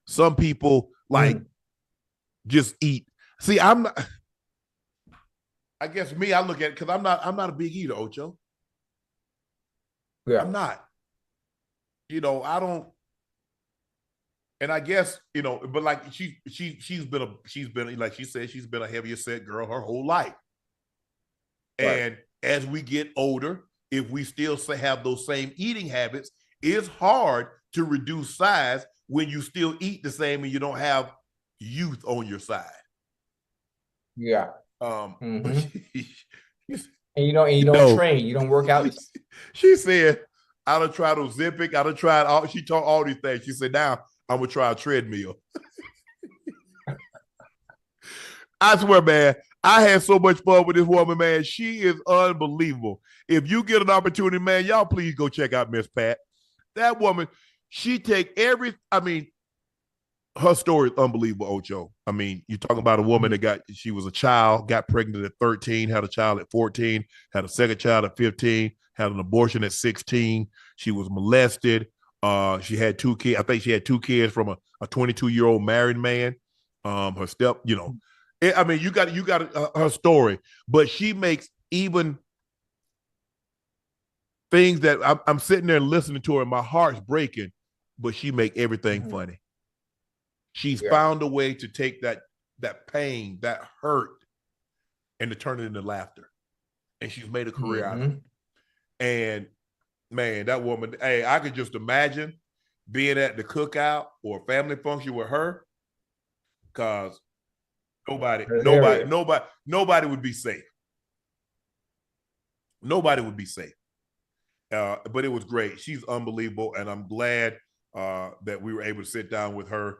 Some people just eat. See, I'm not. I guess me, I look at it because I'm not a big eater, Ocho. Yeah. I'm not. I don't. And I guess but like she's been like she said, she's been a heavier set girl her whole life. Right. And as we get older, if we still have those same eating habits, it's hard to reduce size when you still eat the same and you don't have youth on your side. Yeah. And you don't train, you don't work out. She said, I done tried Ozempic, I done tried all. She taught all these things. She said, now I'm gonna try a treadmill. I swear, man, I had so much fun with this woman, man. She is unbelievable. If you get an opportunity, man, y'all please go check out Miss Pat. That woman, she take her story is unbelievable, Ocho. I mean, you're talking about a woman that she was a child, got pregnant at 13, had a child at 14, had a second child at 15, had an abortion at 16. She was molested. She had 2 kids. I think she had 2 kids from a 22-year-old married man. Her you got her story, but she makes even things that I'm sitting there listening to her and my heart's breaking, but she make everything funny. She's found a way to take that pain, that hurt, and to turn it into laughter. And she's made a career out of it. And man, that woman, hey, I could just imagine being at the cookout or a family function with her, because nobody would be safe. Nobody would be safe. But it was great. She's unbelievable, and I'm glad that we were able to sit down with her.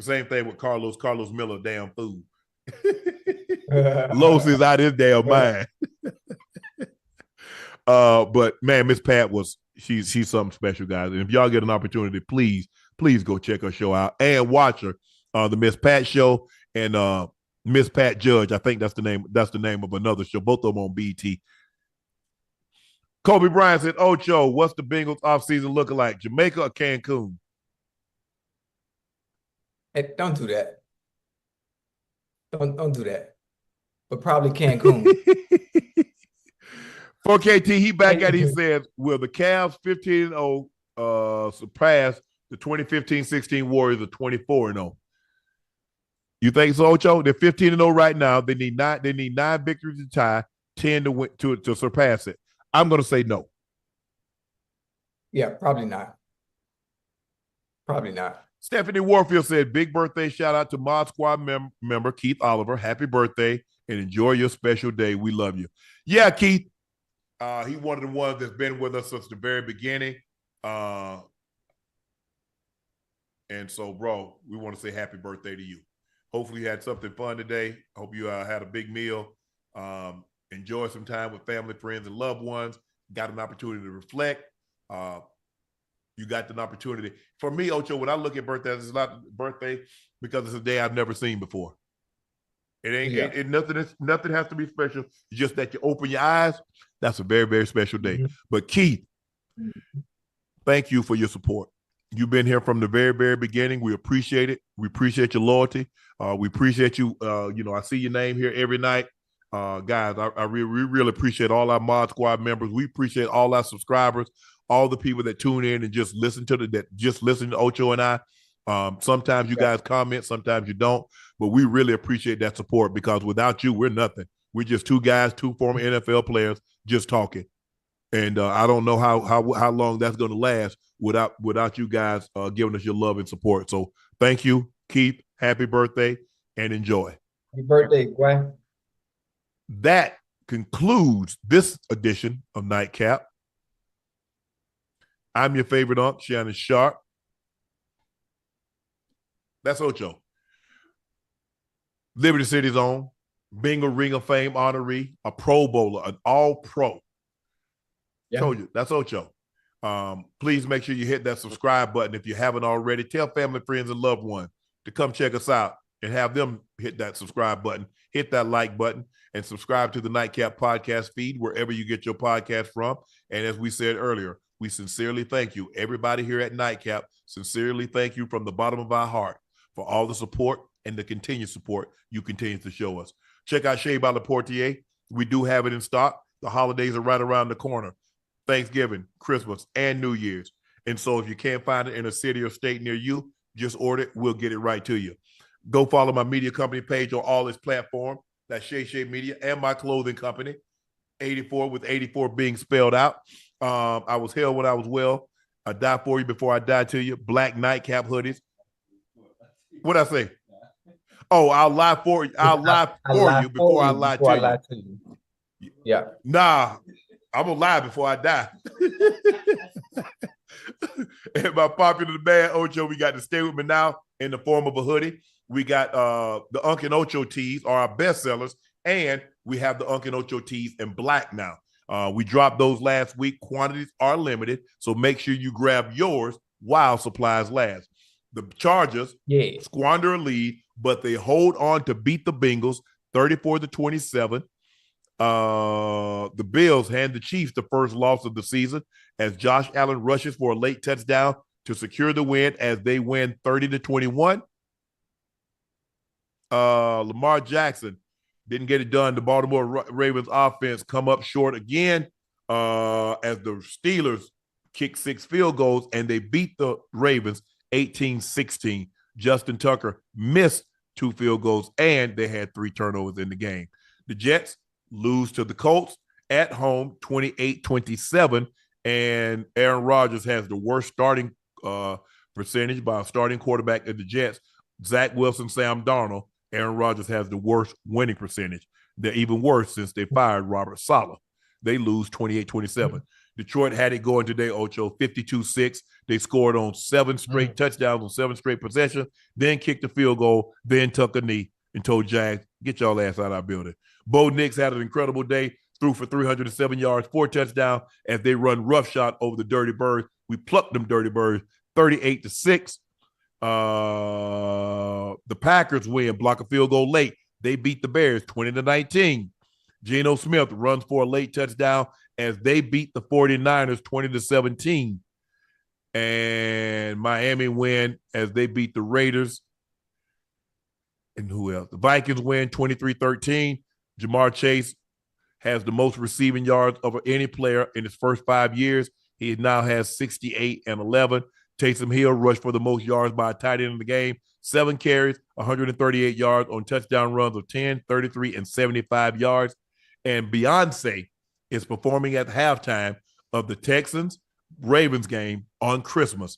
Same thing with Carlos Miller, damn fool. Los is out his damn mind. But man, Miss Pat she's something special, guys. And if y'all get an opportunity, please go check her show out and watch her. The Miss Pat show and Miss Pat Judge. I think that's the name of another show. Both of them on BT. Kobe Bryant said, Ocho, what's the Bengals offseason looking like? Jamaica or Cancun? Hey, don't do that. Don't do that. But probably Cancun. 4KT, he back at it. He says, will the Cavs 15-0 surpass the 2015-16 Warriors of 24-0? You think so, Ocho? They're 15-0 right now. They need 9 victories to tie, 10 to win to surpass it. I'm going to say no. Yeah, probably not. Probably not. Stephanie Warfield said, big birthday shout out to Mod Squad member Keith Oliver. Happy birthday and enjoy your special day. We love you. Yeah, Keith. He's one of the ones that's been with us since the very beginning. And so, bro, we want to say happy birthday to you. Hopefully you had something fun today. I hope you had a big meal. Enjoy some time with family, friends, and loved ones. Got an opportunity to reflect. You got an opportunity. For me, Ocho, when I look at birthdays, it's not birthday because it's a day I've never seen before. It ain't nothing has to be special. It's just that you open your eyes. That's a very, very special day. Mm-hmm. But Keith, thank you for your support. You've been here from the very, very beginning. We appreciate it. We appreciate your loyalty. We appreciate you. I see your name here every night. Guys, I really appreciate all our Mod Squad members. We appreciate all our subscribers, all the people that tune in and just listen to Ocho and I. Sometimes you guys comment, sometimes you don't, but we really appreciate that support because without you, we're nothing. We're just two guys, two former NFL players just talking. And I don't know how long that's going to last without you guys giving us your love and support. So thank you, Keith. Happy birthday and enjoy. Happy birthday, Gwen. That concludes this edition of Nightcap. I'm your favorite Unc, Shannon Sharpe. That's Ocho. Liberty City's own, Bengal Ring of Fame honoree, a Pro Bowler, an All-Pro. Yeah. Told you, that's Ocho. Please make sure you hit that subscribe button if you haven't already. Tell family, friends, and loved ones to come check us out and have them hit that subscribe button, hit that like button, and subscribe to the Nightcap podcast feed wherever you get your podcast from. And as we said earlier, we sincerely thank you. Everybody here at Nightcap, sincerely thank you from the bottom of our heart for all the support and the continued support you continue to show us. Check out Shea by Le Portier. We do have it in stock. The holidays are right around the corner. Thanksgiving, Christmas, and New Year's. And so if you can't find it in a city or state near you, just order it. We'll get it right to you. Go follow my media company page on all its platforms. That's Shay Media and my clothing company, 84 with 84 being spelled out. I was hell when I was well. I die for you before I die to you. Black Nightcap hoodies. What'd I say? Oh, I'll lie for you. I'll lie for you before I lie to you. Yeah. Nah, I'm going to lie before I die. And by popular demand, Ocho, we got to stay with me now in the form of a hoodie. We got the Unc and Ocho tees are our best sellers, and we have the Unc and Ocho tees in black now. We dropped those last week. Quantities are limited, so make sure you grab yours while supplies last. The Chargers squander a lead, but they hold on to beat the Bengals 34-27. The Bills hand the Chiefs the first loss of the season as Josh Allen rushes for a late touchdown to secure the win as they win 30-21. Lamar Jackson didn't get it done. The Baltimore Ravens offense come up short again as the Steelers kick 6 field goals and they beat the Ravens 18-16. Justin Tucker missed 2 field goals and they had 3 turnovers in the game. The Jets lose to the Colts at home 28-27, and Aaron Rodgers has the worst starting percentage by a starting quarterback of the Jets. Zach Wilson, Sam Darnold. Aaron Rodgers has the worst winning percentage. They're even worse since they fired Robert Saleh. They lose 28-27. Detroit had it going today, Ocho, 52-6. They scored on 7 straight touchdowns on 7 straight possessions, then kicked the field goal, then took a knee and told Jags, get y'all ass out of our building. Bo Nix had an incredible day, threw for 307 yards, 4 touchdowns as they run roughshod over the Dirty Birds. We plucked them Dirty Birds 38-6. The Packers win, block a field goal late. They beat the Bears 20-19. Geno Smith runs for a late touchdown as they beat the 49ers 20-17. And Miami win as they beat the Raiders. And who else? The Vikings win 23-13. Jamar Chase has the most receiving yards of any player in his first 5 years. He now has 68 and 11. Tayson Hill rushed for the most yards by a tight end in the game. 7 carries, 138 yards on touchdown runs of 10, 33, and 75 yards. And Beyonce is performing at halftime of the Texans-Ravens game on Christmas.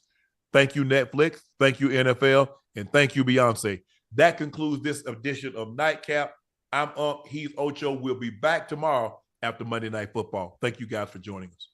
Thank you, Netflix. Thank you, NFL. And thank you, Beyonce. That concludes this edition of Nightcap. I'm Unc. He's Ocho. We'll be back tomorrow after Monday Night Football. Thank you guys for joining us.